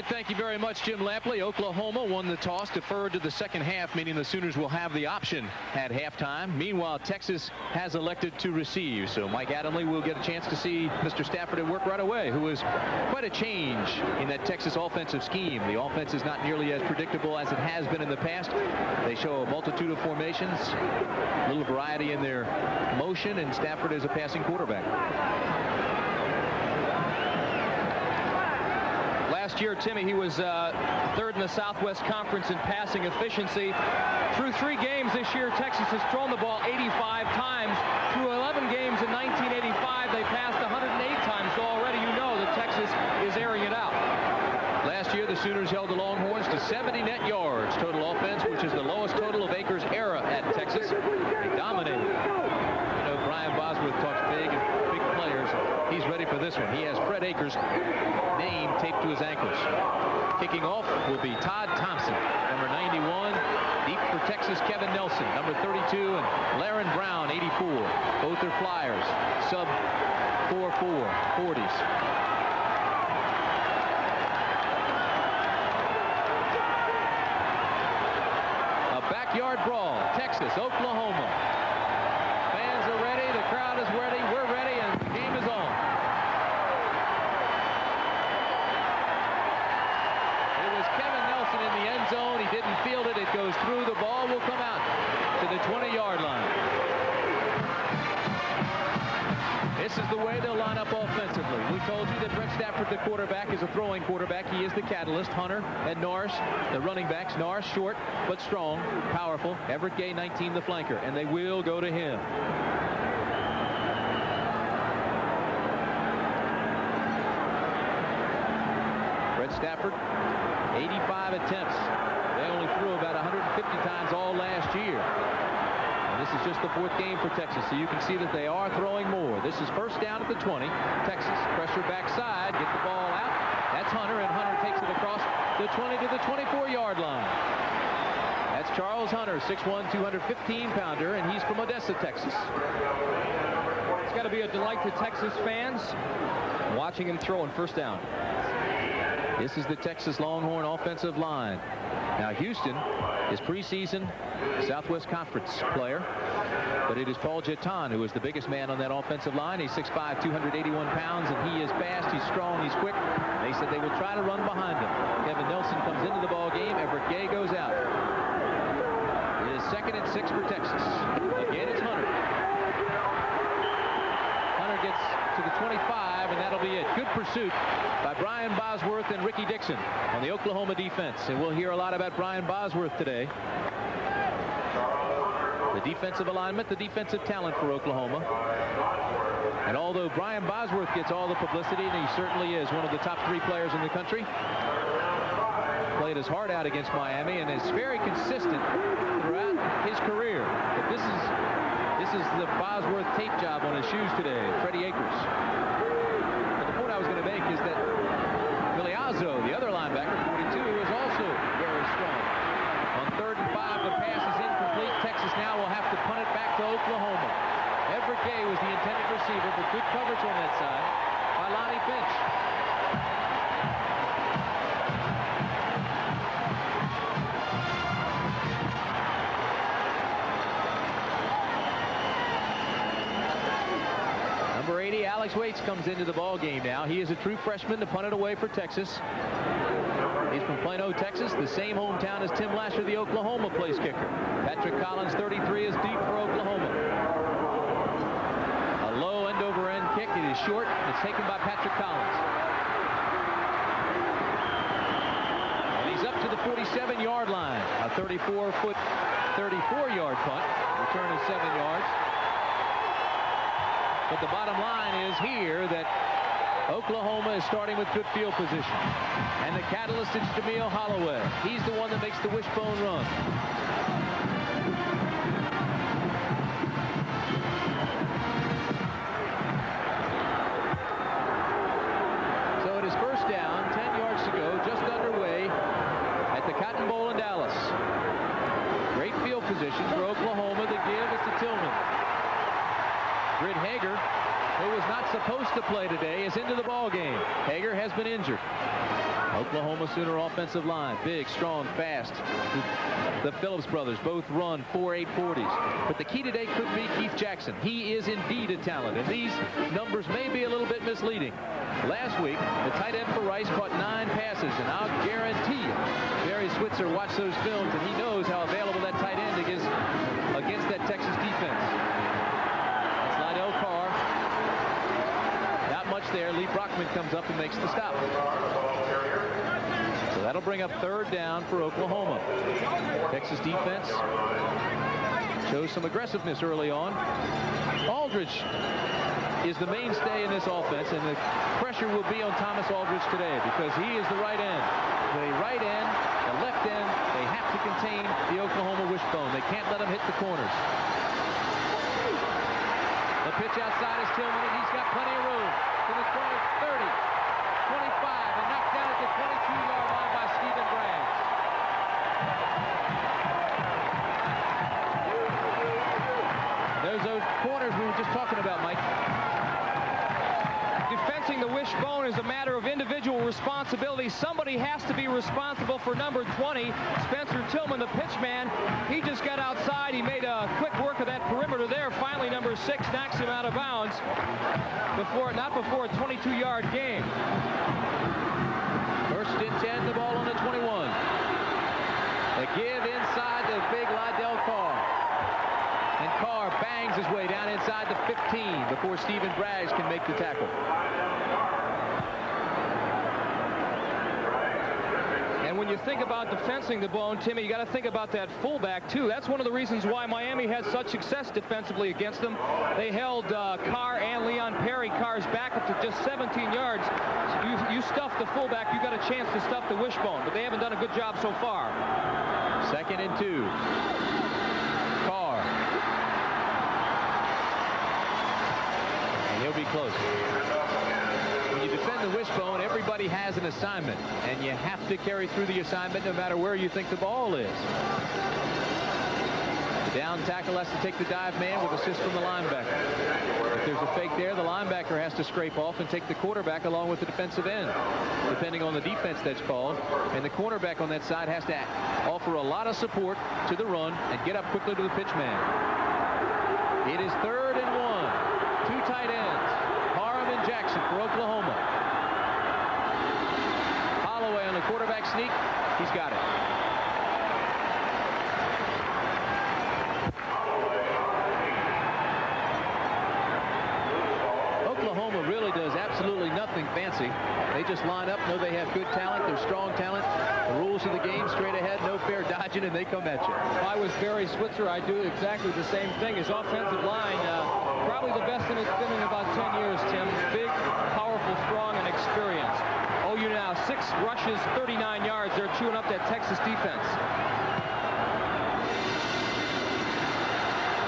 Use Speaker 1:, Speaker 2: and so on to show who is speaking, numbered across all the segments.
Speaker 1: right, thank you very much, Jim Lampley. Oklahoma won the toss, deferred to the second half, meaning the Sooners will have the option at halftime. Meanwhile, Texas has elected to receive. So Mike Adamle will get a chance to see Mr. Stafford at work right away, who is quite a change in that Texas offensive scheme. The offense is not nearly as predictable as it has been in the past. They show a multitude of formations, a little variety in their motion, and Stafford is a passing quarterback.
Speaker 2: Last year, Timmy, he was third in the Southwest Conference in passing efficiency. Through 3 games this year, Texas has thrown the ball 85 times. Through 11 games in 1985, they passed 108 times. So already you know that Texas is airing it out.
Speaker 1: Last year, the Sooners held the Longhorns to 70 net yards total offense, which is the lowest total of Akers' era at Texas. They dominated. You know, Brian Bosworth talks big and big players. He's ready for this one. He has Fred Akers' name taped to his ankles. Kicking off will be Todd Thompson, number 91. Deep for Texas, Kevin Nelson, number 32, and Laren Brown, 84. Both are Flyers, sub 4.4 40s. A backyard brawl, Texas, Oklahoma. Fans are ready, the crowd is ready, we're ready, and the game is on. Kevin Nelson in the end zone. He didn't field it. It goes through. The ball will come out to the 20-yard line. This is the way they'll line up offensively. We told you that Brett Stafford, the quarterback, is a throwing quarterback. He is the catalyst. Hunter and Norris, the running backs. Norris short but strong, powerful. Everett Gay, 19, the flanker, and they will go to him. Brett Stafford, 85 attempts. They only threw about 150 times all last year. And this is just the 4th game for Texas, so you can see that they are throwing more. This is first down at the 20. Texas, pressure backside, get the ball out. That's Hunter, and Hunter takes it across the 20 to the 24-yard line. That's Charles Hunter, 6'1", 215-pounder, and he's from Odessa, Texas.
Speaker 2: It's got to be a delight to Texas fans watching him throw on first down.
Speaker 1: This is the Texas Longhorn offensive line. Now, Houston is preseason Southwest Conference player, but it is Paul Jeton who is the biggest man on that offensive line. He's 6'5", 281 pounds, and he is fast, he's strong, he's quick. They said they will try to run behind him. Kevin Nelson comes into the ball game. Everett Gay goes out. It is 2nd and 6 for Texas. Again, it's Hunter. Hunter gets to the 25, and that'll be it. Good pursuit by Brian Bosworth and Ricky Dixon on the Oklahoma defense. And we'll hear a lot about Brian Bosworth today. The defensive alignment, the defensive talent for Oklahoma. And although Brian Bosworth gets all the publicity, and he certainly is one of the top 3 players in the country, played his heart out against Miami and is very consistent throughout his career. But this is the Bosworth tape job on his shoes today, Freddie Akers. But the point I was going to make is that Miliazzo, the other linebacker, 42, is also very strong. On 3rd and 5, the pass is incomplete. Texas now will have to punt it back to Oklahoma. Everett Gay was the intended receiver, but good coverage on that side by Lonnie Finch. Number 80, Alex Waits, comes into the ball game now. He is a true freshman to punt it away for Texas. He's from Plano, Texas, the same hometown as Tim Lasher, the Oklahoma place kicker. Patrick Collins, 33, is deep for Oklahoma. A low end-over-end kick. It is short. It's taken by Patrick Collins. And he's up to the 47-yard line. A 34-foot, 34-yard punt. Return is 7 yards. But the bottom line is here that Oklahoma is starting with good field position. And the catalyst is Jameel Holloway. He's the one that makes the wishbone run. So it is first down, 10 yards to go, just underway at the Cotton Bowl in Dallas. Great field position for Oklahoma. The give is to Tillman. Britt Hager, who was not supposed to play today, is into the ball game. Hager has been injured. Oklahoma Sooner offensive line, big, strong, fast. The Phillips brothers both run 4.8 40s. But the key today could be Keith Jackson. He is indeed a talent, and these numbers may be a little bit misleading. Last week, the tight end for Rice caught 9 passes, and I'll guarantee you, Barry Switzer watched those films, and he knows how available that tight end is against that Texas defense. That's Lydell Carr. Not much there. Lee Brockman comes up and makes the stop. So that'll bring up 3rd down for Oklahoma. Texas defense shows some aggressiveness early on. Aldridge is the mainstay in this offense, and the pressure will be on Thomas Aldridge today because he is the right end. The right end, the left end, they have to contain the Oklahoma wishbone. They can't let him hit the corners. The pitch outside is Tillman, and he's got plenty of room. To the 20, 30, 25, and knocked down at the 22-yard line by Stephen Bragg. There's those corners we were just talking about, Mike.
Speaker 2: Defending the wishbone is a matter of individual responsibility. Somebody has to be responsible for number 20, Spencer Tillman, the pitchman. He just got outside. He made a quick work of that perimeter there. Finally, number 6 knocks him out of bounds not before a 22-yard game.
Speaker 1: 1st and 10, the ball on the 21. The give inside the big Lydell Carr. And Carr bangs his way down inside the 15 before Stephen Bragg can make the tackle.
Speaker 2: And when you think about defending the ball, Timmy, you got to think about that fullback too. That's one of the reasons why Miami had such success defensively against them. They held Carr and Leon Perry. Carr's back up to just 17 yards. You stuff the fullback, you got a chance to stuff the wishbone, but they haven't done a good job so far.
Speaker 1: 2nd and 2. Carr. And he'll be close. When you defend the wishbone, everybody has an assignment, and you have to carry through the assignment no matter where you think the ball is. The down tackle has to take the dive man with assist from the linebacker. If there's a fake there, the linebacker has to scrape off and take the quarterback along with the defensive end, depending on the defense that's called. And the cornerback on that side has to offer a lot of support to the run and get up quickly to the pitch man. It is 3rd and 1. 2 tight ends, Parham and Jackson for Oklahoma. Holloway on the quarterback sneak. He's got it. Oklahoma really does absolutely nothing fancy. They just line up, know they have good talent, they're strong talent. The rules of the game, straight ahead, no fair dodging, and they come at you.
Speaker 2: If I was Barry Switzer, I'd do exactly the same thing. His offensive line, probably the best in it's been in about 10 years, Tim. Big, powerful, strong, and experienced. OU now 6 rushes, 39 yards. They're chewing up that Texas defense.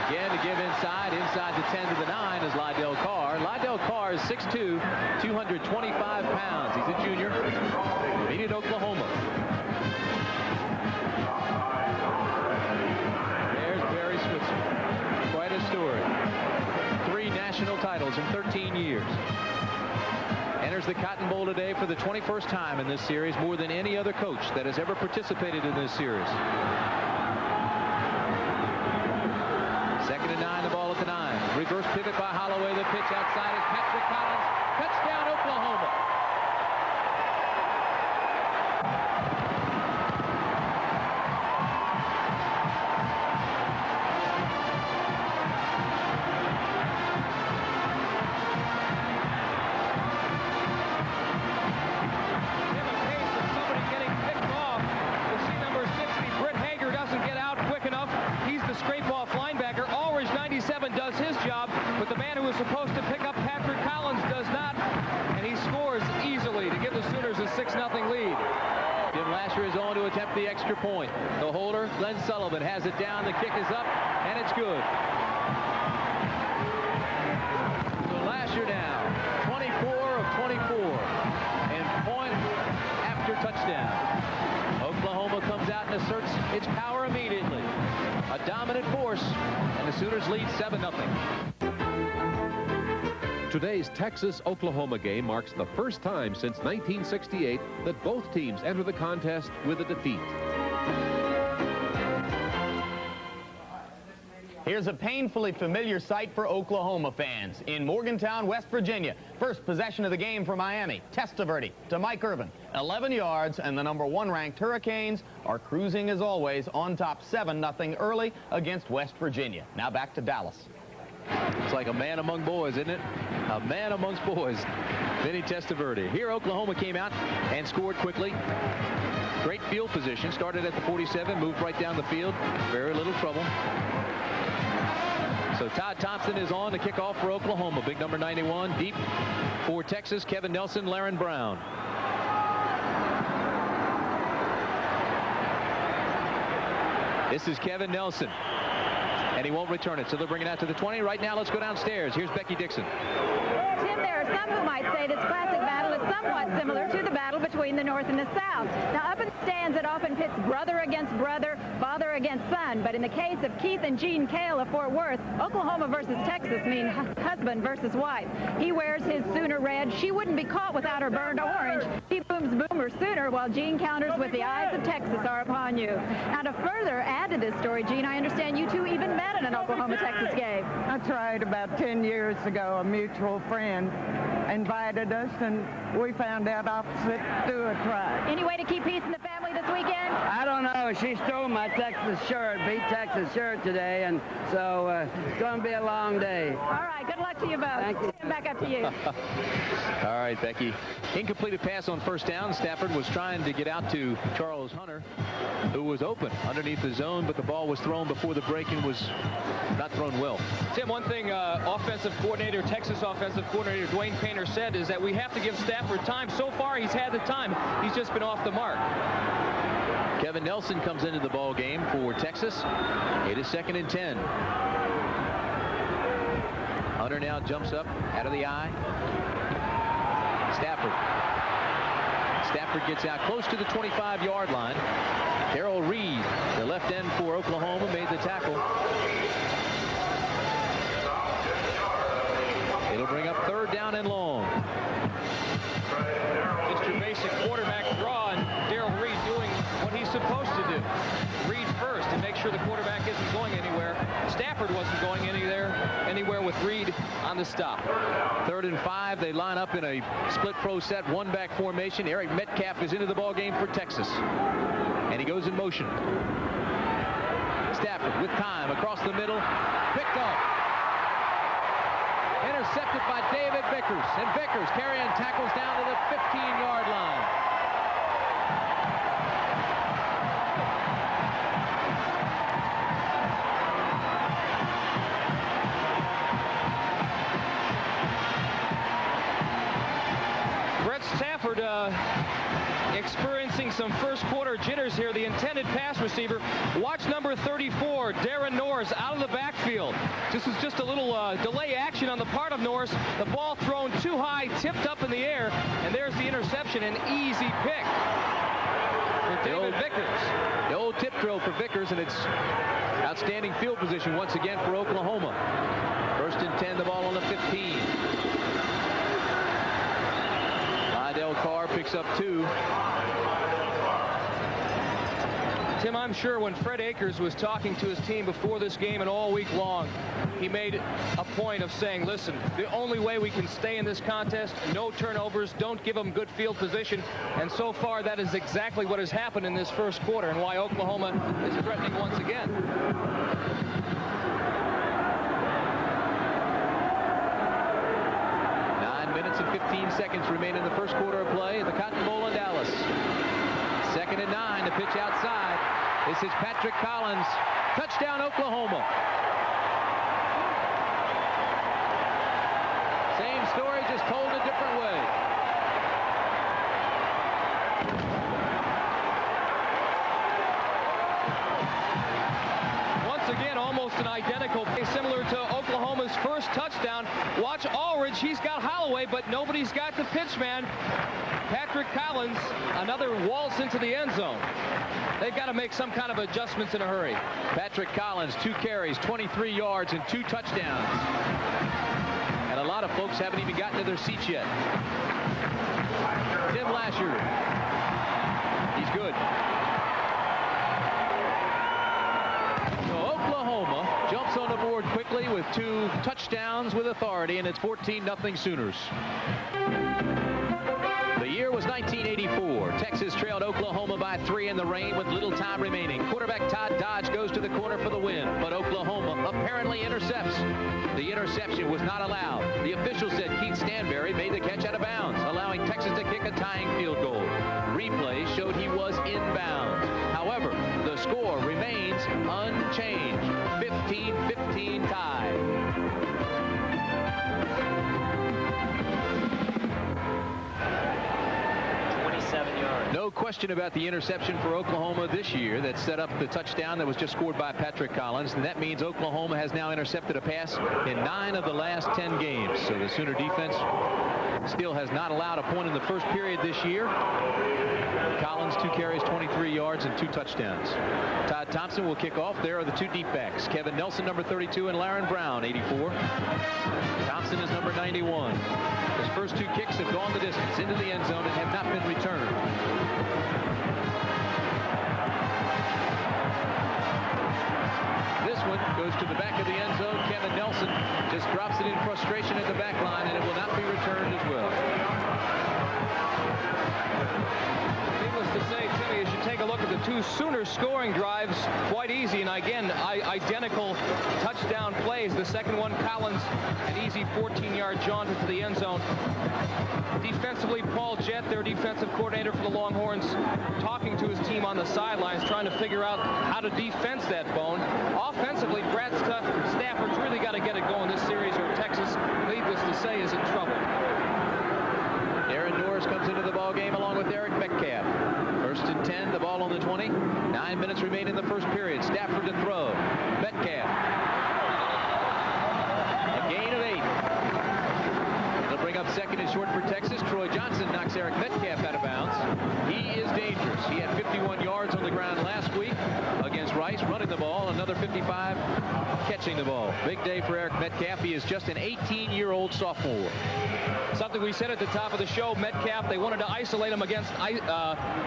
Speaker 1: Again, to give inside the 10 to the 9 is Lydell Carr. Lydell Carr is 6'2", 225 pounds. He's a junior. Beat Oklahoma. There's Barry Switzer. Quite a story. 3 national titles in 13 years. Enters the Cotton Bowl today for the 21st time in this series, more than any other coach that has ever participated in this series. 2nd and 9, the ball at the 9. Reverse pivot by Holloway. The pitch outside is Patrick Collins. Touchdown, Oklahoma.
Speaker 2: Does his job, but the man who was supposed to pick up Patrick Collins does not, and he scores easily to give the Sooners a 6-0 lead.
Speaker 1: Jim Lasher is on to attempt the extra point. The holder, Glenn Sullivan, has it down. The kick is up, and it's good. So Lasher now, 24 of 24, and point after touchdown. Oklahoma comes out and asserts its power immediately. A dominant force, and the Sooners lead 7-0.
Speaker 3: Today's Texas-Oklahoma game marks the first time since 1968 that both teams enter the contest with a defeat.
Speaker 4: Here's a painfully familiar sight for Oklahoma fans. In Morgantown, West Virginia, first possession of the game for Miami. Testaverde to Mike Irvin. 11 yards, and the #1 ranked Hurricanes are cruising as always on top 7-0 early against West Virginia. Now back to Dallas.
Speaker 1: It's like a man among boys, isn't it? A man amongst boys. Vinny Testaverde. Here Oklahoma came out and scored quickly. Great field position. Started at the 47, moved right down the field. Very little trouble. So Todd Thompson is on to kick off for Oklahoma. Big number 91 deep for Texas. Kevin Nelson, Laren Brown. This is Kevin Nelson. And he won't return it, so they'll bring it out to the 20. Right now, let's go downstairs. Here's Becky Dixon.
Speaker 5: Tim, there are some who might say this classic battle is somewhat similar to the battle between the North and the South. Now, up in the stands, it often pits brother against brother, father against son. But in the case of Keith and Jean Cale of Fort Worth, Oklahoma versus Texas mean husband versus wife. He wears his Sooner red. She wouldn't be caught without her burned orange. He booms Boomer Sooner, while Jean counters with the eyes of Texas are upon you. Now, to further add to this story, Jean, I understand you two even met in an Oklahoma-Texas game.
Speaker 6: That's right. About 10 years ago, a mutual friend invited us, and we found out opposite through a try.
Speaker 5: Any way to keep peace in the family this weekend?
Speaker 7: I don't know. She stole my Texas shirt, beat Texas shirt today, and so it's going to be a long day.
Speaker 5: All right. Good luck to you both.
Speaker 7: Thank you.
Speaker 5: Back up to you.
Speaker 1: All right, Becky. Incompleted pass on first down. Stafford was trying to get out to Charles Hunter, who was open underneath the zone, but the ball was thrown before the break and was not thrown well.
Speaker 2: Tim, one thing Texas offensive coordinator Dwayne Painter said is that we have to give Stafford time. So far, he's had the time. He's just been off the mark.
Speaker 1: Kevin Nelson comes into the ball game for Texas. It is 2nd and 10. Hunter now jumps up out of the eye. Stafford gets out close to the 25-yard line. Darrell Reed, the left end for Oklahoma, made the tackle. It'll bring up 3rd down and long.
Speaker 2: Just your basic quarterback draw, and Darrell Reed doing what he's supposed to do. Read first and make sure the quarterback isn't going anywhere. Stafford wasn't going anywhere with Reed on the stop.
Speaker 1: 3rd and 5. They line up in a split pro set, one-back formation. Eric Metcalf is into the ball game for Texas, and he goes in motion. Stafford with time across the middle, picked off. Intercepted by David Vickers, and Vickers carrying tackles down to the 15-yard line.
Speaker 2: Stafford experiencing some first quarter jitters here. The intended pass receiver. Watch number 34, Darren Norris, out of the backfield. This was just a little delay action on the part of Norris. The ball thrown too high, tipped up in the air, and there's the interception. An easy pick for David Vickers.
Speaker 1: The old tip drill for Vickers, and it's outstanding field position once again for Oklahoma. 1st and 10, the ball on the 15. Lydell Carr picks up 2.
Speaker 2: Tim, I'm sure when Fred Akers was talking to his team before this game and all week long, he made a point of saying, listen, the only way we can stay in this contest, no turnovers, don't give them good field position. And so far, that is exactly what has happened in this first quarter and why Oklahoma is threatening once again.
Speaker 1: 9 minutes and 15 seconds remain in the first quarter of play at the Cotton Bowl in Dallas. 2nd and 9 to pitch outside. This is Patrick Collins. Touchdown, Oklahoma. Same story, just told a different way.
Speaker 2: Once again, almost an identical play, similar to Oklahoma's first touchdown. Watch Allridge. He's got Holloway, but nobody's got the pitch man. Patrick Collins, another waltz into the end zone. They've got to make some kind of adjustments in a hurry.
Speaker 1: Patrick Collins, 2 carries, 23 yards, and 2 touchdowns. And a lot of folks haven't even gotten to their seats yet. Tim Lasher. He's good. So Oklahoma jumps on the board quickly with 2 touchdowns with authority, and it's 14-0 Sooners. The year was 1984. Texas trailed Oklahoma by 3 in the rain with little time remaining. Quarterback Todd Dodge goes to the corner for the win, but Oklahoma apparently intercepts. The interception was not allowed. The official said Keith Stanberry made the catch out of bounds, allowing Texas to kick a tying field goal. Replay showed he was in bounds. However, the score remains unchanged. 15-15 tie. No question about the interception for Oklahoma this year that set up the touchdown that was just scored by Patrick Collins. And that means Oklahoma has now intercepted a pass in 9 of the last 10 games. So the Sooner defense still has not allowed a point in the first period this year. Collins, 2 carries, 23 yards, and 2 touchdowns. Todd Thompson will kick off. There are the 2 deep backs. Kevin Nelson, number 32, and Laren Brown, 84. Thompson is number 91. His first 2 kicks have gone the distance into the end zone and have not been returned. This one goes to the back of the end zone. Kevin Nelson just drops it in frustration at the back line, and it will not be returned as well.
Speaker 2: Needless to say, Timmy, as you take a look at the 2 Sooner scoring drives, quite easy, and again, identical touchdown plays. The second one, Collins, an easy 14-yard jaunt into the end zone. Defensively, Paul Jett, their defensive coordinator for the Longhorns, talking to his team on the sidelines, trying to figure out how to defense that bone. Offensively, Brad Stafford's really got to get it going this series, or Texas, needless to say, is in trouble.
Speaker 1: Aaron Norris comes into the ball game along with Eric Metcalf. First and 10, the ball on the 20. 9 minutes remain in the first period. Stafford to throw. Metcalf. A gain of 8. It'll bring up second and short for Texas. Troy Johnson knocks Eric Metcalf out of bounds. He is dangerous. He had 51 yards on the ground last week against Rice, running the ball. Another 55 catching the ball. Big day for Eric Metcalf. He is just an 18-year-old sophomore.
Speaker 2: Something we said at the top of the show, Metcalf, they wanted to isolate him against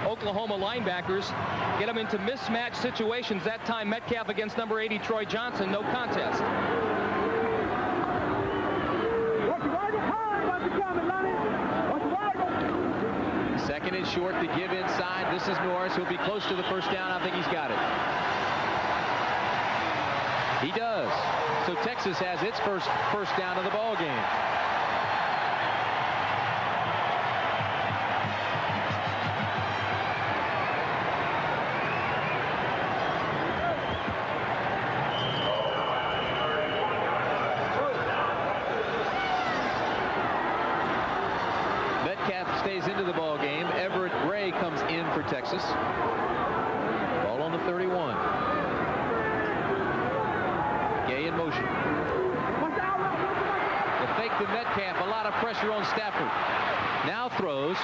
Speaker 2: Oklahoma linebackers, get him into mismatch situations. That time, Metcalf against number 80, Troy Johnson, no contest.
Speaker 1: Second and short, the give inside. This is Norris. He'll be close to the first down. I think he's got it. He does. So Texas has its first down of the ball game. Stays into the ball game. Everett Gray comes in for Texas. Ball on the 31. Gay in motion. The fake to Metcalf. A lot of pressure on Stafford. Now throws.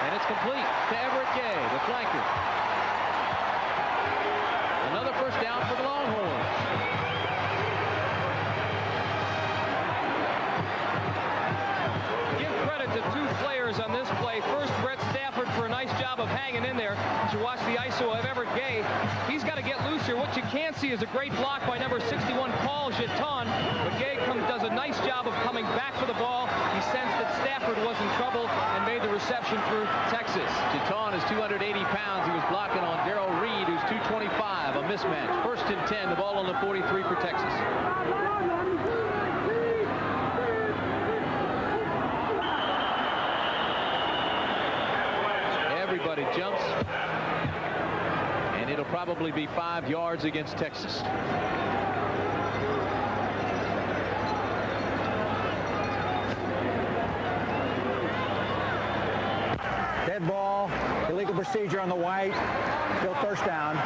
Speaker 1: And it's complete to Everett Gay, the flanker. Another first down for the Longhorns.
Speaker 2: To 2 players on this play. First, Brett Stafford for a nice job of hanging in there. As you watch the ISO of Everett Gay, he's got to get loose here. What you can't see is a great block by number 61, Paul Jeton. But Gay does a nice job of coming back for the ball. He sensed that Stafford was in trouble and made the reception for Texas.
Speaker 1: Jeton is 280 pounds. He was blocking on Darrell Reed, who's 225. A mismatch. First and 10. The ball on the 43 for Texas. Everybody jumps, and it'll probably be 5 yards against Texas.
Speaker 8: Dead ball, illegal procedure on the white, still first down.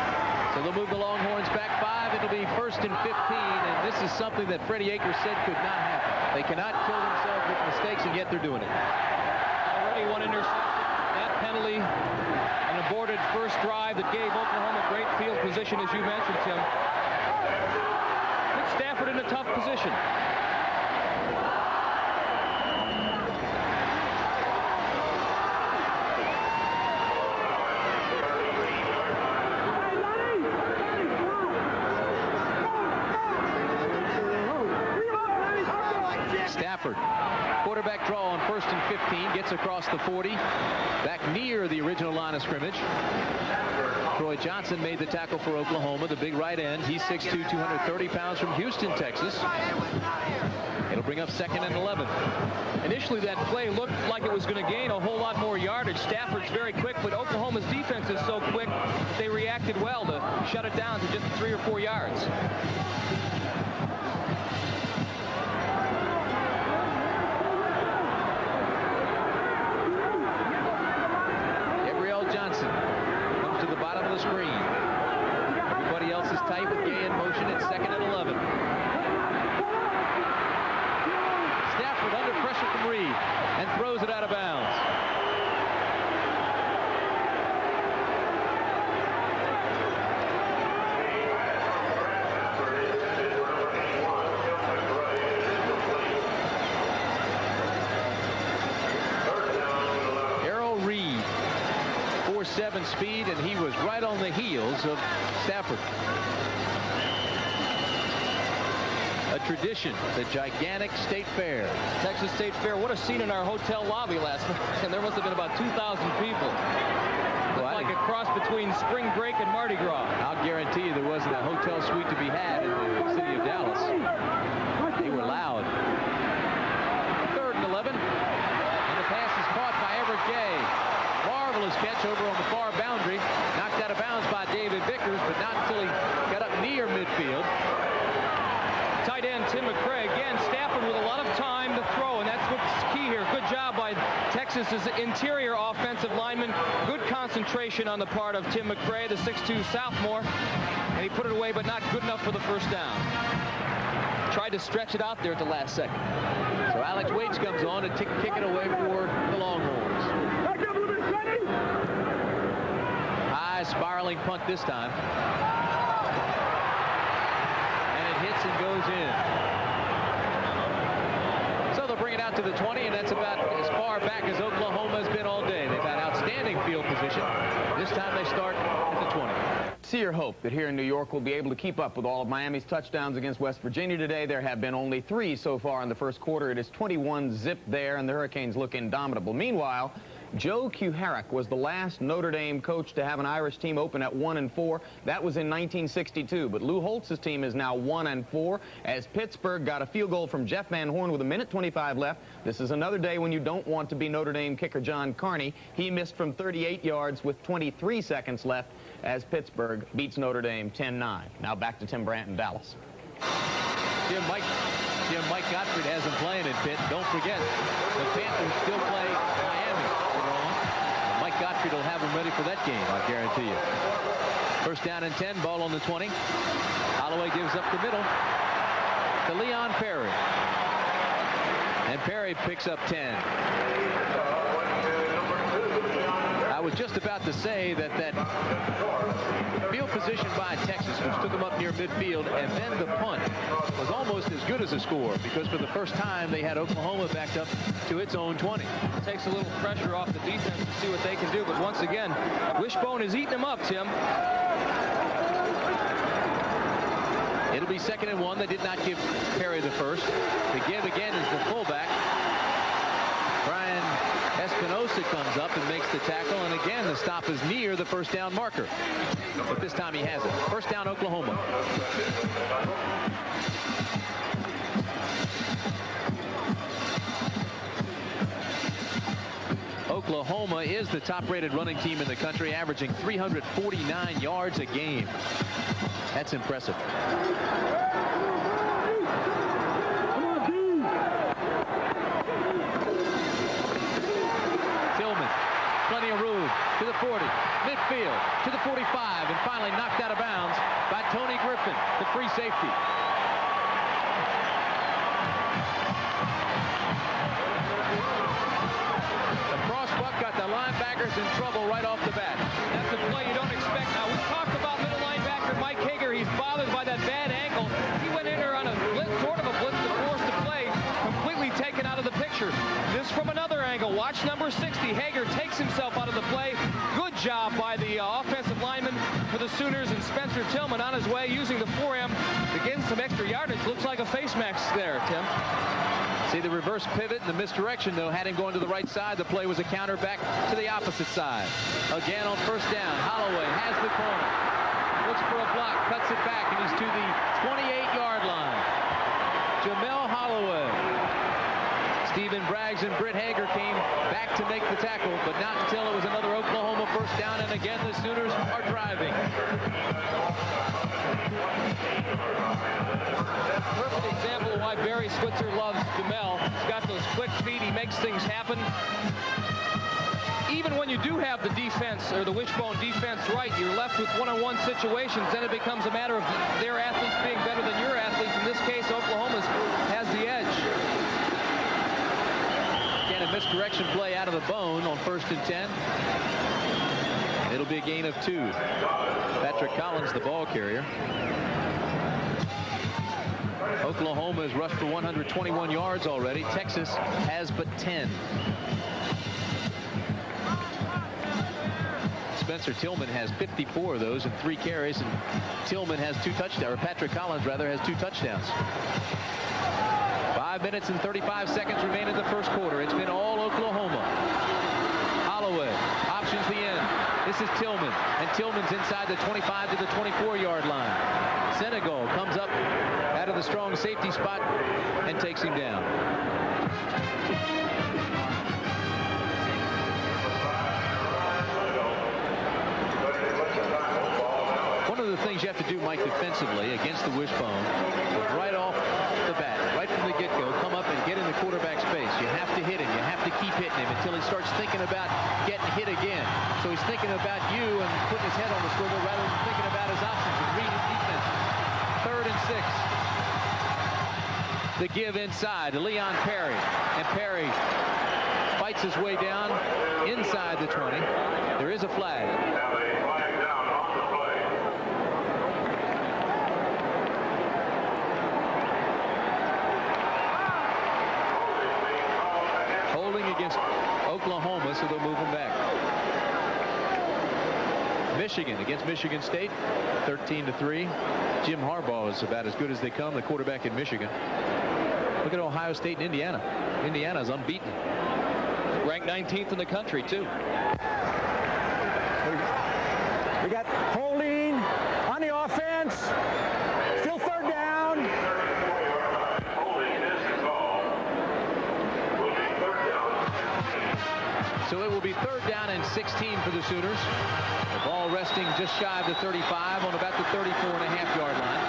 Speaker 1: So they'll move the Longhorns back 5. It'll be first and 15, and this is something that Freddie Akers said could not happen. They cannot kill themselves with mistakes, and yet they're doing it.
Speaker 2: Already one interception. Penalty, an aborted first drive that gave Oklahoma great field position, as you mentioned, Tim. Put Stafford in a tough position.
Speaker 1: Stafford, quarterback draw on 1st and 15, gets across the 40, back near the original line of scrimmage. Troy Johnson made the tackle for Oklahoma, the big right end. He's 6'2", 230 pounds from Houston, Texas. It'll bring up 2nd and 11.
Speaker 2: Initially, that play looked like it was going to gain a whole lot more yardage. Stafford's very quick, but Oklahoma's defense is so quick that they reacted well to shut it down to just 3 or 4 yards.
Speaker 1: Screen. Everybody else is tight with Gay in motion at 2nd and 11. Stafford under pressure from Reed and throws it out of bounds. Errol Reed, 4.7 speed, and he was right on the heels of Stafford. A tradition, the gigantic State Fair.
Speaker 2: Texas State Fair, what a scene in our hotel lobby last night. And there must have been about 2,000 people. Well, like a cross between spring break and Mardi Gras.
Speaker 1: I'll guarantee you there wasn't a hotel suite to be had in the city of Dallas. They were loud. 3rd and 11. And the pass is caught by Everett Gay. Marvelous catch over on the far boundary. Knocked out of bounds by David Vickers, but not until he got up near midfield.
Speaker 2: Tight end Tim McCray. Again, Stafford with a lot of time to throw, and that's what's key here. Good job by Texas's interior offensive lineman. Good concentration on the part of Tim McCray, the 6'2 sophomore. And he put it away, but not good enough for the first down. Tried to stretch it out there at the last second.
Speaker 1: So Alex Waits comes on to kick it away for the Longhorns. High spiraling punt this time. And it hits and goes in. So they'll bring it out to the 20, and that's about as far back as Oklahoma has been all day. They've had outstanding field position. This time they start at the 20.
Speaker 4: Sear hope that here in New York will be able to keep up with all of Miami's touchdowns against West Virginia today. There have been only 3 so far in the first quarter. It is 21-zip there, and the Hurricanes look indomitable. Meanwhile, Joe Kuharich was the last Notre Dame coach to have an Irish team open at 1-4. That was in 1962. But Lou Holtz's team is now 1-4 as Pittsburgh got a field goal from Jeff Van Horn with 1:25 left. This is another day when you don't want to be Notre Dame kicker John Carney. He missed from 38 yards with 23 seconds left as Pittsburgh beats Notre Dame 10-9. Now back to Tim Brandt in Dallas.
Speaker 1: Jim, Mike Gottfried has him playing in Pitt. Don't forget, the Panthers still play Miami. Mike Gottfried will have him ready for that game, I guarantee you. First down and 10, ball on the 20. Holloway gives up the middle to Leon Perry. And Perry picks up 10. I was just about to say that field position by Texas, which took them up near midfield, and then the punt was almost as good as a score, because for the first time they had Oklahoma backed up to its own 20.
Speaker 2: It takes a little pressure off the defense to see what they can do, but once again, Wishbone is eating them up, Tim.
Speaker 1: It'll be 2nd and 1. They did not give Perry the first. The give again is the fullback. Brian Espinosa comes up and makes the tackle, and again the stop is near the first down marker, but this time he has it. First down, Oklahoma. Oklahoma is the top-rated running team in the country, averaging 349 yards a game. That's impressive. Plenty of room to the 40, midfield to the 45, and finally knocked out of bounds by Tony Griffin, the free safety. The crossbuck got the linebackers in trouble right off the bat.
Speaker 2: That's a play you don't expect. Now, we talked about middle linebacker Mike Hager. He's bothered by that bad ankle. He went in there on a blitz, sort of a blitz to force the play. pitch number 60. Hager takes himself out of the play. Good job by the offensive lineman for the Sooners, and Spencer Tillman on his way using the 4M to gain some extra yardage. Looks like a face mask there, Tim.
Speaker 1: See the reverse pivot and the misdirection, though, had him going to the right side. The play was a counter back to the opposite side. Again on first down, Holloway has the corner. Looks for a block, cuts it back, and he's to the 28-yard line. Jamel Holloway. Stephen Braggs and Britt Hager came back to make the tackle, but not until it was another Oklahoma first down, and again the Sooners are driving.
Speaker 2: Perfect example of why Barry Switzer loves Jamel. He's got those quick feet. He makes things happen. Even when you do have the defense, or the wishbone defense right, you're left with one-on-one situations. Then it becomes a matter of their athletes being better than your athletes. In this case, Oklahoma's has the edge.
Speaker 1: Again, a misdirection play out of the bone on 1st and 10. It'll be a gain of 2. Patrick Collins, the ball carrier. Oklahoma has rushed for 121 yards already. Texas has but 10. Spencer Tillman has 54 of those in 3 carries, and Tillman has 2 touchdowns, or Patrick Collins rather has 2 touchdowns. 5 minutes and 35 seconds remain in the first quarter. It's been all Oklahoma. Holloway options the end. This is Tillman, and Tillman's inside the 25 to the 24-yard line. Senegal comes up out of the strong safety spot and takes him down. One of the things you have to do, Mike, defensively against the wishbone is right off the bat, right from the get-go, come up and get in the quarterback's face. You have to hit him. You have to keep hitting him until he starts thinking about getting hit again. So he's thinking about you and putting his head on the swivel rather than thinking about his options and read his defense. 3rd and 6. The give inside to Leon Perry, and Perry fights his way down inside the 20. There is a flag. Holding against Oklahoma, so they'll move him back. Michigan against Michigan State, 13-3. Jim Harbaugh is about as good as they come, the quarterback in Michigan. Look at Ohio State and Indiana. Indiana's unbeaten.
Speaker 2: Ranked 19th in the country, too.
Speaker 8: We got holding on the offense. Still 3rd down.
Speaker 1: So it will be 3rd down and 16 for the Sooners. The ball resting just shy of the 35 on about the 34.5-yard line.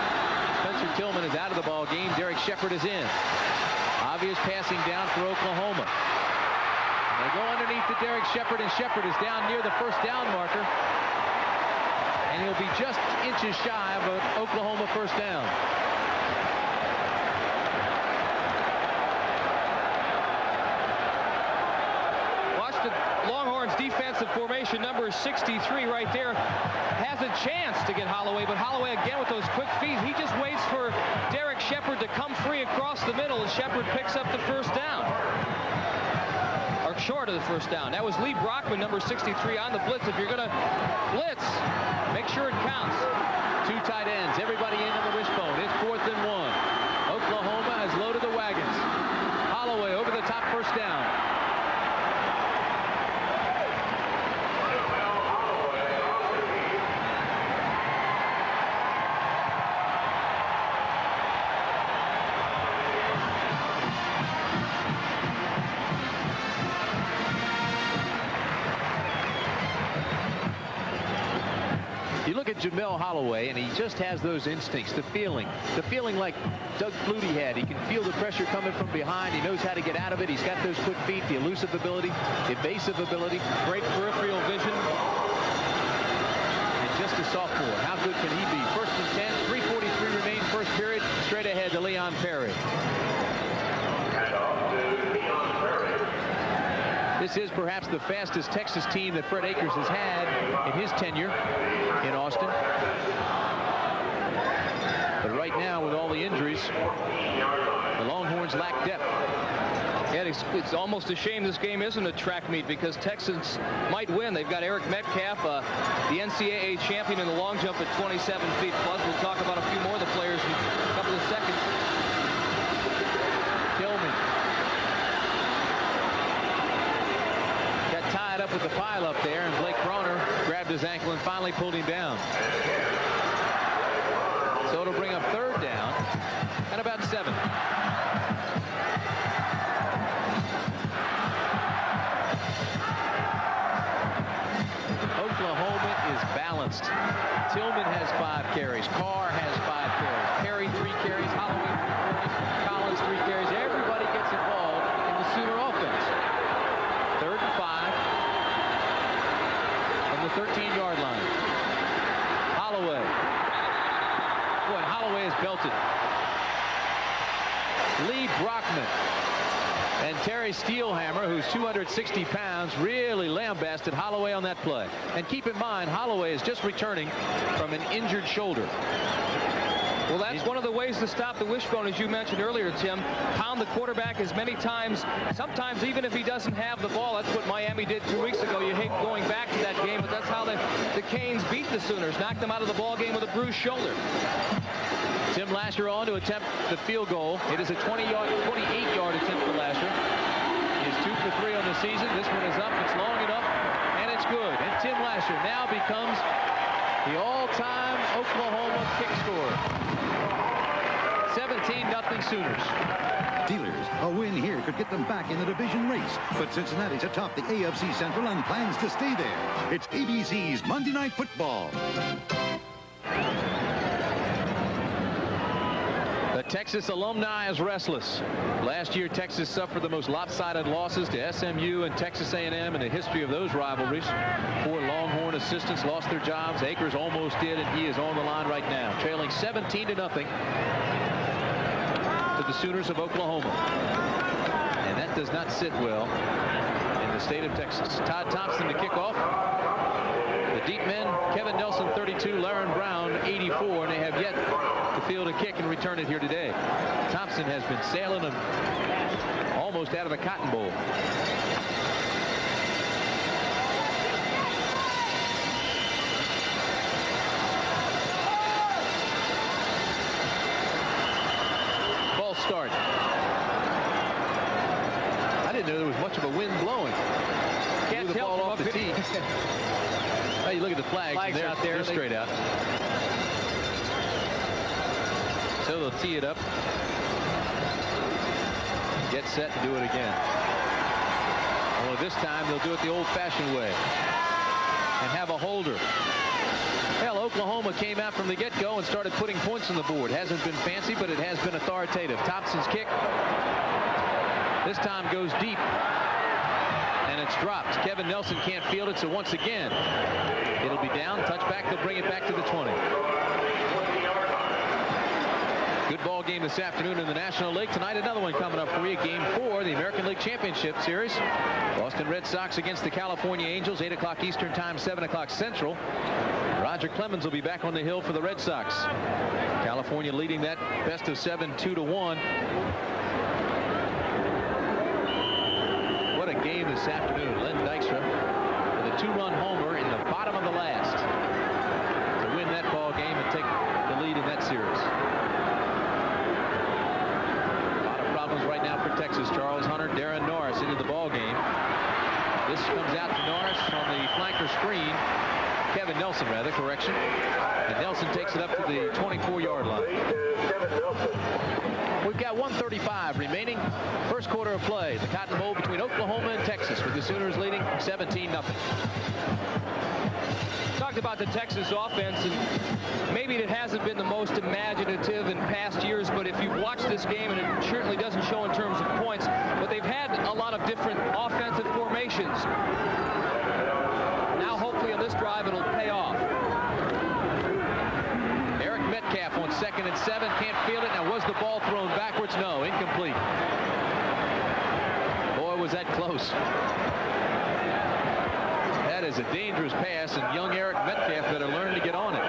Speaker 1: Spencer Tillman is out of the ball game. Derek Shepard is in. Obvious passing down for Oklahoma. And they go underneath to Derek Shepard, and Shepard is down near the first down marker. And he'll be just inches shy of an Oklahoma first down.
Speaker 2: Longhorns defensive formation number 63 right there has a chance to get Holloway, but Holloway again with those quick feet. He just waits for Derek Shepard to come free across the middle, and Shepard picks up the first down. Or short of the first down. That was Lee Brockman, number 63, on the blitz. If you're going to blitz, make sure it counts.
Speaker 1: 2 tight ends, everybody in on the wishbone. It's 4th and 1. Oklahoma has loaded the wagons. Holloway over the top, first down. You look at Jamel Holloway, and he just has those instincts, the feeling like Doug Flutie had. He can feel the pressure coming from behind. He knows how to get out of it. He's got those quick feet, the elusive ability, evasive ability, great peripheral vision. And just a sophomore, how good can he be? 1st and 10, 3:43 remain, first period. Straight ahead to Leon Perry. This is perhaps the fastest Texas team that Fred Akers has had in his tenure in Austin. But right now, with all the injuries, the Longhorns lack depth.
Speaker 2: Yeah, it's almost a shame this game isn't a track meet because Texas might win. They've got Eric Metcalf, the NCAA champion in the long jump at 27 feet plus. We'll talk about a few more of the players in a couple of seconds.
Speaker 1: Tillman got tied up with the pile up there, and Blake Croner grabbed his ankle and finally pulled him down. So it'll bring up 3rd down and about 7. Oklahoma is balanced. Tillman has 5 carries. Carr has 5 carries. Perry 3 carries. Holloway 3 carries. Collins 3 carries. Everybody gets involved in the Sooner offense. 3rd and 5 from the 13-yard line. Holloway. Boy, and Holloway is belted. Lee Brockman and Terry Steelhammer, who's 260 pounds, really lambasted Holloway on that play. And keep in mind, Holloway is just returning from an injured shoulder.
Speaker 2: Well, that's one of the ways to stop the wishbone, as you mentioned earlier, Tim. Pound the quarterback as many times, sometimes even if he doesn't have the ball. That's what Miami did 2 weeks ago. You hate going back to that game, but that's how the Canes beat the Sooners, knocked them out of the ball game with a bruised shoulder.
Speaker 1: Tim Lasher on to attempt the field goal. It is a 28-yard attempt for Lasher. He is 2 for 3 on the season. This one is up. It's long enough, and it's good. And Tim Lasher now becomes the all-time Oklahoma kick scorer. 17-0 Sooners.
Speaker 9: Steelers, a win here could get them back in the division race. But Cincinnati's atop the AFC Central and plans to stay there. It's ABC's Monday Night Football.
Speaker 1: The Texas alumni is restless. Last year, Texas suffered the most lopsided losses to SMU and Texas A&M in the history of those rivalries. 4 Longhorn assistants lost their jobs. Akers almost did, and he is on the line right now, trailing 17-0 to the Sooners of Oklahoma. And that does not sit well in the state of Texas. Todd Thompson to kick off. The deep men, Kevin Nelson 32, Laren Brown 84, and they have yet to field a kick and return it here today. Thompson has been sailing them almost out of a cotton bowl. False start. I didn't know there was much of a wind blowing.
Speaker 2: Can't
Speaker 1: the
Speaker 2: tell
Speaker 1: ball off the tee. Hey, you look at the flags
Speaker 2: out there.
Speaker 1: They're straight out. So they'll tee it up. Get set and do it again. Well, this time they'll do it the old-fashioned way and have a holder. Well, Oklahoma came out from the get-go and started putting points on the board. Hasn't been fancy, but it has been authoritative. Thompson's kick this time goes deep, and it's dropped. Kevin Nelson can't field it, so once again, it'll be down. Touchback. They'll bring it back to the 20. Good ball game this afternoon in the National League. Tonight, another one coming up for you. Game 4, the American League Championship Series. Boston Red Sox against the California Angels, 8 o'clock Eastern Time, 7 o'clock Central. Roger Clemens will be back on the hill for the Red Sox. California leading that best of 7, 2-1. What a game this afternoon. Len Dykstra with a 2-run homer in the bottom of the last to win that ball game and take the lead in that series. Right now for Texas. Charles Hunter, Darren Norris into the ball game. This comes out to Norris on the flanker screen. Kevin Nelson, rather, correction. And Nelson takes it up to the 24-yard line. We've got 1:35 remaining. First quarter of play. The Cotton Bowl between Oklahoma and Texas, with the Sooners leading 17-0.
Speaker 2: Talked about the Texas offense, and maybe it hasn't been the most imaginative in past years, but if you've watched this game, and it certainly doesn't show in terms of points, but they've had a lot of different offensive formations. Now hopefully on this drive it'll pay off.
Speaker 1: Eric Metcalf on 2nd and 7, can't field it. Now, was the ball thrown backwards? No, incomplete. Boy, was that close. That is a dangerous pass, and young Eric Metcalf better learn to get on it.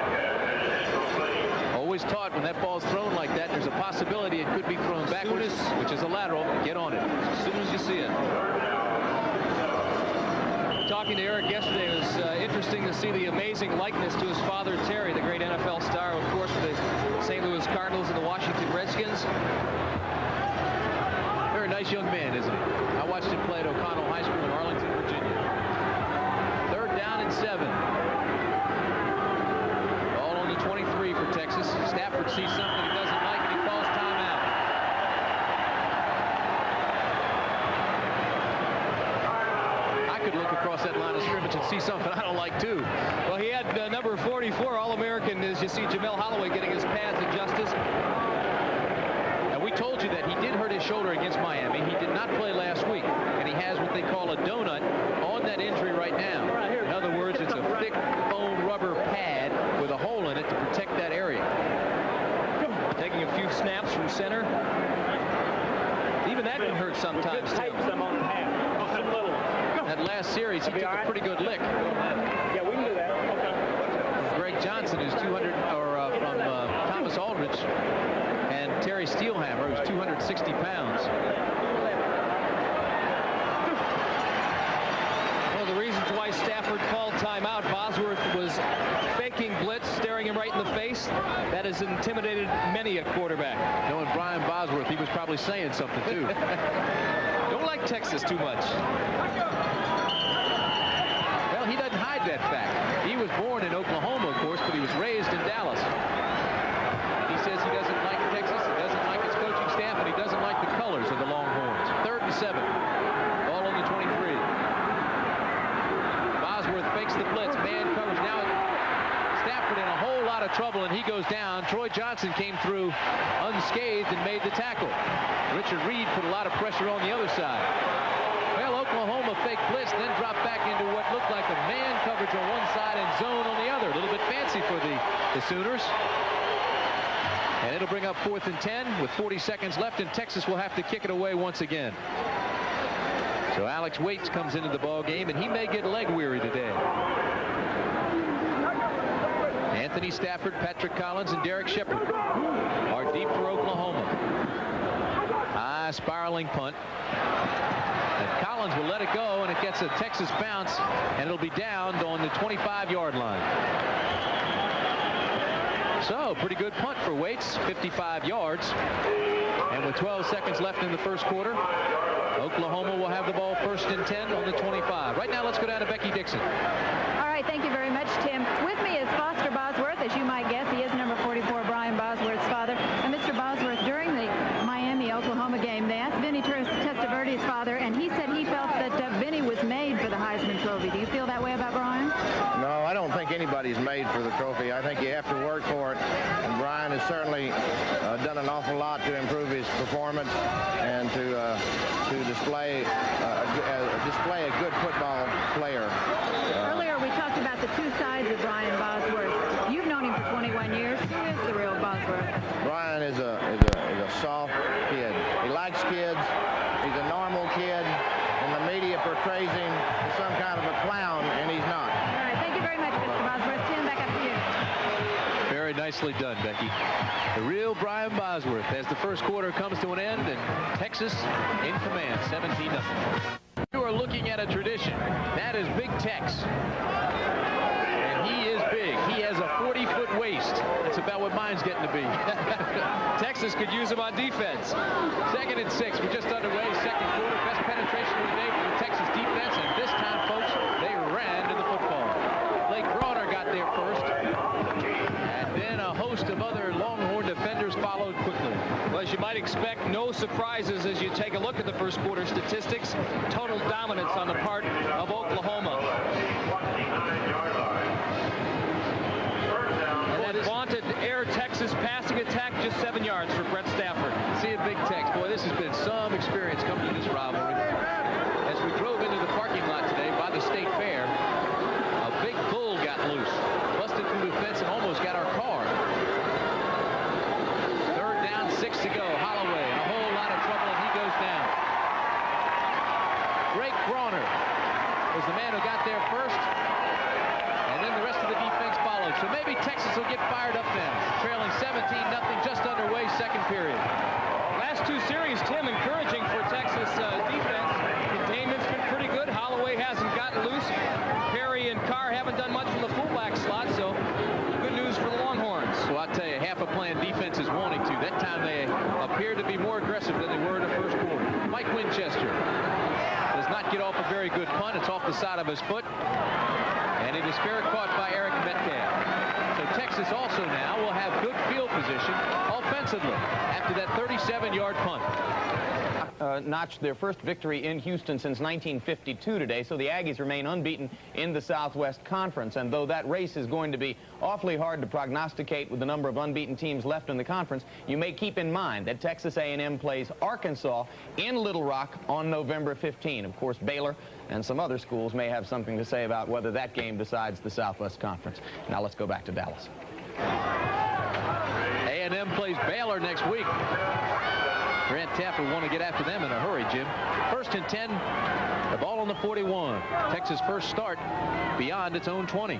Speaker 1: Always taught when that ball's thrown like that, there's a a possibility it could be thrown backwards, which is a lateral. Get on it as soon as you see it.
Speaker 2: Talking to Eric yesterday, it was interesting to see the amazing likeness to his father, Terry, the great NFL star, of course, for the St. Louis Cardinals and the Washington Redskins.
Speaker 1: Very nice young man, isn't he? I watched him play at O'Connell High School in Arlington, Virginia. 3rd down and 7. Ball on the 23 for Texas. Stafford sees something he doesn't like, and he calls timeout. I could look across that line of scrimmage and see something I don't like, too.
Speaker 2: Well, he had number 44, All-American, as you see Jamel Holloway getting his pads adjusted.
Speaker 1: We told you that he did hurt his shoulder against Miami. He did not play last week, and he has what they call a donut on that injury right now. In other words, it's a thick foam rubber pad with a hole in it to protect that area.
Speaker 2: Taking a few snaps from center. Even that can hurt sometimes, too.
Speaker 1: That last series, he took a pretty good lick.
Speaker 8: Yeah, we can do that. Okay.
Speaker 1: Greg Johnson, who's 200, or from Thomas Aldridge, and Terry Steelhammer, who's 260 pounds.
Speaker 2: One of the reasons why Stafford called timeout, Bosworth was faking blitz, staring him right in the face. That has intimidated many a quarterback.
Speaker 1: Knowing Brian Bosworth, he was probably saying something, too.
Speaker 2: Don't like Texas too much.
Speaker 1: Well, he doesn't hide that fact. He was born in Oklahoma, of course, but he was raised in Dallas. He says he doesn't like Texas, he doesn't like its coaching staff, and he doesn't like the colors of the Longhorns. 3rd and 7. Ball on the 23. Bosworth fakes the blitz. Man coverage. Now Stafford in a whole lot of trouble, and he goes down. Troy Johnson came through unscathed and made the tackle. Richard Reed put a lot of pressure on the other side. Well, Oklahoma fake blitz, then dropped back into what looked like a man coverage on one side and zone on the other. A little bit fancy for the Sooners. And it'll bring up 4th and 10 with 40 seconds left, and Texas will have to kick it away once again. So Alex Waits comes into the ball game, and he may get leg weary today. Anthony Stafford, Patrick Collins, and Derek Shepard are deep for Oklahoma. High spiraling punt. And Collins will let it go, and it gets a Texas bounce, and it'll be down on the 25-yard line. So, pretty good punt for Waits, 55 yards. And with 12 seconds left in the first quarter, Oklahoma will have the ball 1st and 10 on the 25. Right now, let's go down to Becky Dixon.
Speaker 5: All right, thank you very much, Tim. With me is Foster Bosworth. As you might guess, he is number 44, Brian Bosworth's father. And Mr. Bosworth, during the Miami-Oklahoma game, they asked Vinny Testaverde's father, and he said he felt that Vinny was made for the Heisman Trophy. Do you feel that way about Brian?
Speaker 10: No, I don't think anybody's made for the trophy. I think you have to work for it. And Brian has certainly done an awful lot to improve his performance and to display a good football player.
Speaker 5: Earlier we talked about the two sides of Brian Bosworth. You've known him for 21 years. Who is the real Bosworth?
Speaker 10: Brian is a soft kid. He likes kids. He's a normal kid. And the media portrays him as some kind of a clown, and he's not.
Speaker 5: All right, thank you very much, Mr. Bosworth. Tim, back up to you.
Speaker 1: Very nicely done, Becky. The real Brian Bosworth as the first quarter comes to an end, and Texas in command, 17-0. You are looking at a tradition. That is Big Tex. And he is big. He has a 40-foot waist. That's about what mine's getting to be.
Speaker 2: Texas could use him on defense.
Speaker 1: 2nd and 6. We're just underway. Second quarter. Best penetration of the day for the Texas defense. And this time, folks, they ran to the football. Blake Brawner got there first. And then a host of other Longhorn defenders followed quickly.
Speaker 2: Well, as you might expect, no surprises as you take a look at the first quarter statistics. Total dominance on the part of Oklahoma. And that vaunted Air Texas passing attack, just 7 yards for Brett Stafford.
Speaker 1: See a Big Tex. Boy, this has been some experience coming to this rivalry. As we drove into the parking lot today by the State Fair, a big bull got loose, busted through the fence and almost got our car. 3rd down, 6 to go. Holloway in a whole lot of trouble, and he goes down. Blake Brawner was the man who got there first, and then the rest of the defense followed. So maybe Texas will get fired up now. Trailing 17-0, just underway, second period.
Speaker 2: Tim, encouraging for Texas defense. Containment's been pretty good. Holloway hasn't gotten loose. Perry and Carr haven't done much from the fullback slot, so good news for the Longhorns.
Speaker 1: Well, I'll tell you, half a plan defense is wanting to. That time they appeared to be more aggressive than they were in the first quarter. Mike Winchester does not get off a very good punt. It's off the side of his foot. And it is fair caught by Eric Metcalf. So Texas also now will have good field position offensively after that 37-yard punt.
Speaker 4: Notched their first victory in Houston since 1952 today, so the Aggies remain unbeaten in the Southwest Conference. And though that race is going to be awfully hard to prognosticate with the number of unbeaten teams left in the conference, you may keep in mind that Texas A&M plays Arkansas in Little Rock on November 15. Of course, Baylor and some other schools may have something to say about whether that game decides the Southwest Conference. Now let's go back to Dallas.
Speaker 1: A&M plays Baylor next week. Grant Taft will want to get after them in a hurry, Jim. 1st and 10, the ball on the 41. Texas' first start beyond its own 20.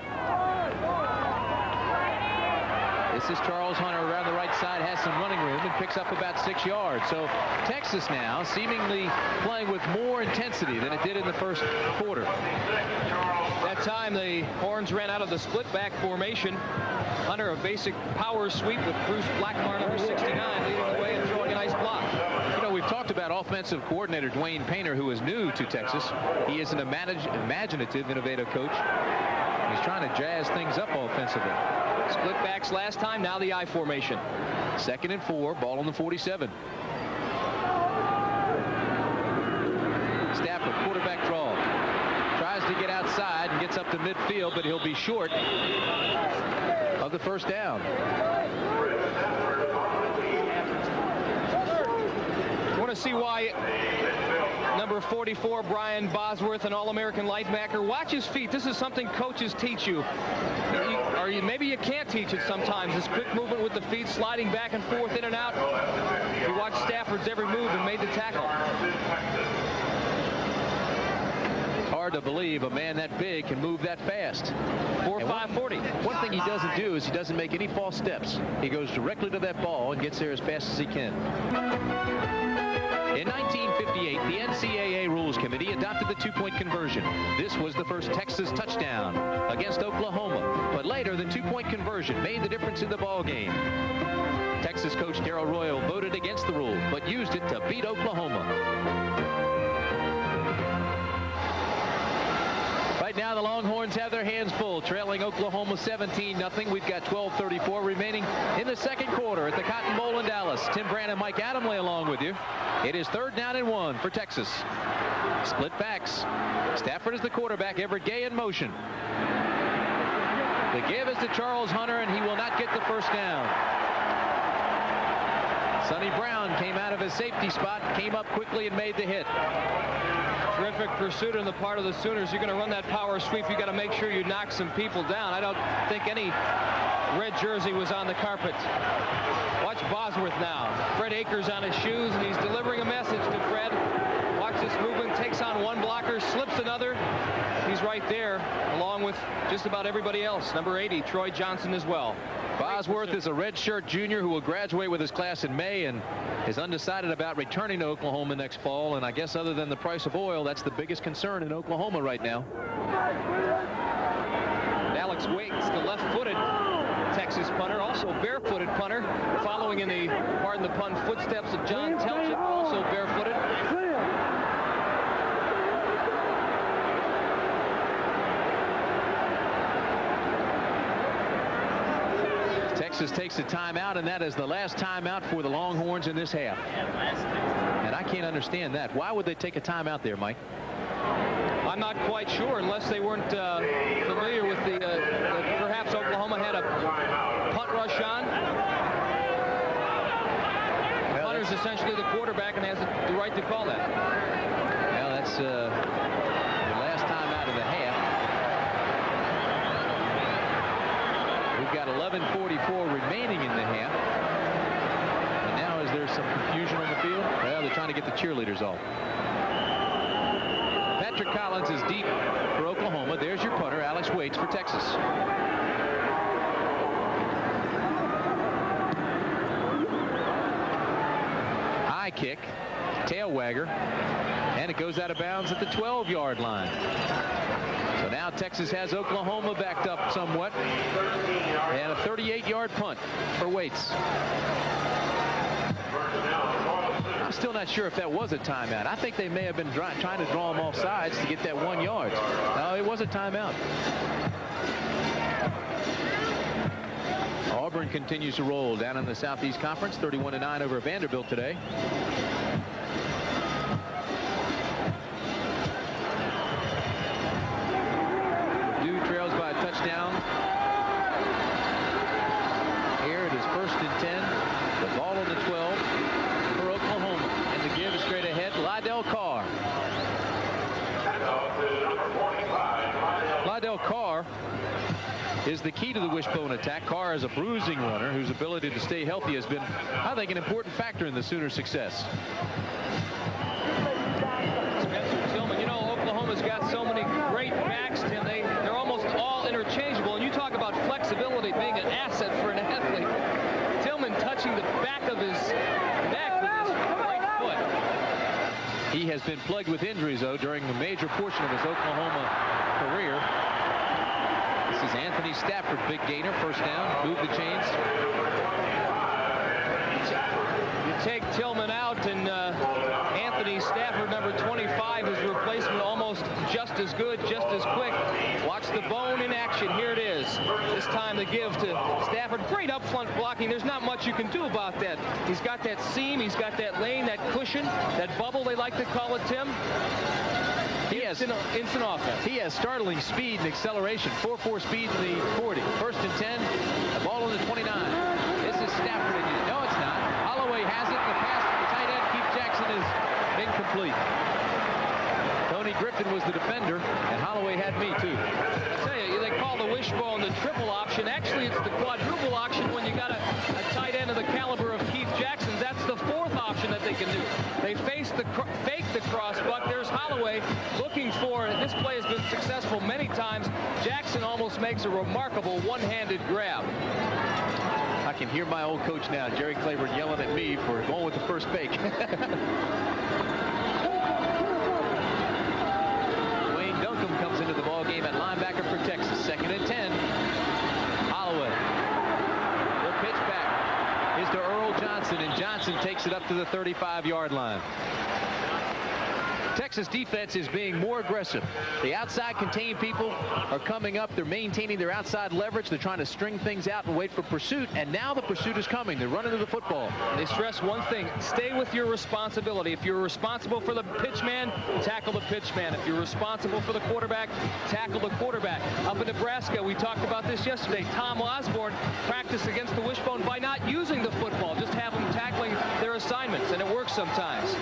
Speaker 1: This is Charles Hunter around the right side, has some running room and picks up about 6 yards. So Texas now seemingly playing with more intensity than it did in the first quarter.
Speaker 2: That time the Horns ran out of the split back formation. Hunter, a basic power sweep with Bruce Blackmar, number 69, leading the way and throwing a nice block.
Speaker 1: You know, we've talked about offensive coordinator Dwayne Painter, who is new to Texas. He is an imaginative, innovative coach. He's trying to jazz things up offensively.
Speaker 2: Split backs last time, now the I formation.
Speaker 1: 2nd and 4, ball on the 47. Stafford, quarterback draw. Tries to get outside and gets up to midfield, but he'll be short of the first down.
Speaker 2: You want to see why number 44, Brian Bosworth, an All-American linebacker, watch his feet. This is something coaches teach you. Or maybe you can't teach it sometimes. This quick movement with the feet, sliding back and forth, in and out. You watch Stafford's every move and made the tackle.
Speaker 1: Hard to believe a man that big can move that fast.
Speaker 2: 4.540.
Speaker 1: One thing he doesn't do is he doesn't make any false steps. He goes directly to that ball and gets there as fast as he can. In 1958, the NCAA Rules Committee adopted the two-point conversion. This was the first Texas touchdown against Oklahoma. But later, the two-point conversion made the difference in the ball game. Texas coach Darrell Royal voted against the rule, but used it to beat Oklahoma. Right now, the Longhorns have their hands full, trailing Oklahoma 17-0. We've got 12:34 remaining in the second quarter at the Cotton Bowl in Dallas. Tim Brand and Mike Adamley along with you. It is 3rd down and 1 for Texas. Split backs. Stafford is the quarterback. Everett Gay in motion. The give is to Charles Hunter, and he will not get the first down. Sonny Brown came out of his safety spot, came up quickly and made the hit.
Speaker 2: Terrific pursuit on the part of the Sooners. You're going to run that power sweep. You got to make sure you knock some people down. I don't think any red jersey was on the carpet. Watch Bosworth now. Fred Akers on his shoes, and he's delivering a message to Fred. Watch this movement. Takes on one blocker, slips another. He's right there, along with just about everybody else. Number 80, Troy Johnson as well.
Speaker 1: Bosworth is a redshirt junior who will graduate with his class in May and is undecided about returning to Oklahoma next fall. And I guess other than the price of oil, that's the biggest concern in Oklahoma right now.
Speaker 2: And Alex Waits, the left-footed Texas punter, also barefooted punter, following in the, pardon the pun, footsteps of John Telchik, also barefooted.
Speaker 1: Texas takes a timeout, and that is the last timeout for the Longhorns in this half. And I can't understand that. Why would they take a timeout there, Mike?
Speaker 2: I'm not quite sure, unless they weren't familiar with the perhaps Oklahoma had a punt rush on. The punter's essentially the quarterback and has the right to call that.
Speaker 1: Well, that's the last timeout of the half. We've got 11:44 remaining in the half. And now is there some confusion on the field? Well, they're trying to get the cheerleaders off. Patrick Collins is deep for Oklahoma. There's your punter, Alex Waits, for Texas. High kick. tail wagger, and it goes out of bounds at the 12-yard line. So now Texas has Oklahoma backed up somewhat, and a 38-yard punt for Waits. I'm still not sure if that was a timeout. I think they may have been trying to draw him off sides to get that 1 yard. No, it was a timeout. Auburn continues to roll down in the Southeast Conference, 31-9 over Vanderbilt today. Purdue trails by a touchdown. Here it is 1st and 10. The ball on the 12 for Oklahoma. And the give is straight ahead. Lydell Carr. Lydell Carr is the key to the wishbone attack. Carr is a bruising runner whose ability to stay healthy has been, I think, an important factor in the Sooners' success.
Speaker 2: Spencer Tillman, you know, Oklahoma's got so many great backs, Tim. They're almost all interchangeable. And you talk about flexibility being an asset for an athlete. Tillman touching the back of his neck with his right foot.
Speaker 1: He has been plagued with injuries, though, during a major portion of his Oklahoma career. This is Anthony Stafford, big gainer, first down, move the chains.
Speaker 2: You take Tillman out, and Anthony Stafford, number 25, his replacement, almost just as good, just as quick. Watch the bone in action. Here it is. This time the give to Stafford. Great up front blocking. There's not much you can do about that. He's got that seam, he's got that lane, that cushion, that bubble they like to call it, Tim.
Speaker 1: He has
Speaker 2: instant offense.
Speaker 1: He has startling speed and acceleration. 4.4 speed in the 40. 1st and 10. The ball on the 29. This is Stafford again. No, it's not. Holloway has it. The pass to the tight end, Keith Jackson, is incomplete. Tony Griffin was the defender, and Holloway had me too.
Speaker 2: I tell you, they call the wishbone the triple option. Actually, it's the quadruple option when you got a tight end of the caliber of Keith Jackson. That's the 4th option that they can do. They fake the crossbuck. There's Holloway looking for, and this play has been successful many times. Jackson almost makes a remarkable one-handed grab.
Speaker 1: I can hear my old coach now, Jerry Claiborne, yelling at me for going with the first fake. Wayne Duncombe comes into the ball game at linebacker for Texas. 2nd and 10. Holloway. The pitch back is to Earl Johnson, and Johnson takes it up to the 35-yard line. Texas defense is being more aggressive. The outside contained people are coming up. They're maintaining their outside leverage. They're trying to string things out and wait for pursuit. And now the pursuit is coming. They're running to the football.
Speaker 2: They stress one thing. Stay with your responsibility. If you're responsible for the pitch man, tackle the pitch man. If you're responsible for the quarterback, tackle the quarterback. Up in Nebraska, we talked about this yesterday. Tom Osborne practiced against the wishbone by not using the football. Just have them tackling their assignments, and it works sometimes.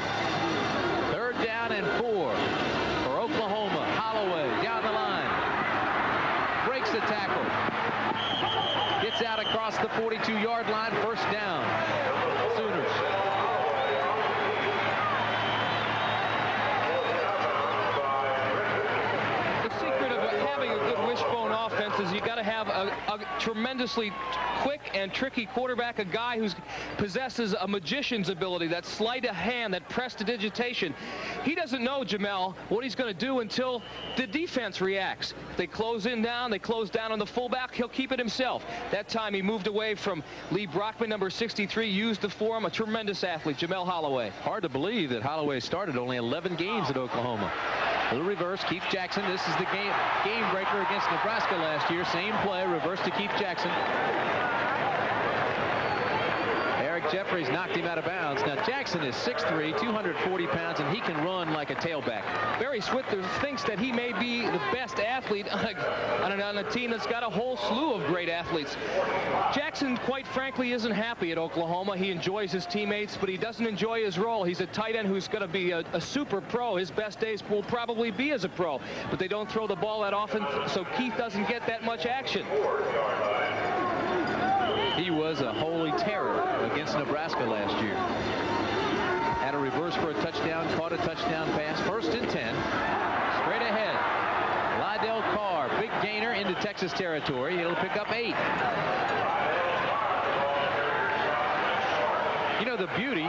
Speaker 1: 3rd down and 4 for Oklahoma. Holloway down the line. Breaks the tackle. Gets out across the 42-yard line. 1st down. Sooners.
Speaker 2: The secret of having a good wishbone offense is you got to have a tremendously quick and tricky quarterback, a guy who possesses a magician's ability, that sleight of hand, that prestidigitation. He doesn't know, Jamel, what he's going to do until the defense reacts. They close down on the fullback, he'll keep it himself. That time he moved away from Lee Brockman, number 63, used the form, a tremendous athlete, Jamel Holloway.
Speaker 1: Hard to believe that Holloway started only 11 games at Oklahoma. Little reverse, Keith Jackson. This is the game breaker against Nebraska last year. Same play, reverse to Keith Jackson. Eric Jeffries knocked him out of bounds. Now Jackson is 6'3", 240 pounds, and he can run like a tailback.
Speaker 2: Barry Switzer thinks that he may be the best athlete on a team that's got a whole slew of great athletes. Jackson, quite frankly, isn't happy at Oklahoma. He enjoys his teammates, but he doesn't enjoy his role. He's a tight end who's going to be a super pro. His best days will probably be as a pro, but they don't throw the ball that often, so Keith doesn't get that much action.
Speaker 1: He was a holy terror against Nebraska last year. Had a reverse for a touchdown, caught a touchdown pass. 1st and 10. Straight ahead. Lydell Carr, big gainer into Texas territory. He'll pick up 8. You know, the beauty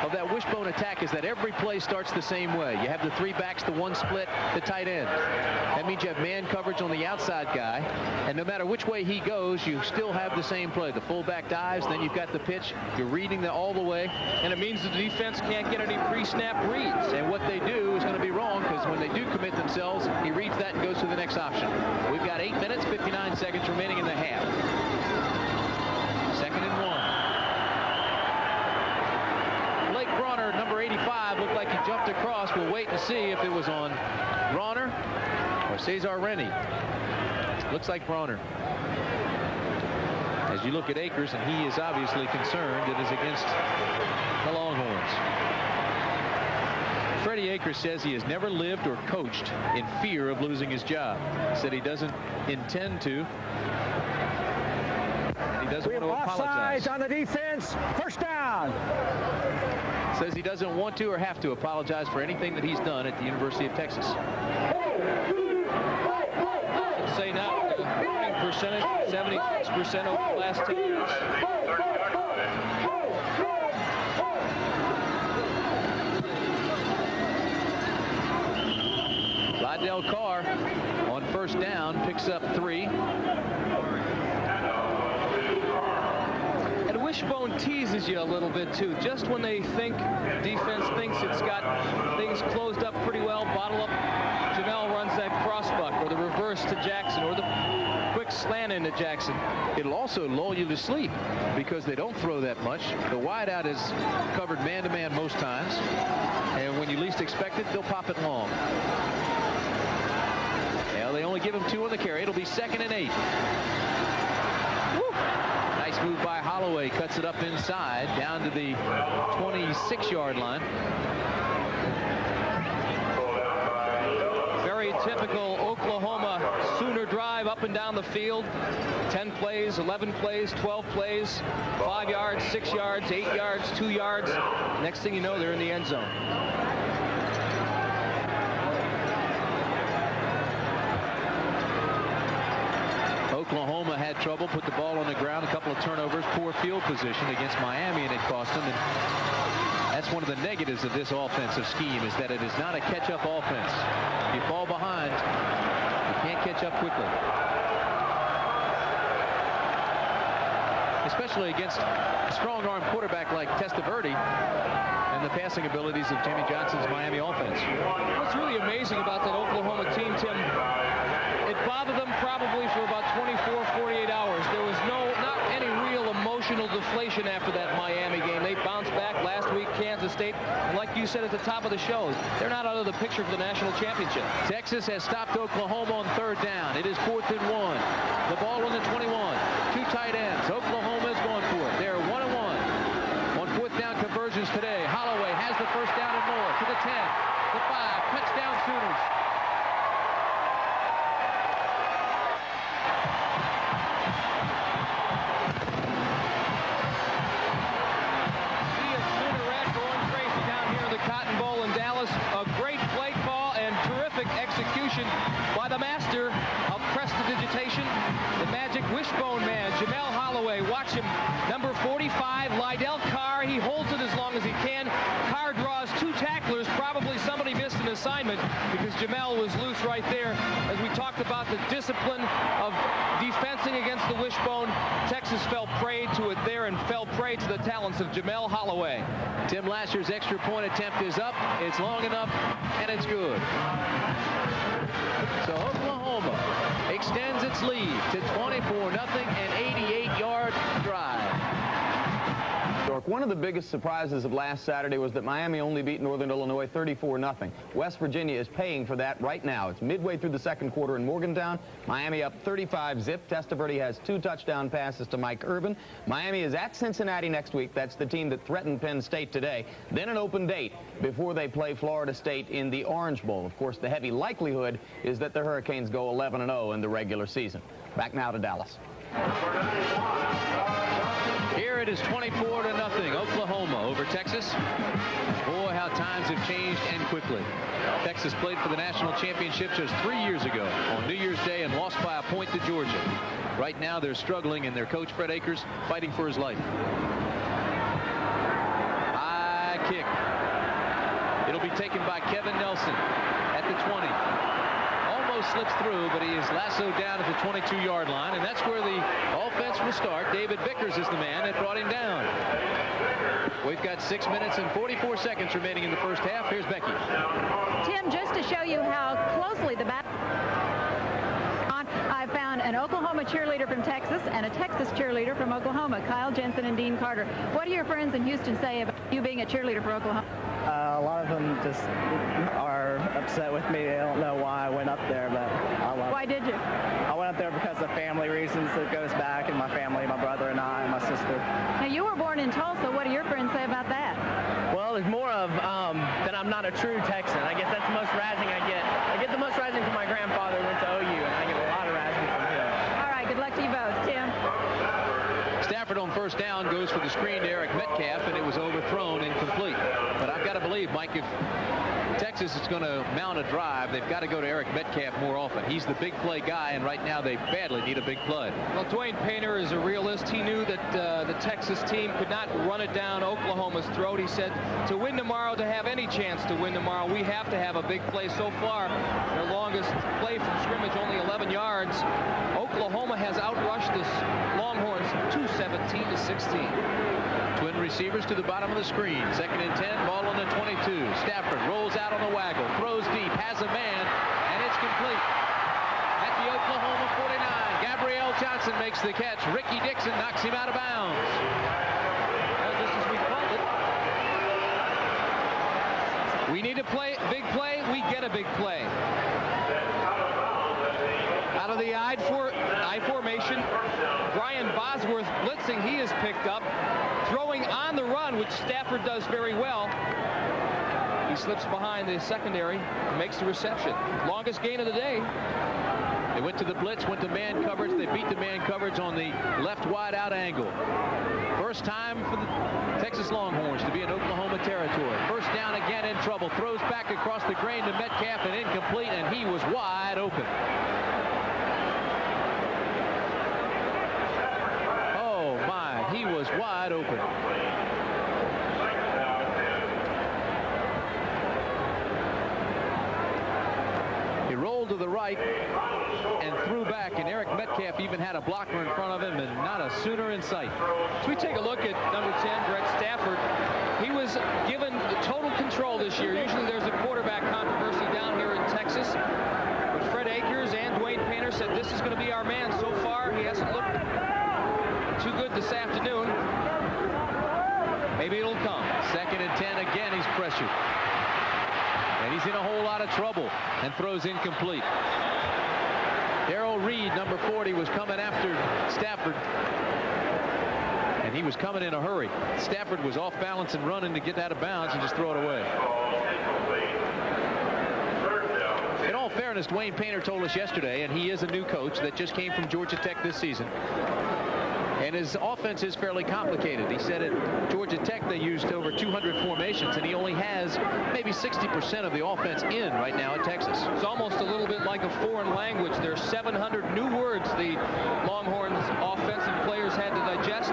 Speaker 1: of that wishbone attack is that every play starts the same way. You have the 3 backs, the 1 split, the tight end. That means you have man coverage on the outside guy, and no matter which way he goes, you still have the same play. The fullback dives, then you've got the pitch. You're reading all the way.
Speaker 2: And it means the defense can't get any pre-snap reads.
Speaker 1: And what they do is going to be wrong, because when they do commit themselves, he reads that and goes to the next option. We've got 8 minutes, 59 seconds remaining in the half. 2nd and 1. Blake Bronner, number 85, looked like he jumped across. We'll wait and see if it was on Bronner or Cesar Rennie. Looks like Bronner. As you look at Akers, and he is obviously concerned, it is against the Longhorns. Freddie Akers says he has never lived or coached in fear of losing his job. He said he doesn't intend to. And he doesn't want to apologize.
Speaker 8: Offsides on the defense. First down.
Speaker 1: Says he doesn't want to or have to apologize for anything that he's done at the University of Texas.
Speaker 2: Say now, winning percentage 76% over the last 10 years.
Speaker 1: Lydell Carr on 1st down picks up 3.
Speaker 2: And wishbone teases you a little bit too. Just when they think defense thinks it's got things closed up pretty well, bottle up, Jamel runs that crossbuck or the reverse to Jackson or the quick slant into Jackson.
Speaker 1: It'll also lull you to sleep because they don't throw that much. The wideout is covered man-to-man most times, and when you least expect it, they'll pop it long. Now they only give him 2 on the carry. It'll be 2nd and 8. Woo. Nice move by Holloway. Cuts it up inside down to the 26-yard line.
Speaker 2: Very typical Oklahoma Sooner drive up and down the field. 10 plays, 11 plays, 12 plays, 5 yards, 6 yards, 8 yards, 2 yards. Next thing you know, they're in the end zone.
Speaker 1: Oklahoma had trouble, put the ball on the ground, a couple of turnovers, poor field position against Miami, and it cost them. And that's one of the negatives of this offensive scheme, is that it is not a catch-up offense. If you fall behind, you can't catch up quickly. Especially against a strong-arm quarterback like Testaverde and the passing abilities of Jimmy Johnson's Miami offense.
Speaker 2: What's really amazing about that Oklahoma team, Tim, it bothered them probably for about 24, 48 hours. There was not any real emotional deflation after that Miami game. They bounced back last week, Kansas State. And like you said at the top of the show, they're not out of the picture for the national championship.
Speaker 1: Texas has stopped Oklahoma on 3rd down. It is 4th and 1. The ball on the 21. 2 tight ends. Oklahoma is going for it. They're 1-1 on 4th down conversions today. Holloway has the 1st down and more to the 10, the 5. Touchdown Sooners.
Speaker 2: A great play call and terrific execution by the master of prestidigitation, the magic wishbone man, Jamel Holloway. Watch him, number 45, Lydell Carr. He holds it as long as he can. Carr draws 2 tacklers. Probably somebody missed an assignment because Jamel was loose right there. As we talked about the discipline of defensing against the wishbone, Texas fell prey to it there and fell prey to the talents of Jamel Holloway.
Speaker 1: Tim Lasher's extra point attempt is up. It's long enough, and it's good. So Oklahoma extends its lead to 24-0, an 88-yard drive.
Speaker 4: One of the biggest surprises of last Saturday was that Miami only beat Northern Illinois 34-0. West Virginia is paying for that right now. It's midway through the 2nd quarter in Morgantown. Miami up 35-0. Testaverde has 2 touchdown passes to Mike Irvin. Miami is at Cincinnati next week. That's the team that threatened Penn State today. Then an open date before they play Florida State in the Orange Bowl. Of course, the heavy likelihood is that the Hurricanes go 11-0 in the regular season. Back now to Dallas.
Speaker 1: Here it is 24-0, Oklahoma over Texas. Boy, how times have changed and quickly. Texas played for the national championship just 3 years ago on New Year's Day and lost by a point to Georgia. Right now they're struggling, and their coach Fred Akers fighting for his life. High kick. It'll be taken by Kevin Nelson at the 20. Almost slips through, but he is lassoed down at the 22-yard line, and that's where the offense will start. David Vickers is the man that brought him down. We've got 6 minutes and 44 seconds remaining in the first half. Here's Becky.
Speaker 5: Tim, just to show you how closely the battle on, I found an Oklahoma cheerleader from Texas and a Texas cheerleader from Oklahoma, Kyle Jensen and Dean Carter. What do your friends in Houston say about you being a cheerleader for Oklahoma?
Speaker 11: A lot of them just are upset with me. They don't know why I went up there, but I love it.
Speaker 5: Why did you?
Speaker 11: I went up there because of family reasons. It goes back in my family, my brother and I, and my sister.
Speaker 5: Now, you were born in Tulsa. What do your friends say about that?
Speaker 11: Well, there's more of that I'm not a true Texan. I guess that's the most razzing I get. I get the most razzing from my grandfather who went to OU, and I get a lot of razzing from him.
Speaker 5: All right, good luck to you both. Tim?
Speaker 1: Stafford on first down goes for the screen to Eric Metcalf, and it was overthrown, incomplete. But I've got to believe, Mike, if Texas is going to mount a drive, they've got to go to Eric Metcalf more often. He's the big play guy, and right now they badly need a big play.
Speaker 2: Well, Dwayne Painter is a realist. He knew that the Texas team could not run it down Oklahoma's throat. He said to win tomorrow, to have any chance to win tomorrow, we have to have a big play. So far, their longest play from scrimmage, only 11 yards. Oklahoma has outrushed the Longhorns 217-16.
Speaker 1: Twin receivers to the bottom of the screen. 2nd and 10, ball on the 22. Stafford rolls out on the waggle, throws deep, has a man, and it's complete. At the Oklahoma 49, Gabrielle Johnson makes the catch. Ricky Dixon knocks him out of bounds.
Speaker 2: Well, just as we called it. We need a big play. We get a big play. Out of the I formation, Brian Bosworth blitzing. He is picked up. Throwing on the run, which Stafford does very well. He slips behind the secondary and makes the reception. Longest gain of the day.
Speaker 1: They went to the blitz, went to man coverage. They beat the man coverage on the left wide out angle. First time for the Texas Longhorns to be in Oklahoma territory. First down again, in trouble. Throws back across the grain to Metcalf and incomplete, and he was wide open. Oh my, he was wide open. He rolled to the right and threw back, and Eric Metcalf even had a blocker in front of him, and not a Sooner in sight.
Speaker 2: As we take a look at number 10, Brett Stafford, he was given total control this year. Usually there's a quarterback controversy down here in Texas, but Fred Akers and Dwayne Painter said this is going to be our man. So far, he hasn't looked too good this afternoon. Maybe it'll come.
Speaker 1: 2nd and 10 again. He's pressured, and he's in a whole lot of trouble, and throws incomplete. Darrell Reed, number 40, was coming after Stafford, and he was coming in a hurry. Stafford was off balance and running to get out of bounds and just throw it away. In all fairness, Dwayne Painter told us yesterday, and he is a new coach that just came from Georgia Tech this season, and his offense is fairly complicated. He said at Georgia Tech they used over 200 formations, and he only has maybe 60% of the offense in right now at Texas.
Speaker 2: It's almost a little bit like a foreign language. There's 700 new words the Longhorns offensive players had to digest.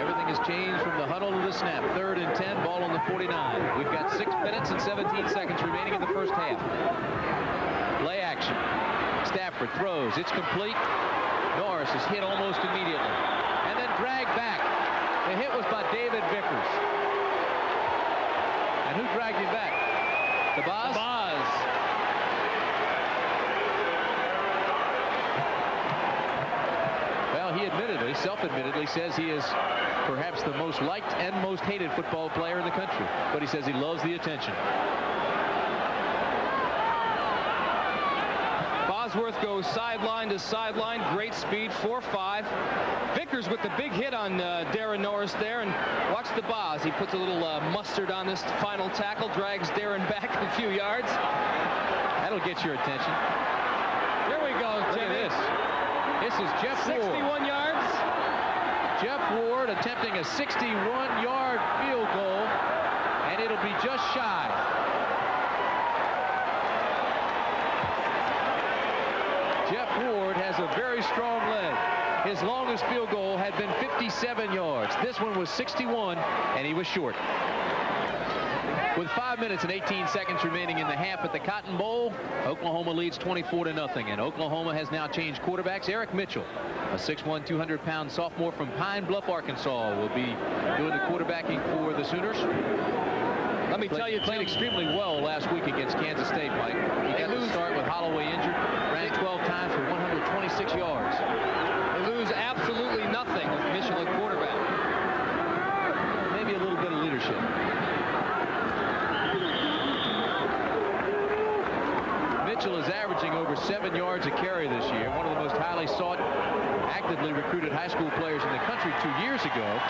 Speaker 1: Everything has changed from the huddle to the snap. 3rd and 10, ball on the 49. We've got 6 minutes and 17 seconds remaining in the first half. Play action. Stafford throws. It's complete. Norris is hit almost immediately, and then dragged back. The hit was by David Vickers. And who dragged him back? The Boz?
Speaker 2: The Boz.
Speaker 1: Well, he admittedly, self-admittedly, says he is perhaps the most liked and most hated football player in the country. But he says he loves the attention.
Speaker 2: Bosworth goes sideline to sideline. Great speed, 4.5. Vickers with the big hit on Darren Norris there, and watch the Boz. He puts a little mustard on this final tackle, drags Darren back a few yards.
Speaker 1: That'll get your attention.
Speaker 2: Here we go, Jimmy.
Speaker 1: Look at this. This is Jeff Ward.
Speaker 2: 61 yards.
Speaker 1: Jeff Ward attempting a 61-yard field goal, and it'll be just shy. Jeff Ward has a very strong leg. His longest field goal had been 57 yards. This one was 61, and he was short. With 5 minutes and 18 seconds remaining in the half at the Cotton Bowl, Oklahoma leads 24-0. And Oklahoma has now changed quarterbacks. Eric Mitchell, a 6'1", 200-pound sophomore from Pine Bluff, Arkansas, will be doing the quarterbacking for the Sooners.
Speaker 2: Let me tell you,
Speaker 1: played extremely well last week against Kansas State, Mike. He got to start with Holloway injured, ran 12 times for 126 yards.
Speaker 2: They lose absolutely nothing with Mitchell at quarterback.
Speaker 1: Maybe a little bit of leadership. Mitchell is averaging over 7 yards a carry this year. One of the most highly sought, actively recruited high school players in the country 2 years ago.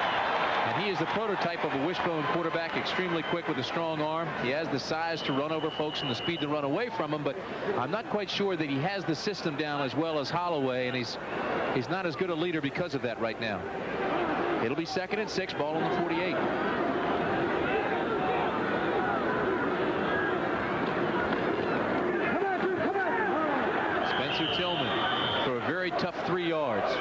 Speaker 1: And he is the prototype of a wishbone quarterback, extremely quick with a strong arm. He has the size to run over folks and the speed to run away from them, but I'm not quite sure that he has the system down as well as Holloway, and he's not as good a leader because of that right now. It'll be 2nd and 6, ball on the 48. Spencer Tillman for a very tough 3 yards.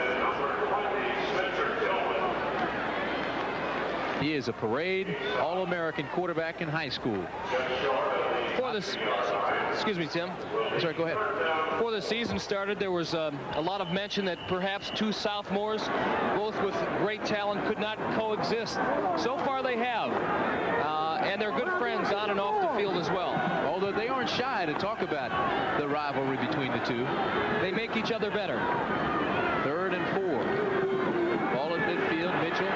Speaker 1: He is a parade All-American quarterback in high school.
Speaker 2: For this, excuse me, Tim.
Speaker 1: Sorry, go ahead.
Speaker 2: Before the season started, there was a lot of mention that perhaps 2 sophomores, both with great talent, could not coexist. So far they have. And they're good friends on and off the field as well.
Speaker 1: Although they aren't shy to talk about the rivalry between the two.
Speaker 2: They make each other better.
Speaker 1: 3rd and 4. Ball at midfield. Mitchell.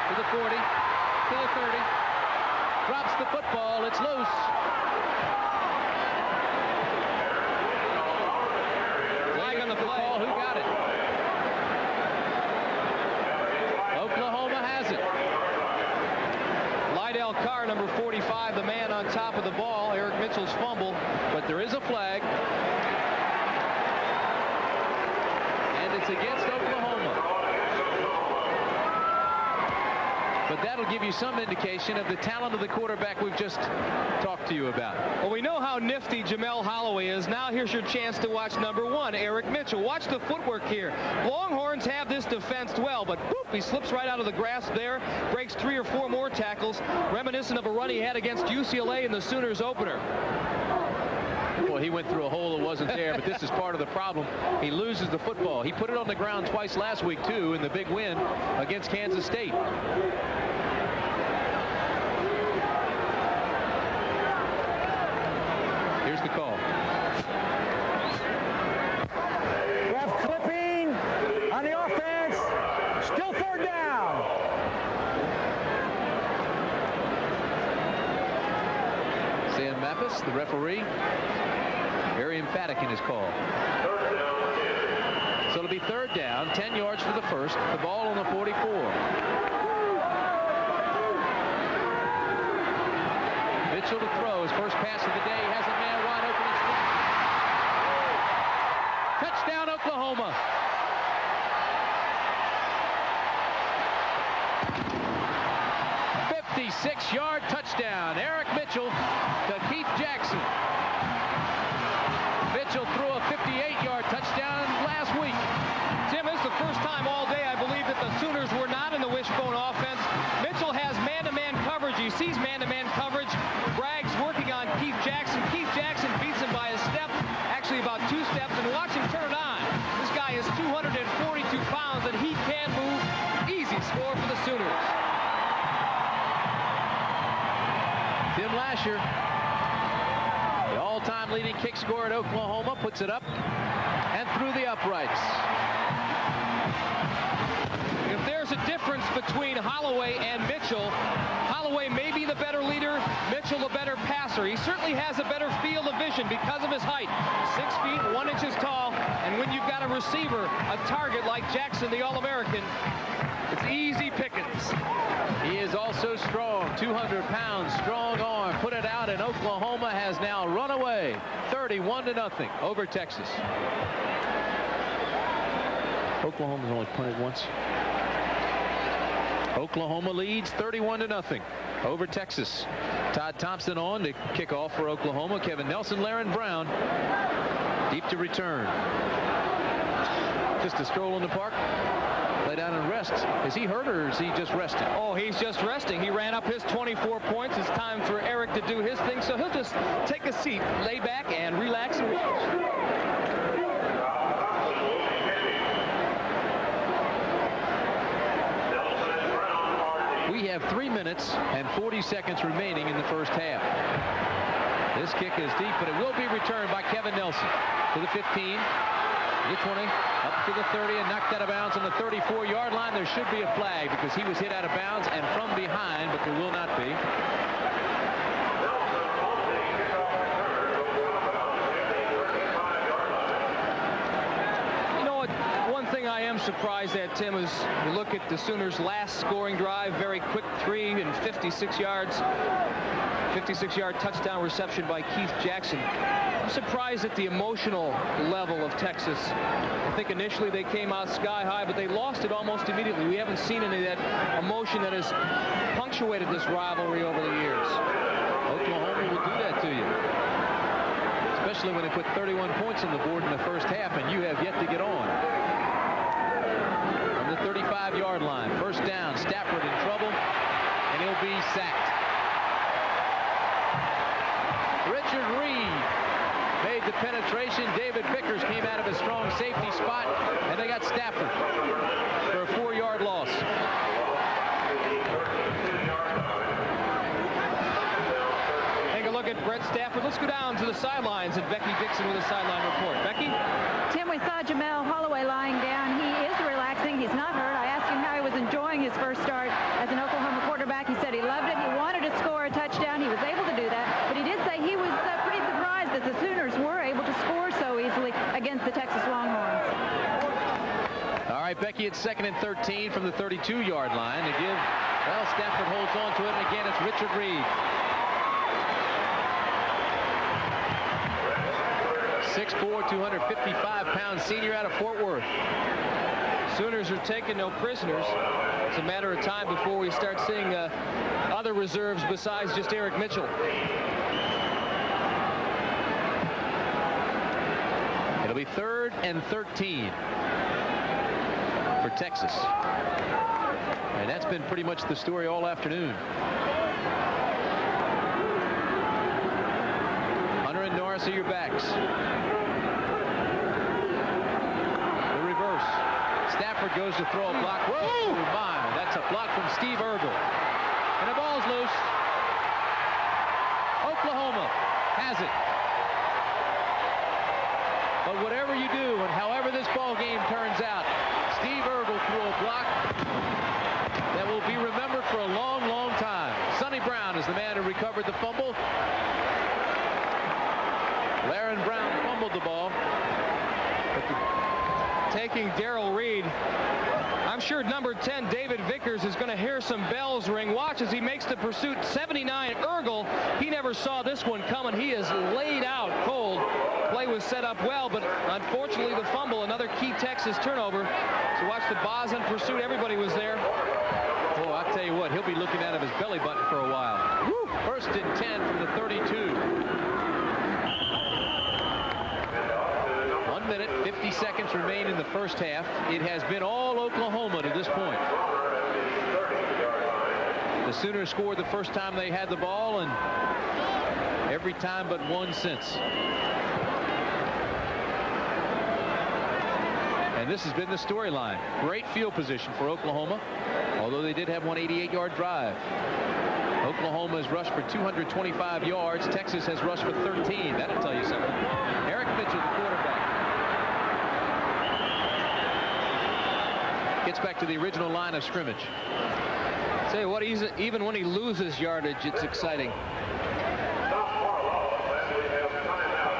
Speaker 1: To the 40. To the 30. Drops the football. It's loose. Flag on the football. Who got it? Oklahoma has it.
Speaker 2: Lydell Carr, number 45, the man on top of the ball. Eric Mitchell's fumble.
Speaker 1: But there is a flag. And it's against Oklahoma. But that'll give you some indication of the talent of the quarterback we've just talked to you about.
Speaker 2: Well, we know how nifty Jamel Holloway is. Now here's your chance to watch number 1, Eric Mitchell. Watch the footwork here. Longhorns have this defensed well, but boop, he slips right out of the grasp there, breaks 3 or 4 more tackles, reminiscent of a run he had against UCLA in the Sooners opener.
Speaker 1: Well, he went through a hole that wasn't there, but this is part of the problem. He loses the football. He put it on the ground twice last week, too, in the big win against Kansas State. Here's the call.
Speaker 8: We have clipping on the offense. Still 3rd down.
Speaker 1: Sam Mappis, the referee, very emphatic in his call. So it'll be 3rd down, 10 yards for the first. The ball on the 44. Mitchell to throw his first pass of the day. He has a man wide open. Touchdown, Oklahoma. '56-yard touchdown. Eric Mitchell to Keith Jackson. Mitchell threw a 58-yard touchdown last week.
Speaker 2: Tim, this is the first time all day, I believe, that the Sooners were not in the wishbone offense. Mitchell has man-to-man coverage. He sees man-to-man coverage. Bragg's working on Keith Jackson. Keith Jackson beats him by a step, actually about 2 steps, and watch him turn it on. This guy is 242 pounds, and he can move. Easy score for the Sooners.
Speaker 1: Tim Lasher, the all-time leading kick scorer at Oklahoma, puts it up and through the uprights.
Speaker 2: If there's a difference between Holloway and Mitchell, Holloway may be the better leader, Mitchell a better passer. He certainly has a better field of vision because of his height. 6 feet, 1 inch tall, and when you've got a receiver, a target like Jackson, the All-American, it's easy pickings.
Speaker 1: He is also strong, 200 pounds, strong arm, put it out, and Oklahoma has now run away 31-0 over Texas. Oklahoma's only punted once. Oklahoma leads 31-0 over Texas. Todd Thompson on to kick off for Oklahoma. Kevin Nelson, Laren Brown. Deep to return. Just a stroll in the park. Lay down and rest. Is he hurt or is he just resting?
Speaker 2: Oh, he's just resting. He ran up his 24 points. It's time for Eric to do his thing. So he'll just take a seat, lay back, and relax and watch.
Speaker 1: We have 3 minutes and 40 seconds remaining in the first half. This kick is deep, but it will be returned by Kevin Nelson to the 15, to the 20, up to the 30, and knocked out of bounds on the 34-yard line. There should be a flag because he was hit out of bounds and from behind, but there will not be.
Speaker 2: I am surprised at, Tim, is you look at the Sooners' last scoring drive, very quick 3 and 56 yards, 56-yard touchdown reception by Keith Jackson. I'm surprised at the emotional level of Texas. I think initially they came out sky high, but they lost it almost immediately. We haven't seen any of that emotion that has punctuated this rivalry over the years.
Speaker 1: Oklahoma will do that to you, especially when they put 31 points on the board in the first half and you have yet to get on. 35-yard line. First down. Stafford in trouble, and he'll be sacked. Richard Reed made the penetration. David Vickers came out of a strong safety spot, and they got Stafford for a 4-yard loss.
Speaker 2: Take a look at Brett Stafford. Let's go down to the sidelines and Becky Dixon with a sideline report. Becky?
Speaker 5: Tim, we saw Jamel Holloway lying down. He is relaxing. He's not hurt. I asked him how he was enjoying his first start as an Oklahoma quarterback. He said he loved it. He wanted to score a touchdown. He was able to do that. But he did say he was pretty surprised that the Sooners were able to score so easily against the Texas Longhorns.
Speaker 1: All right, Becky, it's 2nd and 13 from the 32-yard line to give. Well, Stafford holds on to it, and again, it's Richard Reed. 6'4", 255-pound senior out of Fort Worth.
Speaker 2: Sooners are taking no prisoners. It's a matter of time before we start seeing other reserves besides just Eric Mitchell.
Speaker 1: It'll be 3rd and 13 for Texas. And that's been pretty much the story all afternoon. Hunter and Norris are your backs. Stafford goes to throw a block. Whoa, my. That's a block from Steve Urgel. And the ball's loose. Oklahoma has it. But whatever you do and however this ball game turns out, Steve Urgel threw a block that will be remembered for a long, long time. Sonny Brown is the man who recovered the fumble. Laren Brown fumbled the ball.
Speaker 2: Taking Darrell Reed. I'm sure number 10, David Vickers, is going to hear some bells ring. Watch as he makes the pursuit. 79, Urgel. He never saw this one coming. He is laid out cold. Play was set up well, but unfortunately the fumble, another key Texas turnover. So watch the Boston pursuit. Everybody was there.
Speaker 1: Oh, I'll tell you what, he'll be looking out of his belly button for a while. Woo. 1st and 10 from the 32. 1 minute, 50 seconds remain in the first half. It has been all Oklahoma to this point. The Sooners scored the first time they had the ball, and every time but one since. And this has been the storyline. Great field position for Oklahoma, although they did have one 88-yard drive. Oklahoma has rushed for 225 yards. Texas has rushed for 13. That'll tell you something. Eric Mitchell, the quarterback. Gets back to the original line of scrimmage.
Speaker 2: Say what, even when he loses yardage, it's exciting.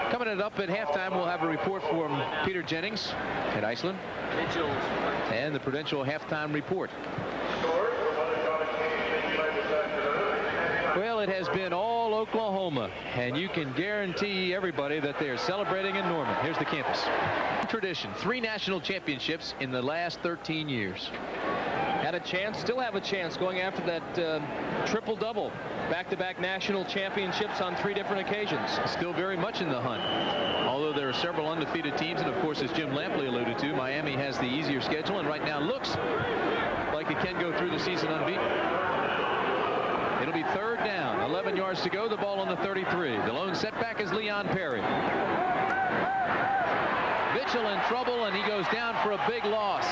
Speaker 1: Coming up at halftime, we'll have a report from Peter Jennings at Iceland and the Prudential halftime report. Well, it has been all Oklahoma, and you can guarantee everybody that they are celebrating in Norman. Here's the campus. Tradition, 3 national championships in the last 13 years.
Speaker 2: Had a chance, still have a chance going after that triple-double. Back-to-back national championships on 3 different occasions.
Speaker 1: Still very much in the hunt, although there are several undefeated teams, and of course, as Jim Lampley alluded to, Miami has the easier schedule, and right now looks like it can go through the season unbeaten. It'll be third down, 11 yards to go, the ball on the 33. The lone setback is Leon Perry. Mitchell in trouble, and he goes down for a big loss.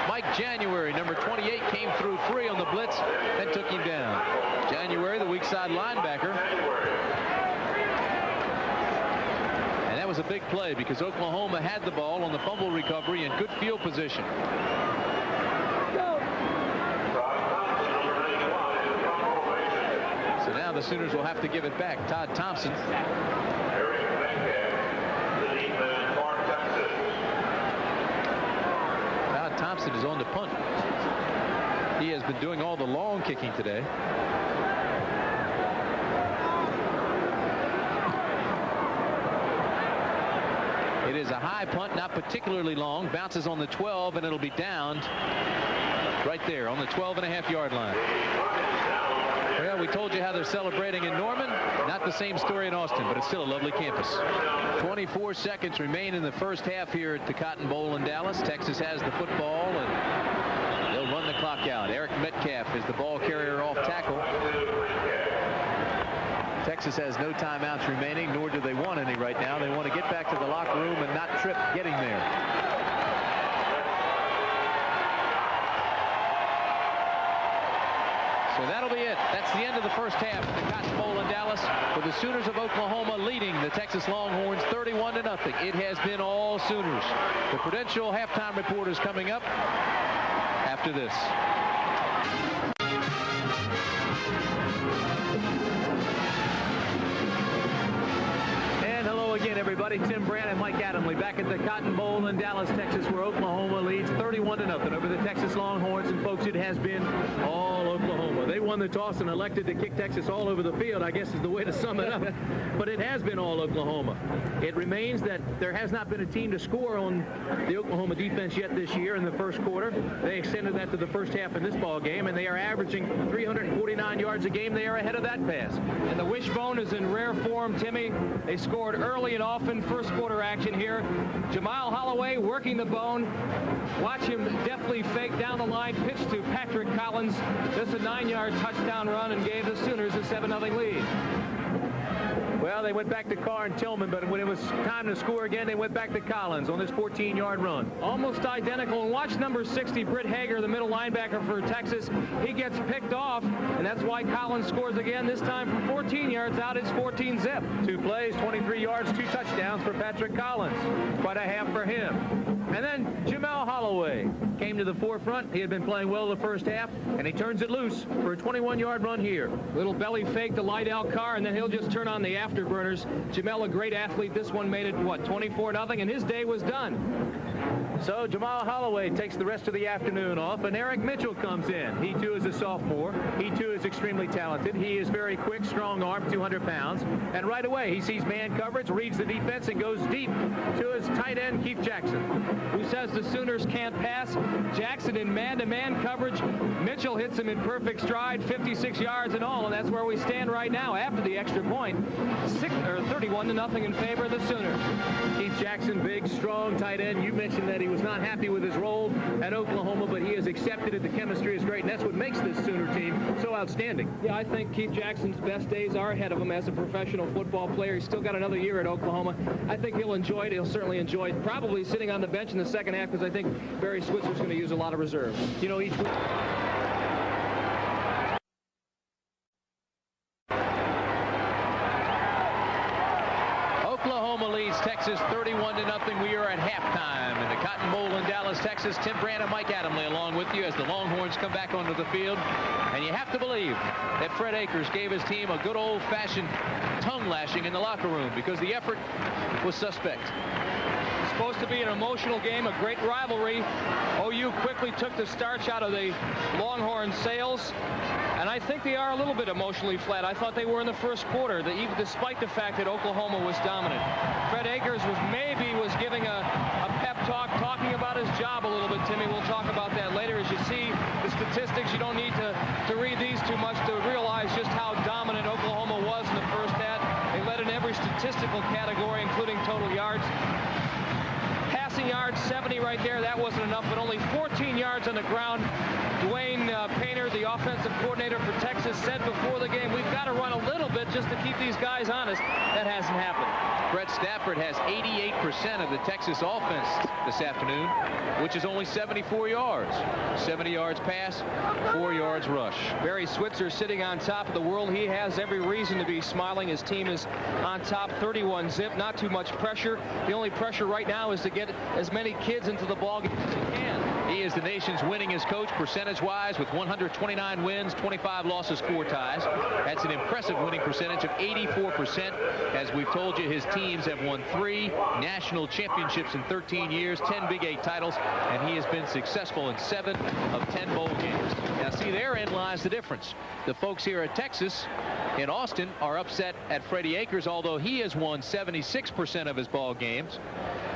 Speaker 1: Mike January, number 28, came through 3 on the blitz and took him down. January, the weak side linebacker. And that was a big play because Oklahoma had the ball on the fumble recovery in good field position. So now the Sooners will have to give it back. Todd Thompson. Todd Thompson is on the punt. He has been doing all the long kicking today. It is a high punt, not particularly long. Bounces on the 12, and it'll be downed right there on the 12.5-yard line. Well, we told you how they're celebrating in Norman. Not the same story in Austin, but it's still a lovely campus. 24 seconds remain in the first half here at the Cotton Bowl in Dallas. Texas has the football, and they'll run the clock out. Eric Metcalf is the ball carrier off tackle. Texas has no timeouts remaining, nor do they want any right now. They want to get back to the locker room and not trip getting there. So that'll be it. That's the end of the first half of the Cotton Bowl in Dallas, with the Sooners of Oklahoma leading the Texas Longhorns 31-0. It has been all Sooners. The Prudential halftime report is coming up after this. Again, everybody, Tim Brandt and Mike Adamle back at the Cotton Bowl in Dallas, Texas, where Oklahoma leads 31-0 over the Texas Longhorns. And folks, it has been all Oklahoma. They won the toss and elected to kick Texas all over the field, I guess is the way to sum it up. But it has been all Oklahoma. It remains that there has not been a team to score on the Oklahoma defense yet this year in the first quarter. They extended that to the first half in this ball game, and they are averaging 349 yards a game. They are ahead of that pass.
Speaker 2: And the wishbone is in rare form, Timmy. They scored early and often. First quarter action here. Jamal Holloway working the bone. Watch him deftly fake down the line. Pitch to Patrick Collins. Just a 9-yard touchdown run and gave the Sooners a 7-0 lead.
Speaker 1: Well, they went back to Carr and Tillman, but when it was time to score again, they went back to Collins on this 14-yard run.
Speaker 2: Almost identical. And watch number 60, Britt Hager, the middle linebacker for Texas. He gets picked off, and that's why Collins scores again, this time from 14 yards out. It's 14-zip.
Speaker 1: 2 plays, 23 yards, 2 touchdowns for Patrick Collins. Quite a half for him. And then Jamal Holloway came to the forefront. He had been playing well the first half, and he turns it loose for a 21-yard run here.
Speaker 2: Little belly fake to Lydell Carr, and then he'll just turn on the afterburners. Jamal, a great athlete. This one made it, what, 24-0, and his day was done.
Speaker 1: So Jamal Holloway takes the rest of the afternoon off, and Eric Mitchell comes in. He, too, is a sophomore. He, too, is extremely talented. He is very quick, strong arm, 200 pounds. And right away, he sees man coverage, reads the defense, and goes deep to his tight end, Keith Jackson.
Speaker 2: Who says the Sooners can't pass? Jackson in man-to-man coverage. Mitchell hits him in perfect stride, 56 yards and all, and that's where we stand right now after the extra point. 31-0 in favor of the Sooners.
Speaker 1: Keith Jackson, big, strong tight end. You mentioned that he was not happy with his role at Oklahoma, but he has accepted it. The chemistry is great, and that's what makes this Sooner team so outstanding.
Speaker 2: Yeah, I think Keith Jackson's best days are ahead of him as a professional football player. He's still got another year at Oklahoma. I think he'll enjoy it. He'll certainly enjoy it. Probably sitting on the bench in the second half, because I think Barry Switzer's going to use a lot of reserves.
Speaker 1: You know, each week. Oklahoma leads Texas 31-0. We are at halftime in the Cotton Bowl in Dallas, Texas. Tim Brandt and Mike Adamle along with you as the Longhorns come back onto the field. And you have to believe that Fred Akers gave his team a good old-fashioned tongue lashing in the locker room, because the effort was suspect.
Speaker 2: Supposed to be an emotional game, a great rivalry. OU quickly took the starch out of the Longhorn sails, and I think they are a little bit emotionally flat. I thought they were in the first quarter, even despite the fact that Oklahoma was dominant. Fred Akers was giving a pep talk, talking about his job a little bit. Timmy, we'll talk about that later. As you see the statistics, you don't need to read these too much to realize just how dominant Oklahoma was in the first half. They led in every statistical tackle category, including total yards. Passing yards, 70 right there. That wasn't enough, but only 14 yards on the ground. Dwayne Painter, the offensive coordinator for Texas, said before the game, we've got to run a little bit just to keep these guys honest. That hasn't happened.
Speaker 1: Brett Stafford has 88% of the Texas offense this afternoon, which is only 74 yards. 70 yards pass, 4 yards rush.
Speaker 2: Barry Switzer sitting on top of the world. He has every reason to be smiling. His team is on top, 31 zip. Not too much pressure. The only pressure right now is to get as many kids into the ball game as he can.
Speaker 1: He is the nation's winningest coach percentage-wise with 129 wins, 25 losses, 4 ties. That's an impressive winning percentage of 84%. As we've told you, his teams have won 3 national championships in 13 years, 10 Big 8 titles, and he has been successful in 7 of 10 bowl games. Now, see, therein lies the difference. The folks here at Texas in Austin are upset at Freddie Akers, although he has won 76% of his ball games.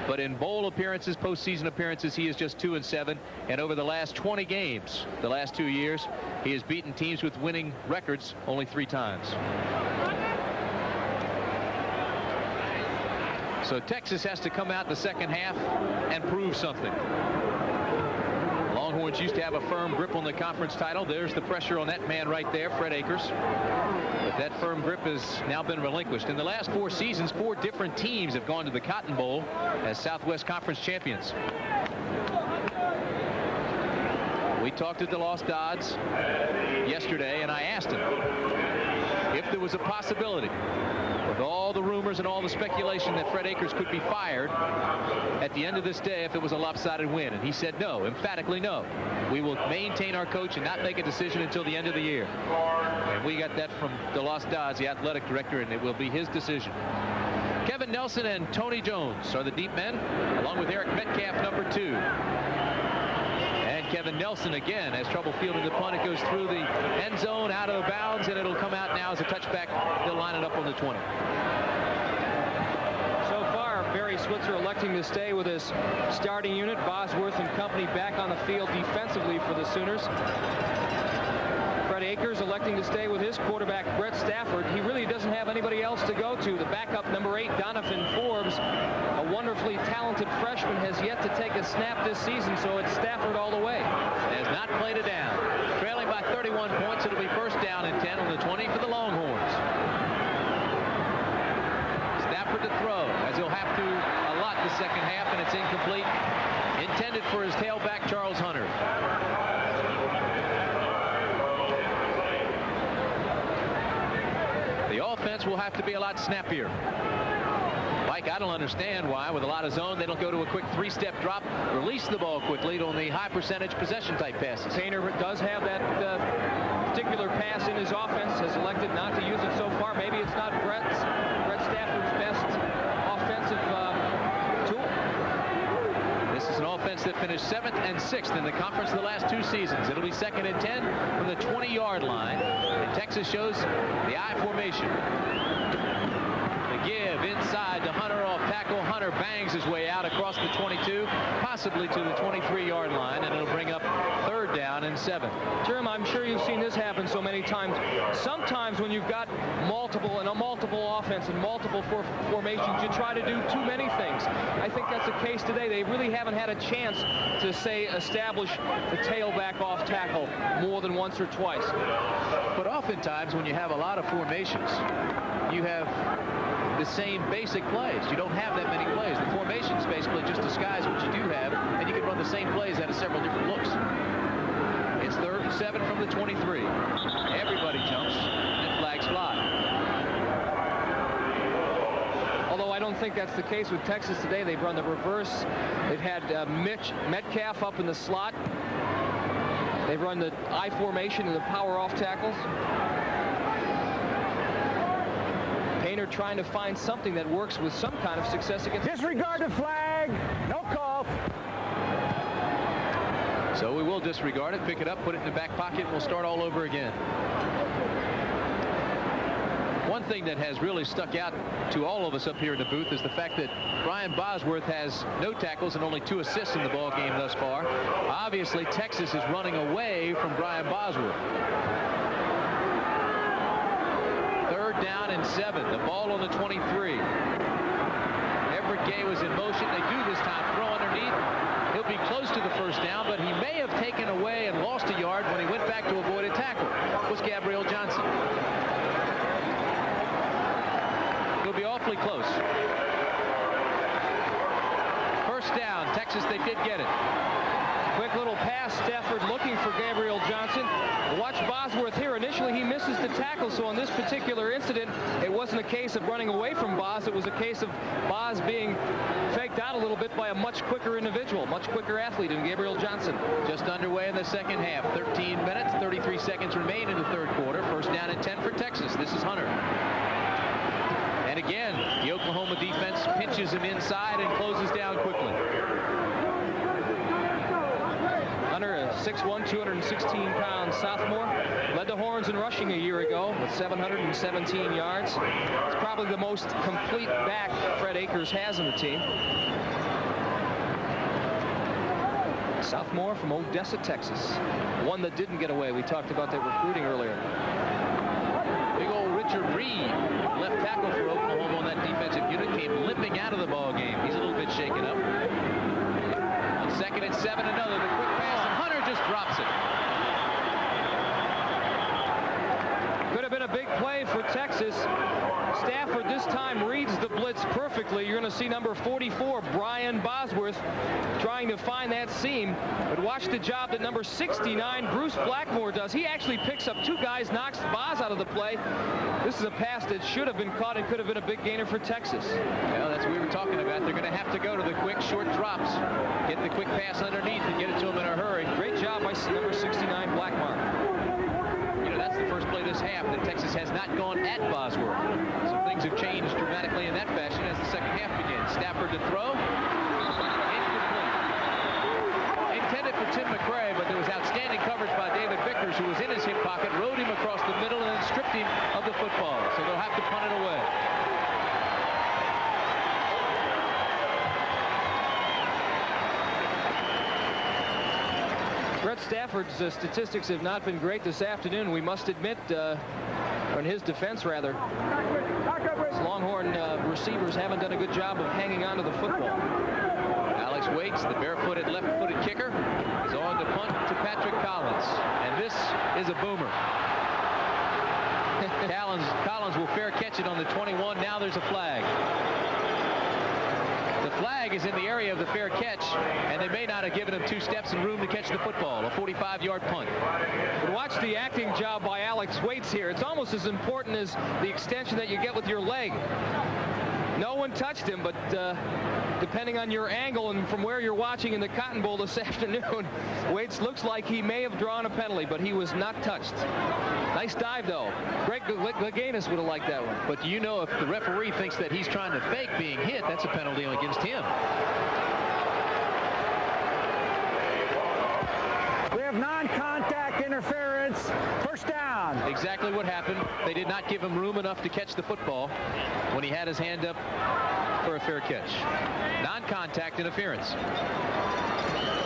Speaker 1: But in bowl appearances, postseason appearances, he is just 2-7. And over the last 20 games, the last 2 years, he has beaten teams with winning records only 3 times. So Texas has to come out in the second half and prove something. Longhorns used to have a firm grip on the conference title. There's the pressure on that man right there, Fred Akers. But that firm grip has now been relinquished. In the last 4 seasons, 4 different teams have gone to the Cotton Bowl as Southwest Conference champions. We talked to DeLoss Dodds yesterday, and I asked him if there was a possibility, with all the rumors and all the speculation, that Fred Akers could be fired at the end of this day if it was a lopsided win. And he said no, emphatically no. We will maintain our coach and not make a decision until the end of the year. And we got that from DeLoss Dodds, the athletic director, and it will be his decision. Kevin Nelson and Tony Jones are the deep men, along with Eric Metcalf, number 2. And Kevin Nelson again has trouble fielding the punt. It goes through the end zone, out of bounds, and it'll come out now as a touchback. They'll line it up on the 20.
Speaker 2: So far, Barry Switzer electing to stay with his starting unit. Bosworth and company back on the field defensively for the Sooners. Fred Akers electing to stay with his quarterback, Brett Stafford. He really doesn't have anybody else to go to. The backup, number 8, Donovan Forbes, a wonderfully talented freshman, has yet to take a snap this season, so it's Stafford all the way.
Speaker 1: Has not played it down. Trailing by 31 points, it'll be first down and 10 on the 20 for the Longhorns. Stafford to throw, as he'll have to a lot the second half, and it's incomplete. Intended for his tailback, Charles Hunter. The offense will have to be a lot snappier. Mike, I don't understand why, with a lot of zone, they don't go to a quick 3-step drop, release the ball quickly on the high percentage possession type passes.
Speaker 2: Painter does have that particular pass in his offense, has elected not to use it so far. Maybe it's not Brett Stafford's best offensive tool.
Speaker 1: This is an offense that finished 7th and 6th in the conference the last 2 seasons. It'll be 2nd and 10 from the 20-yard line. And Texas shows the I formation. The give inside to Hunter off tackle. Hunter bangs his way out across the 22, possibly to the 23-yard line, and it'll bring up 3rd down and 7.
Speaker 2: Jim, I'm sure you've seen this happen so many times. Sometimes when you've got multiple offense and multiple formations, you try to do too many things. I think that's the case today. They really haven't had a chance to, say, establish the tailback off tackle more than once or twice.
Speaker 1: But oftentimes when you have a lot of formations, you have the same basic plays. You don't have that many plays. The formations basically just disguise what you do have, and you can run the same plays out of several different looks. It's 3rd and 7 from the 23. Everybody jumps, and flags fly.
Speaker 2: Although I don't think that's the case with Texas today. They've run the reverse. They've had Metcalf up in the slot. They've run the I formation and the power off tackles. Painter trying to find something that works with some kind of success against.
Speaker 8: Disregard the flag. No call.
Speaker 1: So we will disregard it, pick it up, put it in the back pocket, and we'll start all over again. One thing that has really stuck out to all of us up here in the booth is the fact that Brian Bosworth has no tackles and only 2 assists in the ball game thus far. Obviously, Texas is running away from Brian Bosworth. 3rd down and and 7. The ball on the 23. Everett Gay was in motion. They do this time. Throw underneath. He'll be close to the first down, but he may have taken away and lost a yard when he went back to avoid a tackle. It was Gabriel Johnson. He'll be awfully close. First down. Texas, they did get it.
Speaker 2: Quick little pass. Stafford looking for Gabriel Johnson. Watch Bosworth here. Initially, he misses the tackle, so on this particular incident, it wasn't a case of running away from Boz. It was a case of Boz being faked out a little bit by a much quicker individual, much quicker athlete than Gabriel Johnson.
Speaker 1: Just underway in the second half. 13 minutes, 33 seconds remain in the third quarter. First down and 10 for Texas. This is Hunter. And again, the Oklahoma defense pinches him inside and closes down quickly.
Speaker 2: Hunter, 6'1", 216-pound sophomore, led the Horns in rushing a year ago with 717 yards. It's probably the most complete back Fred Akers has on the team. Sophomore from Odessa, Texas. One that didn't get away. We talked about that recruiting earlier.
Speaker 1: Big old Richard Reed, left tackle for Oklahoma on that defensive unit, came limping out of the ball game. He's a little bit shaken up. On 2nd and 7, another. The quick pass, and Hunter just drops it.
Speaker 2: Could have been a big play for Texas. Stafford this time reads the blitz perfectly. You're going to see number 44, Brian Bosworth, trying to find that seam. But watch the job that number 69, Bruce Blackmore, does. He actually picks up 2 guys, knocks Boz out of the play. This is a pass that should have been caught and could have been a big gainer for Texas.
Speaker 1: Well, that's what we were talking about. They're going to have to go to the quick short drops. Get the quick pass underneath and get it to him in a hurry.
Speaker 2: Great job by number 69, Blackmore.
Speaker 1: You know, that's the first play this half that Texas has not gone at Bosworth. So things have changed dramatically in that fashion as the second half begins. Stafford to throw. Incomplete. Intended for Tim McRae, but there was outstanding coverage by David Vickers, who was in his hip pocket, rode him across the middle, and then stripped him of the football. So they'll have to punt it away.
Speaker 2: Brett Stafford's statistics have not been great this afternoon, we must admit, or in his defense, rather. His Longhorn receivers haven't done a good job of hanging on to the football.
Speaker 1: Alex Waits, the barefooted, left-footed kicker, is on to punt to Patrick Collins. And this is a boomer. Collins will fair catch it on the 21. Now there's a flag. The flag is in the area of the fair catch, and they may not have given him 2 steps and room to catch the football. A 45-yard punt.
Speaker 2: But watch the acting job by Alex Waits here. It's almost as important as the extension that you get with your leg. No one touched him, but depending on your angle and from where you're watching in the Cotton Bowl this afternoon, Waits looks like he may have drawn a penalty, but he was not touched. Nice dive, though. Greg Louganis would have liked that one.
Speaker 1: But do you know, if the referee thinks that he's trying to fake being hit, that's a penalty against him.
Speaker 8: We have non-contact interference. First down.
Speaker 1: Exactly what happened. They did not give him room enough to catch the football when he had his hand up for a fair catch. Non-contact interference.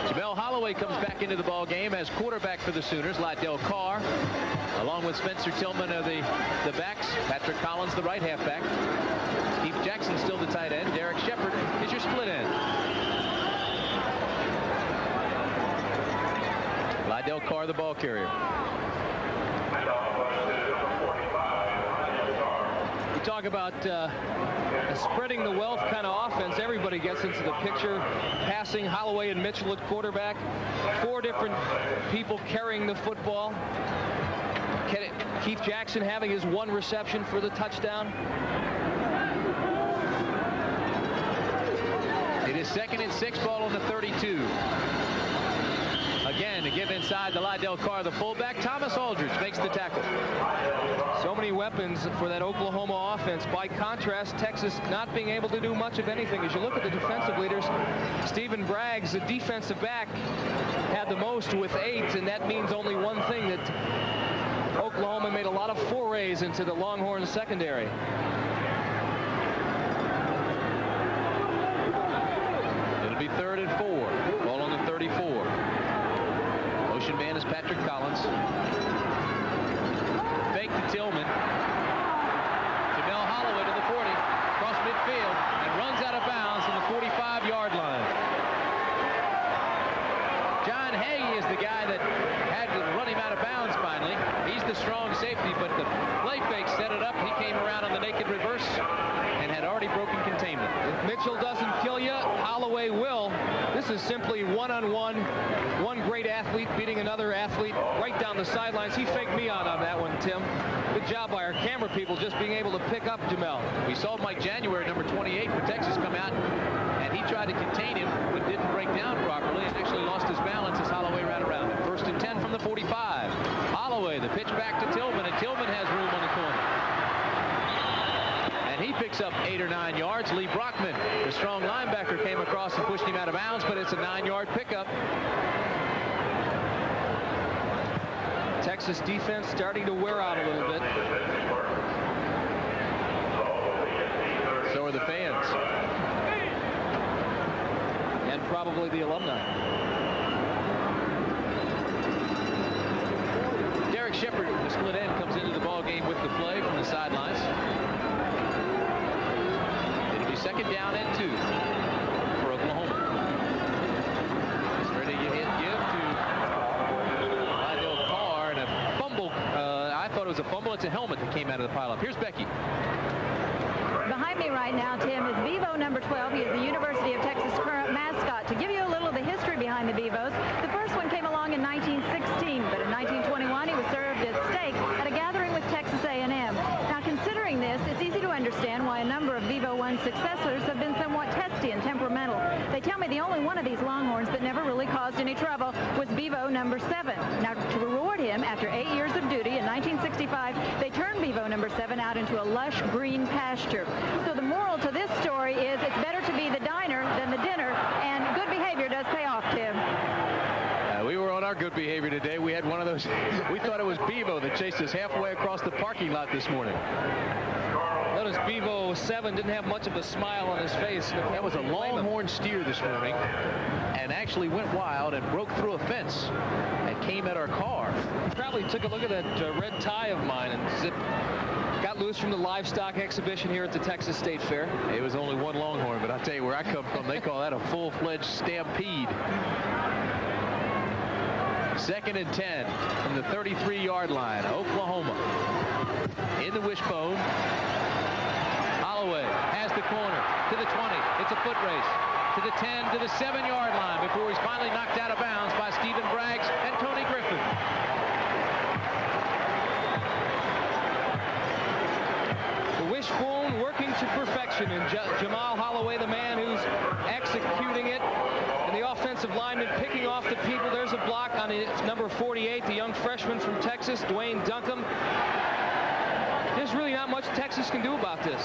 Speaker 1: Jamel Holloway comes back into the ball game as quarterback for the Sooners. Lydell Carr, along with Spencer Tillman, are the backs. Patrick Collins, the right halfback. Keith Jackson still the tight end. Derek Shepard is your split end. Lydell Carr, the ball carrier.
Speaker 2: You talk about a spreading the wealth kind of offense. Everybody gets into the picture. Passing, Holloway and Mitchell at quarterback. 4 different people carrying the football. Keith Jackson having his 1 reception for the touchdown.
Speaker 1: It is 2nd and 6, ball on the 32. Again, to give inside the Lydell Carr, the fullback. Thomas Aldridge makes the tackle.
Speaker 2: So many weapons for that Oklahoma offense. By contrast, Texas not being able to do much of anything. As you look at the defensive leaders, Stephen Braggs, the defensive back, had the most with 8, and that means only one thing, that Oklahoma made a lot of forays into the Longhorns secondary.
Speaker 1: It'll be 3rd and 4. Ball on the 34. Motion man is Patrick Collins. Fake to Tillman. Jamel Brian Hay is the guy that had to run him out of bounds finally. He's the strong safety, but the play fake set it up. He came around on the naked reverse and had already broken containment.
Speaker 2: If Mitchell doesn't kill you, Holloway will. This is simply one-on-one. One great athlete beating another athlete right down the sidelines. He faked me out on that one, Tim. Good job by our camera people just being able to pick up Jamel.
Speaker 1: We saw Mike January, number 28 for Texas, come out, and he tried to contain him, but didn't break down properly and actually lost his balance as Holloway ran around him. 1st and 10 from the 45. Holloway, the pitch back to Tillman, and Tillman has room on the corner. And he picks up 8 or 9 yards. Lee Brockman, the strong linebacker, came across and pushed him out of bounds, but it's a 9-yard pickup.
Speaker 2: Texas defense starting to wear out a little bit.
Speaker 1: So are the fans.
Speaker 2: And probably the alumni.
Speaker 1: Derek Shepard, the split end, comes into the ball game with the play from the sidelines. It'll be 2nd down and 2 for Oklahoma. He's ready to give to Lydell Carr, and a fumble. I thought it was a fumble. It's a helmet that came out of the pileup. Here's Becky.
Speaker 5: Behind me right now, Tim, is Bevo number 12. He is the University of Texas current mascot. To give you a little of the history behind the Bevos, the first one came along in 1916, but in 1921 he was served as steak at a gathering with Texas A&M. Now, considering this, it's easy to understand why a number of Bevo 1 successors have been somewhat testy and temperamental. They tell me the only one of these Longhorns that never really caused any trouble was Bevo number 7. Now, to reward him, after 8 years of duty in 1965, they turned Bevo number 7 out into a lush green pasture. So the moral to this story is it's better to be the diner than the dinner, and good behavior does pay off, Tim.
Speaker 1: We were on our good behavior today. We had one of those. We thought it was Bevo that chased us halfway across the parking lot this morning.
Speaker 2: Notice Bevo 7 didn't have much of a smile on his face.
Speaker 1: That was a Longhorn steer this morning, and actually went wild and broke through a fence and came at our car.
Speaker 2: Probably took a look at that red tie of mine and got loose from the livestock exhibition here at the Texas State Fair.
Speaker 1: It was only one Longhorn, but I'll tell you where I come from, they call that a full-fledged stampede. 2nd and 10 from the 33-yard line. Oklahoma in the wishbone. Holloway has the corner to the 20. It's a foot race to the 10, to the 7-yard line before he's finally knocked out of bounds by Stephen Braggs and Tony Griffin.
Speaker 2: The wishbone working to perfection, and Jamal Holloway, the man who's executing it. And the offensive lineman picking off the people. There's a block on number 48, the young freshman from Texas, Dwayne Duncombe. There's really not much Texas can do about this.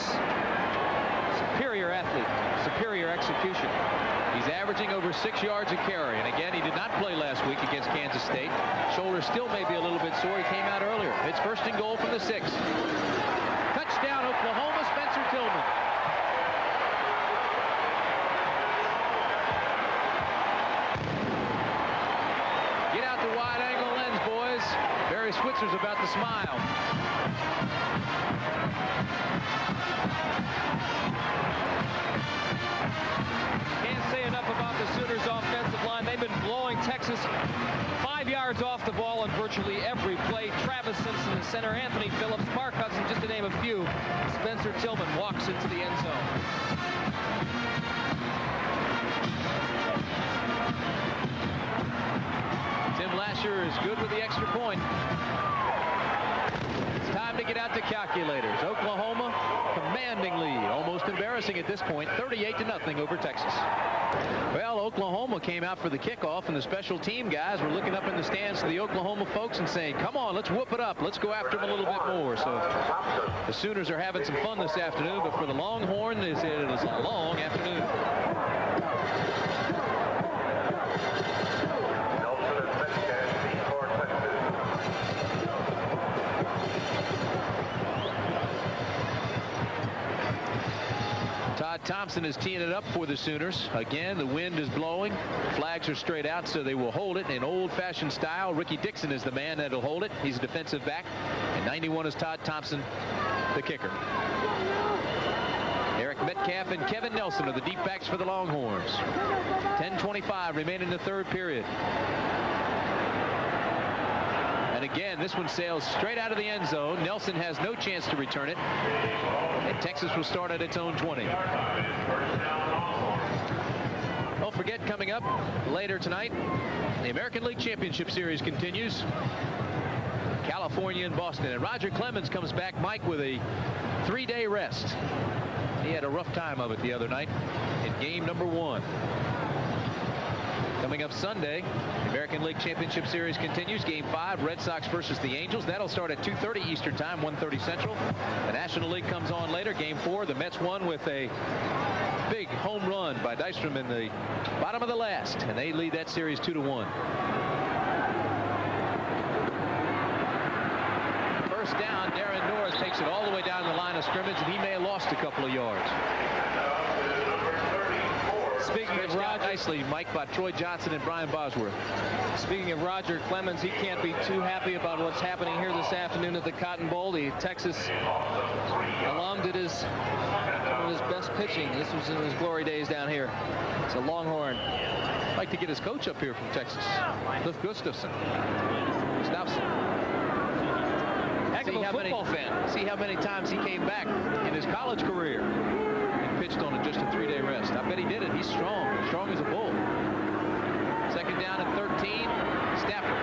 Speaker 2: Superior athlete, superior execution.
Speaker 1: He's averaging over 6 yards a carry. And again, he did not play last week against Kansas State. Shoulder still may be a little bit sore. He came out earlier. It's 1st and goal from the 6. Touchdown, Oklahoma, Spencer Tillman. Get out the wide-angle lens, boys. Barry Switzer's about to smile.
Speaker 2: Can't say enough about the Sooners' offensive line. They've been blowing Texas 5 yards off the ball in virtually every play. Travis Simpson, the center, Anthony Phillips, Mark Hudson, just to name a few. Spencer Tillman walks into the end zone.
Speaker 1: Tim Lasher is good with the extra point. It's time to get out the calculators. Oklahoma, commanding lead, almost embarrassing at this point, 38-0 over Texas. Well, Oklahoma came out for the kickoff, and the special team guys were looking up in the stands to the Oklahoma folks and saying, come on, let's whoop it up. Let's go after them a little bit more. So the Sooners are having some fun this afternoon, but for the Longhorn, it is a long afternoon. Todd Thompson is teeing it up for the Sooners. Again, the wind is blowing. Flags are straight out, so they will hold it in old-fashioned style. Ricky Dixon is the man that'll hold it. He's a defensive back. And 91 is Todd Thompson, the kicker. Eric Metcalf and Kevin Nelson are the deep backs for the Longhorns. 10:25 remaining in the third period. And again, this one sails straight out of the end zone. Nelson has no chance to return it. And Texas will start at its own 20. Don't forget, coming up later tonight, the American League Championship Series continues. California and Boston. And Roger Clemens comes back, Mike, with a 3-day rest. He had a rough time of it the other night in game number 1. Coming up Sunday, the American League Championship Series continues. Game 5, Red Sox versus the Angels. That'll start at 2:30 Eastern Time, 1:30 Central. The National League comes on later. Game 4, the Mets won with a big home run by Dystrom in the bottom of the last, and they lead that series 2-1. First down, Darren Norris takes it all the way down the line of scrimmage, and he may have lost a couple of yards.
Speaker 2: Speaking of Roger,
Speaker 1: nicely, Mike, by Troy Johnson and Brian Bosworth.
Speaker 2: Speaking of Roger Clemens, he can't be too happy about what's happening here this afternoon at the Cotton Bowl. The Texas alum did one of his best pitching. This was in his glory days down here. It's a Longhorn.
Speaker 1: I'd like to get his coach up here from Texas, Cliff Gustafson. Heck of a football fan. See how many times he came back in his college career and pitched on just a 3-day rest. I bet he did it. He's strong as a bull. Second down and 13. Stafford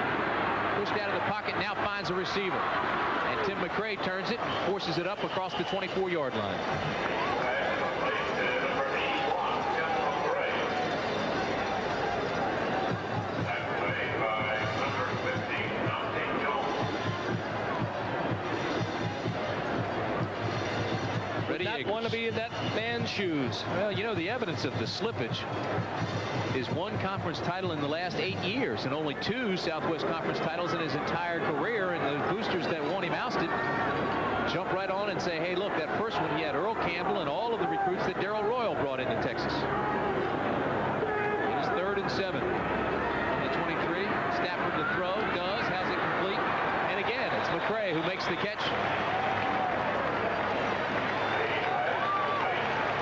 Speaker 1: pushed out of the pocket, now finds a receiver. And Tim McCray turns it and forces it up across the 24-yard line.
Speaker 2: Want to be in that man's shoes.
Speaker 1: Well, you know, the evidence of the slippage is 1 conference title in the last 8 years and only 2 Southwest Conference titles in his entire career. And the boosters that want him ousted jump right on and say, hey, look, that first one, he had Earl Campbell and all of the recruits that Darrell Royal brought into Texas. It is 3rd and 7. On the 23, Stafford to throw, has it complete. And again, it's McCray who makes the catch.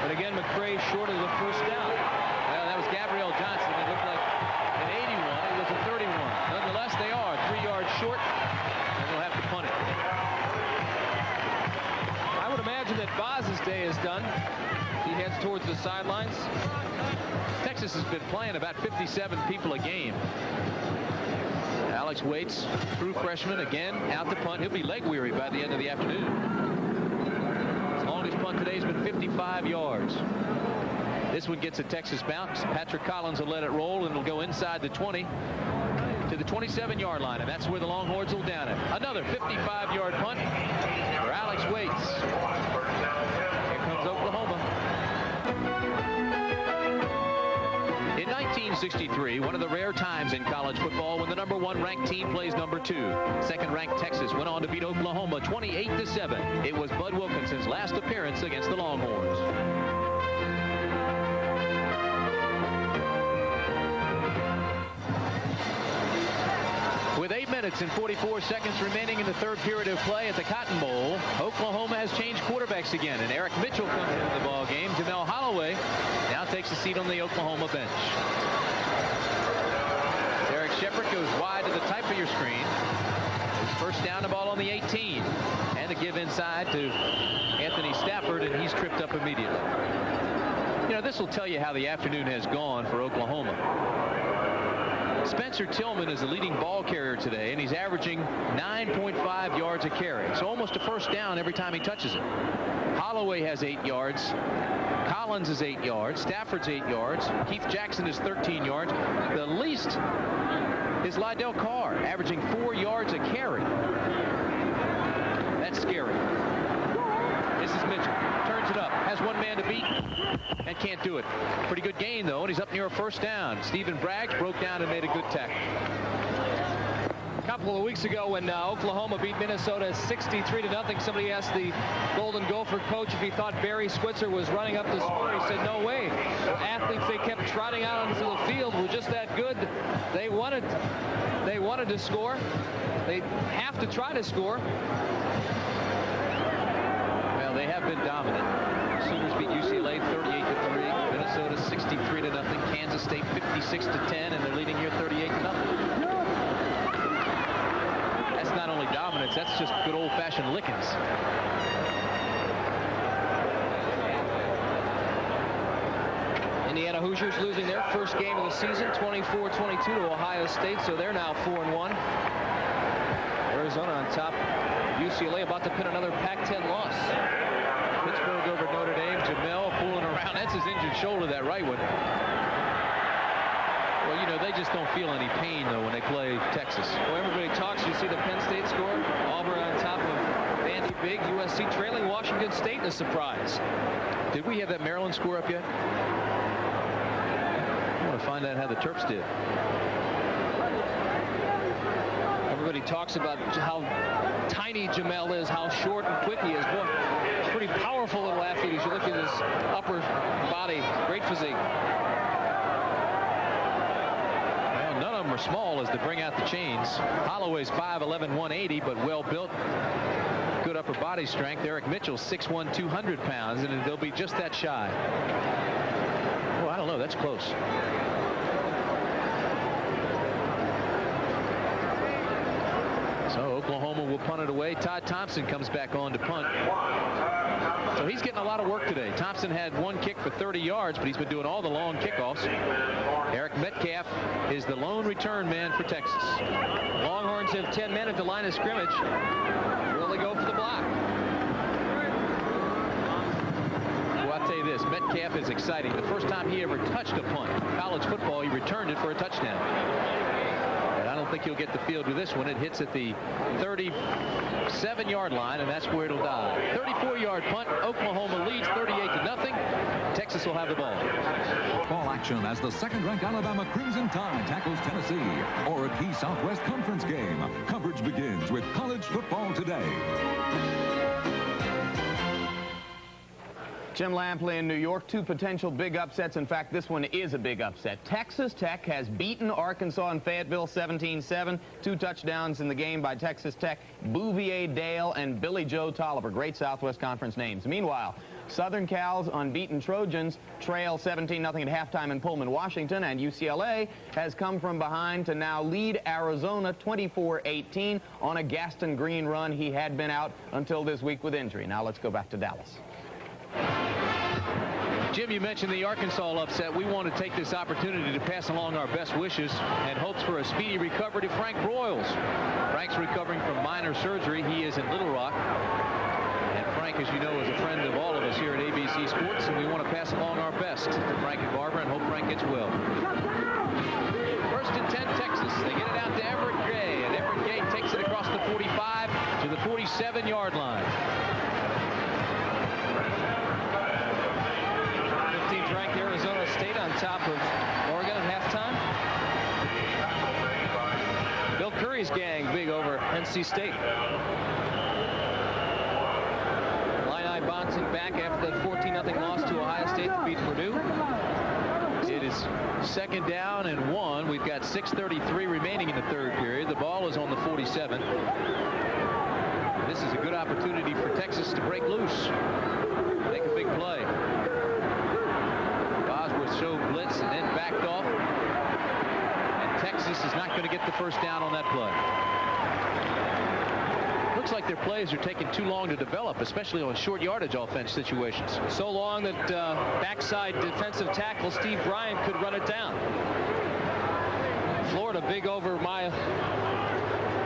Speaker 2: But again, McCray short of the first down.
Speaker 1: Well, that was Gabriel Johnson. It looked like an 81. It was a 31. Nonetheless, they are 3 yards short, and they'll have to punt it.
Speaker 2: I would imagine that Vaz's day is done. He heads towards the sidelines.
Speaker 1: Texas has been playing about 57 people a game. Alex Waits, true freshman, again out to punt. He'll be leg weary by the end of the afternoon. Longest punt today has been 55 yards. This one gets a Texas bounce. Patrick Collins will let it roll, and it'll go inside the 20 to the 27-yard line, and that's where the Longhorns will down it. Another 55-yard punt for Alex Waits. Here comes Oklahoma. In 1963, one of the rare times in college football when the number 1 ranked team plays number 2. Second-ranked Texas went on to beat Oklahoma 28-7. It was Bud Wilkinson's last appearance against the Longhorns. With 8 minutes and 44 seconds remaining in the third period of play at the Cotton Bowl, Oklahoma has changed quarterbacks again, and Eric Mitchell comes into the ball game. Jamel Holloway now takes a seat on the Oklahoma bench. Derek Shepard goes wide to the type of your screen. First down, the ball on the 18, and the give inside to Anthony Stafford, and he's tripped up immediately. You know, this will tell you how the afternoon has gone for Oklahoma. Spencer Tillman is the leading ball carrier today, and he's averaging 9.5 yards a carry. So almost a first down every time he touches it. Holloway has 8 yards. Collins is 8 yards. Stafford's 8 yards. Keith Jackson is 13 yards. The least is Lydell Carr, averaging 4 yards a carry. That's scary. This is Mitchell. Turns it up. Has one man to beat and can't do it. Pretty good gain, though, and he's up near a first down. Stephen Braggs broke down and made a good tackle.
Speaker 2: A couple of weeks ago when Oklahoma beat Minnesota 63-0, somebody asked the Golden Gopher coach if he thought Barry Switzer was running up the score. He said, no way. The athletes they kept trotting out onto the field were just that good. They wanted to score. They have to try to score.
Speaker 1: Well, they have been dominant. Sooners beat UCLA 38-3, Minnesota 63-0, Kansas State 56-10, and they're leading here 38-0. That's not only dominance, that's just good old-fashioned lickings.
Speaker 2: Indiana Hoosiers losing their first game of the season, 24-22 to Ohio State, so they're now 4-1. Arizona on top. UCLA about to pin another Pac-10 loss. Pittsburgh over Notre Dame. Jamel fooling around. That's his injured shoulder, that right one.
Speaker 1: Well, you know, they just don't feel any pain, though, when they play Texas.
Speaker 2: Well, everybody talks. You see the Penn State score. Auburn on top of Vandy Big. USC trailing Washington State in a surprise.
Speaker 1: Did we have that Maryland score up yet? I want to find out how the Terps did.
Speaker 2: Everybody talks about how tiny Jamel is, how short and quick he is. Boy, he's a pretty powerful little athlete as you look at his upper body. Great physique.
Speaker 1: Well, none of them are small as they bring out the chains. Holloway's 5'11", 180, but well built. Good upper body strength. Eric Mitchell, 6'1", 200 pounds, and they'll be just that shy. Oh, I don't know. That's close. So Oklahoma will punt it away. Todd Thompson comes back on to punt. So he's getting a lot of work today. Thompson had one kick for 30 yards, but he's been doing all the long kickoffs. Eric Metcalf is the lone return man for Texas.
Speaker 2: Longhorns have 10 men at the line of scrimmage. Will they go for the block?
Speaker 1: Well, I'll tell you this. Metcalf is exciting. The first time he ever touched a punt in college football, he returned it for a touchdown. I don't think he'll get the field with this one. It hits at the 37-yard line, and that's where it'll die. 34-yard punt. Oklahoma leads 38-0. Texas will have the ball.
Speaker 12: Ball action as the second-ranked Alabama Crimson Tide tackles Tennessee, or a key Southwest Conference game. Coverage begins with College Football Today.
Speaker 4: Jim Lampley in New York, two potential big upsets. In fact, this one is a big upset. Texas Tech has beaten Arkansas and Fayetteville 17-7. 2 touchdowns in the game by Texas Tech. Bouvier Dale and Billy Joe Tolliver. Great Southwest Conference names. Meanwhile, Southern Cal's unbeaten Trojans trail 17-0 at halftime in Pullman, Washington, and UCLA has come from behind to now lead Arizona 24-18 on a Gaston Green run. He had been out until this week with injury. Now let's go back to Dallas.
Speaker 1: Jim, you mentioned the Arkansas upset. We want to take this opportunity to pass along our best wishes and hopes for a speedy recovery to Frank Broyles. Frank's recovering from minor surgery. He is in Little Rock. And Frank, as you know, is a friend of all of us here at ABC Sports, and we want to pass along our best to Frank and Barbara and hope Frank gets well. First and 10, Texas. They get it out to Everett Gay, and Everett Gay takes it across the 45 to the 47-yard line.
Speaker 2: 15th ranked Arizona State on top of Oregon at halftime. Bill Curry's gang big over NC State. Illini bouncing back after that 14-0 loss to Ohio State that beat Purdue.
Speaker 1: It is second down and 1. We've got 6:33 remaining in the third period. The ball is on the 47. This is a good opportunity for Texas to break loose. Make a big play. Bosworth showed blitz and then backed off. And Texas is not going to get the first down on that play. Looks like their plays are taking too long to develop, especially on short yardage offense situations.
Speaker 2: So long that backside defensive tackle Steve Bryant could run it down. Florida big over my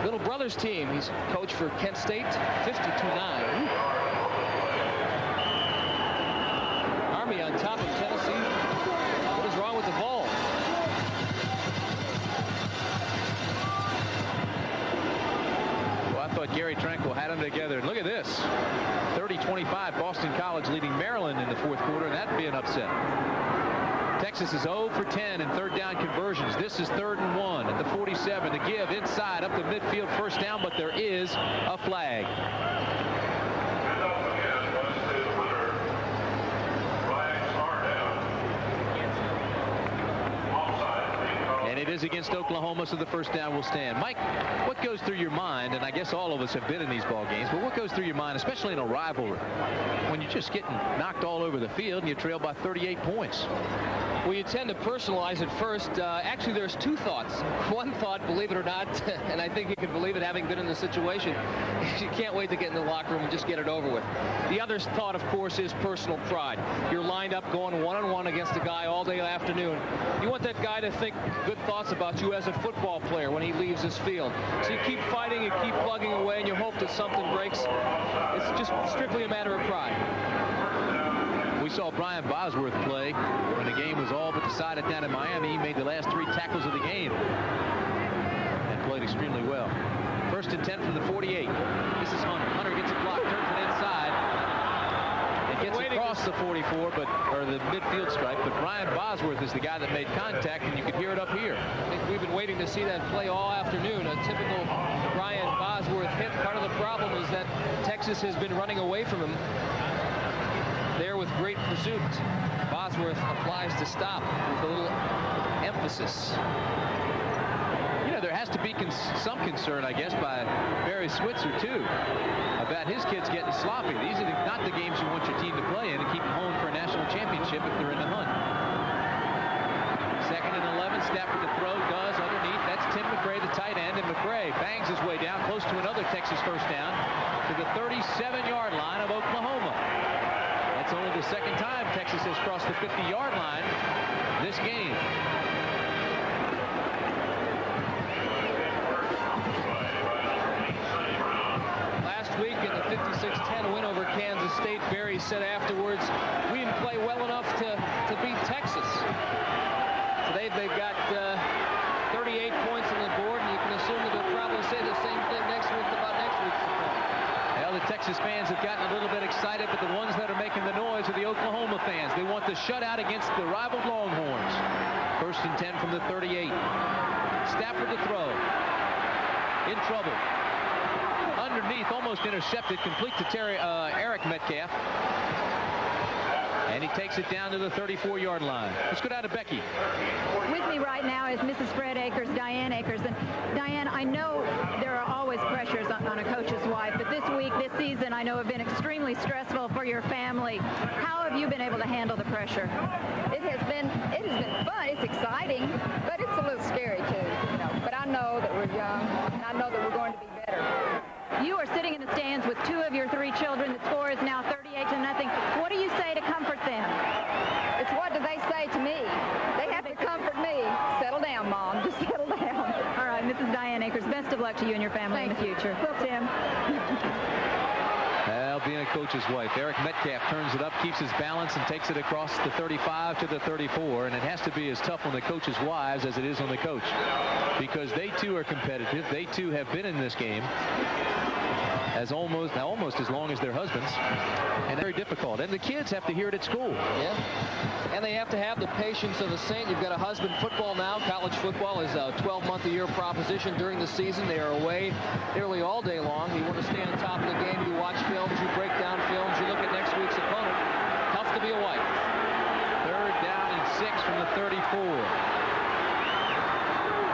Speaker 2: little brother's team. He's coach for Kent State, 52-9. Army on top of Tennessee. What is wrong with the ball?
Speaker 1: Well, I thought Gary Tranquil had them together. And look at this. 30-25, Boston College leading Maryland in the fourth quarter, and that'd be an upset. Texas is 0 for 10 in third down conversions. This is 3rd and 1 at the 47 to give inside up the midfield, first down, but there is a flag. And it is against Oklahoma, so the first down will stand. Mike, what goes through your mind, and I guess all of us have been in these ball games, but what goes through your mind, especially in a rivalry, when you're just getting knocked all over the field and you trail by 38 points?
Speaker 2: Well, you tend to personalize it first. Actually, there's two thoughts. One thought, believe it or not, and I think you can believe it having been in the situation, you can't wait to get in the locker room and just get it over with. The other thought, of course, is personal pride. You're lined up going one-on-one against a guy all day afternoon. You want that guy to think good thoughts about you as a football player when he leaves this field. So you keep fighting, you keep plugging away, and you hope that something breaks. It's just strictly a matter of pride.
Speaker 1: We saw Brian Bosworth play when the game was all but decided down in Miami. He made the last 3 tackles of the game and played extremely well. First and 10 from the 48. This is Hunter. Hunter gets a block, turns it inside, and gets across the 44, or the midfield stripe. But Brian Bosworth is the guy that made contact, and you could hear it up here.
Speaker 2: I think we've been waiting to see that play all afternoon. A typical Brian Bosworth hit. Part of the problem is that Texas has been running away from him. There with great pursuit. Bosworth applies to stop with a little emphasis.
Speaker 1: You know, there has to be some concern, I guess, by Barry Switzer, too, about his kids getting sloppy. These are not the games you want your team to play in and keep them home for a national championship if they're in the hunt. Second and 11, Stafford to throw, does underneath. That's Tim McCray, the tight end, and McCray bangs his way down close to another Texas first down to the 37-yard line of Oklahoma. It's only the second time Texas has crossed the 50-yard line this game.
Speaker 2: Last week in the 56-10 win over Kansas State, Barry said afterwards, we didn't play well enough to beat Texas. Today they've got 38 points on the board, and you can assume that they'll probably say the same thing next week about next week's opponent.
Speaker 1: Well, the Texas fans have gotten a little bit excited, but the ones that are making the noise are the Oklahoma fans. They want the shutout against the rival Longhorns. First and 10 from the 38. Stafford to throw. In trouble. Underneath, almost intercepted, complete to Eric Metcalf. And he takes it down to the 34-yard line. Let's go down to Becky.
Speaker 5: With me right now is Mrs. Fred Akers, Diane Akers. And Diane, I know there are always pressures on a coach's wife, but this week, this season, I know have been extremely stressful for your family. How have you been able to handle the pressure?
Speaker 13: It has been fun. It's exciting, but it's a little scary too. You know. But I know that we're young, and I know that we're going to be better.
Speaker 5: You are sitting in the stands with 2 of your 3 children. The score is now 38-0. What do you say to comfort them?
Speaker 13: It's what do they say to me? They have to comfort me. Settle down, Mom. Just settle down.
Speaker 5: All right, Mrs. Diane Akers, best of luck to you and your family in the future. Tim.
Speaker 1: Well, being a coach's wife, Eric Metcalf turns it up, keeps his balance, and takes it across the 35 to the 34. And it has to be as tough on the coach's wives as it is on the coach, because they too are competitive. They too have been in this game as almost as long as their husbands, and very difficult. And the kids have to hear it at school.
Speaker 2: Yeah, and they have to have the patience of a saint. You've got a husband football now. College football is a 12-month-a-year proposition during the season. They are away nearly all day long. You want to stay on top of the game. You watch films. You break down films. You look at next week's opponent. Tough to be a wife.
Speaker 1: Third down and 6 from the 34.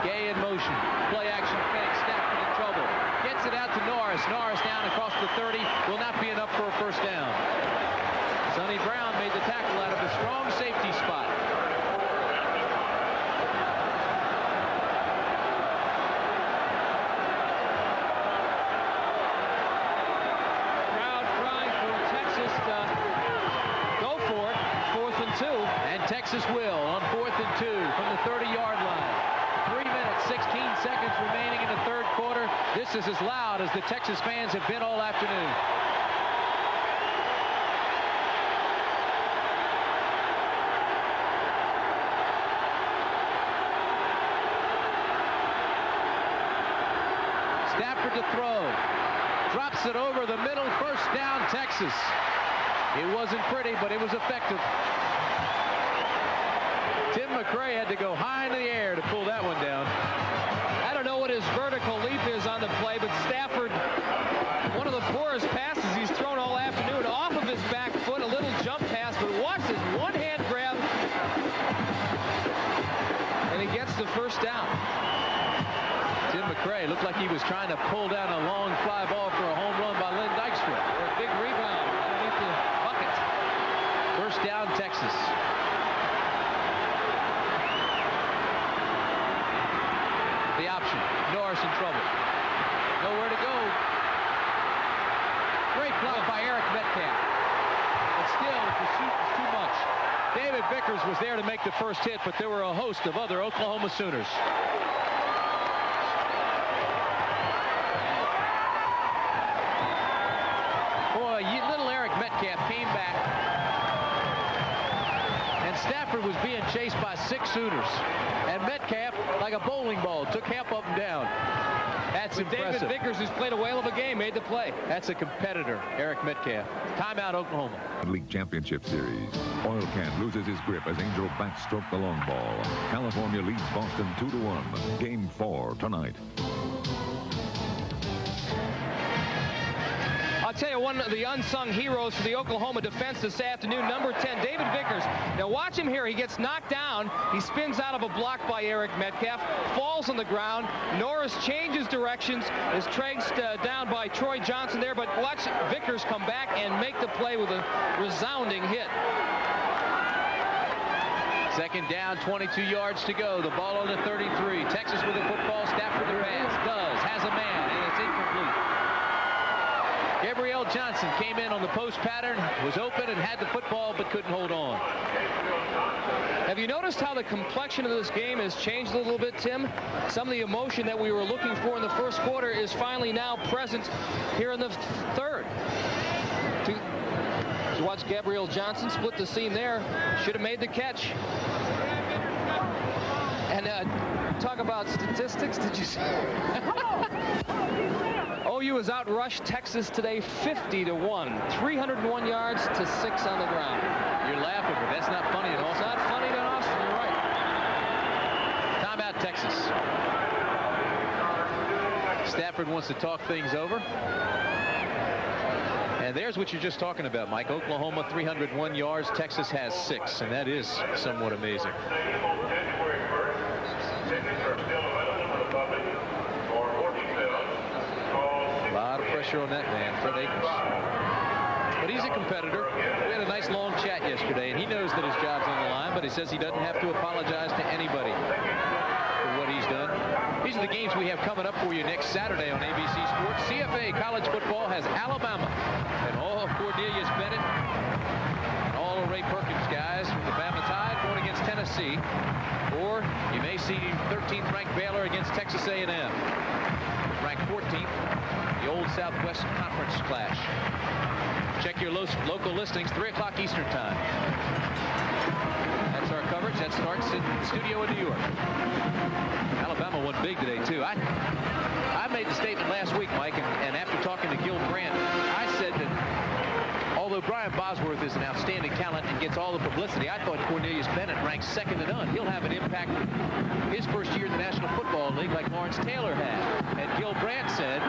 Speaker 1: Gay in motion. Play action fake. Stafford in trouble. Gets it out to Norris. Norris down across the 30. Will not be enough for a first down. Sonny Brown made the tackle out of a strong safety spot.
Speaker 2: Crowd crying for Texas to go for it. 4th and 2.
Speaker 1: And Texas will on 4th and 2 from the 30-yard line. 3 minutes, 16 seconds remaining in the third quarter. This is as loud as the Texas fans have been all afternoon. Stafford to throw. Drops it over the middle. First down, Texas. It wasn't pretty, but it was effective. Tim McCray had to go high in the air to pull that one down.
Speaker 2: I don't know what his vertical leap is on the play, but Stafford, one of the poorest passes he's thrown all afternoon, off of his back foot, a little jump pass, but watch his one-hand grab, and he gets the first down.
Speaker 1: McCray looked like he was trying to pull down a long fly ball for a home run by Lynn Dykstra.
Speaker 2: A big rebound underneath the bucket.
Speaker 1: First down, Texas. The option. Norris in trouble. Nowhere to go. Great block by Eric Metcalf. But still, the pursuit was too much. David Vickers was there to make the first hit, but there were a host of other Oklahoma Sooners. Boy, little Eric Metcalf came back, and Stafford was being chased by 6 Sooners. And Metcalf, like a bowling ball, took half up and down. That's impressive.
Speaker 2: David Vickers, who's played a whale of a game, made the play.
Speaker 1: That's a competitor, Eric Metcalf. Timeout, Oklahoma.
Speaker 12: League Championship Series. Oil Can loses his grip as Angel backstroke the long ball. California leads Boston 2-1. Game 4 tonight.
Speaker 2: I'll tell you, one of the unsung heroes for the Oklahoma defense this afternoon, number 10, David Vickers. Now watch him here. He gets knocked down. He spins out of a block by Eric Metcalf, falls on the ground. Norris changes directions, is traced down by Troy Johnson there, but watch Vickers come back and make the play with a resounding hit.
Speaker 1: Second down, 22 yards to go. The ball on the 33. Texas with the football. Stafford the pass. Has a man, and it's incomplete. Gabriel Johnson came in on the post pattern, was open and had the football but couldn't hold on.
Speaker 2: Have you noticed how the complexion of this game has changed a little bit, Tim? Some of the emotion that we were looking for in the first quarter is finally now present here in the third. To watch Gabriel Johnson split the seam there. Should have made the catch. And talk about statistics. Did you see? OU has outrushed Texas today 50-1. 301 yards to 6 on the ground.
Speaker 1: You're laughing, but that's not funny at all.
Speaker 2: It's not funny to Austin. You're right.
Speaker 1: Timeout, Texas. Stafford wants to talk things over. And there's what you're just talking about, Mike. Oklahoma 301 yards. Texas has 6, and that is somewhat amazing. A lot of pressure on that man, Fred Akers. But he's a competitor. We had a nice long chat yesterday, and he knows that his job's on the line, but he says he doesn't have to apologize to anybody for what he's done. These are the games we have coming up for you next Saturday on ABC Sports. CFA College Football has Alabama and all of Cornelius Bennett and all of Ray Perkins guys from the Bama Tide going against Tennessee. Or you may see 13th ranked Baylor against Texas A&M. Ranked 14th, the old Southwest Conference clash. Check your local listings, 3 o'clock Eastern time. That's our coverage. That starts in the studio in New York. Alabama won big today, too. I made the statement last week, Mike, and after talking to Gil Brandt, I said that although Brian Bosworth is an outstanding talent and gets all the publicity, I thought Cornelius Bennett ranks second to none. He'll have an impact his first year in the National Football League like Lawrence Taylor had. And Gil Brandt said,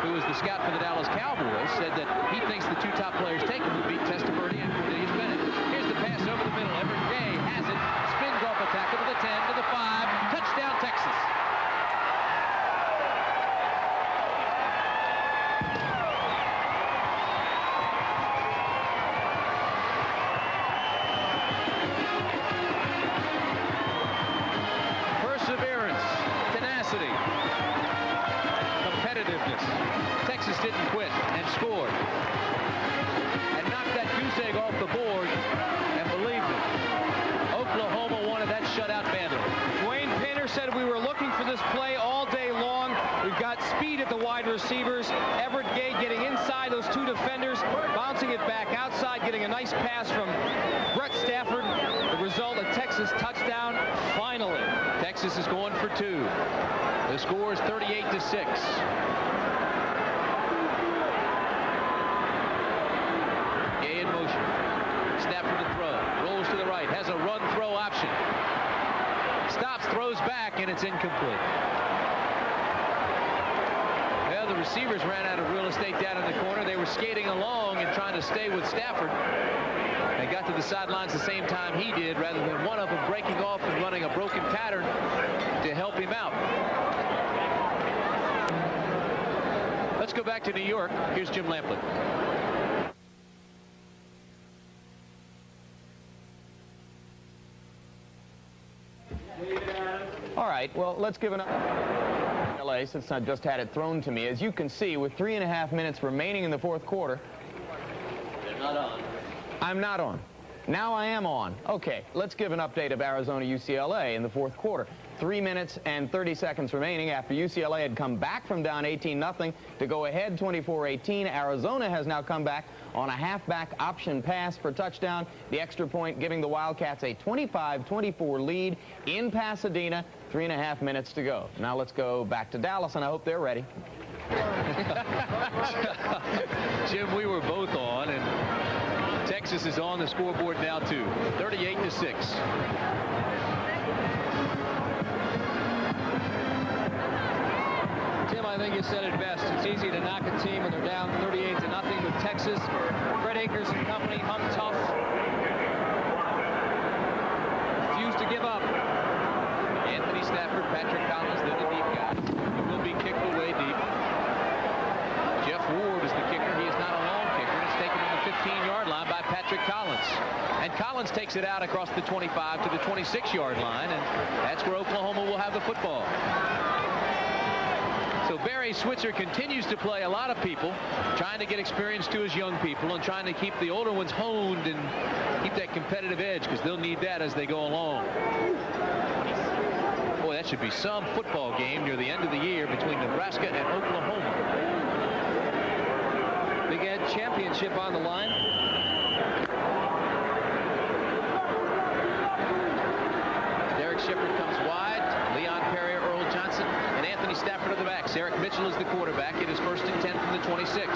Speaker 1: who was the scout for the Dallas Cowboys, said that he thinks the 2 top players taken would beat Testaverde and Cornelius Bennett. Here's the pass over the middle. Everett Gay has it. Spins off a tackle to the 10, to the 5. Touchdown, Texas. Perseverance, tenacity, competitiveness. Texas didn't quit and scored and knocked that goose egg off the board, and believe me, Oklahoma wanted that shutout badly.
Speaker 2: Dwayne Painter said we were looking for this play all day long. We've got speed at the wide receivers. Everett Gay getting inside those 2 defenders, bouncing it back outside, getting a nice pass from Brett Stafford. The result, a Texas touchdown, finally.
Speaker 1: Texas is going for 2. The score is 38-6. Gay in motion. Stafford to throw. Rolls to the right. Has a run-throw option. Stops, throws back, and it's incomplete. Well, the receivers ran out of real estate down in the corner. They were skating along and trying to stay with Stafford. They got to the sidelines the same time he did, rather than one of them breaking off and running a broken pattern to help him out. Let's go back to New York. Here's Jim Lampley.
Speaker 4: All right, well, let's give an LA since I just had it thrown to me. As you can see, with 3.5 minutes remaining in the fourth quarter.
Speaker 14: You're not on.
Speaker 4: I'm not on. Now I am on. Okay, let's give an update of Arizona UCLA in the fourth quarter. 3 minutes and 30 seconds remaining after UCLA had come back from down 18-0 to go ahead 24-18. Arizona has now come back on a halfback option pass for touchdown. The extra point giving the Wildcats a 25-24 lead in Pasadena. 3.5 minutes to go. Now let's go back to Dallas, and I hope they're ready.
Speaker 1: Jim, we were both on, and Texas is on the scoreboard now too. 38-6.
Speaker 2: Tim, I think you said it best. It's easy to knock a team when they're down 38-0 with Texas. Fred Akers and company hung tough. Refused to give up.
Speaker 1: Anthony Stafford, Patrick Collins, they're the deep guys. It will be kicked away deep. Jeff Ward is the kicker. He is not a long kicker. It's taken on the 15-yard line by Patrick Collins. And Collins takes it out across the 25 to the 26-yard line, and that's where Oklahoma will have the football. So Barry Switzer continues to play a lot of people, trying to get experience to his young people and trying to keep the older ones honed and keep that competitive edge, because they'll need that as they go along. Boy, that should be some football game near the end of the year between Nebraska and Oklahoma.
Speaker 2: Big Ed championship on the line.
Speaker 1: Derek Shepard comes wide. Leon Perry, Earl Johnson, and Anthony Stafford at the backs. Eric Mitchell is the quarterback. It is 1st and 10 from the 26.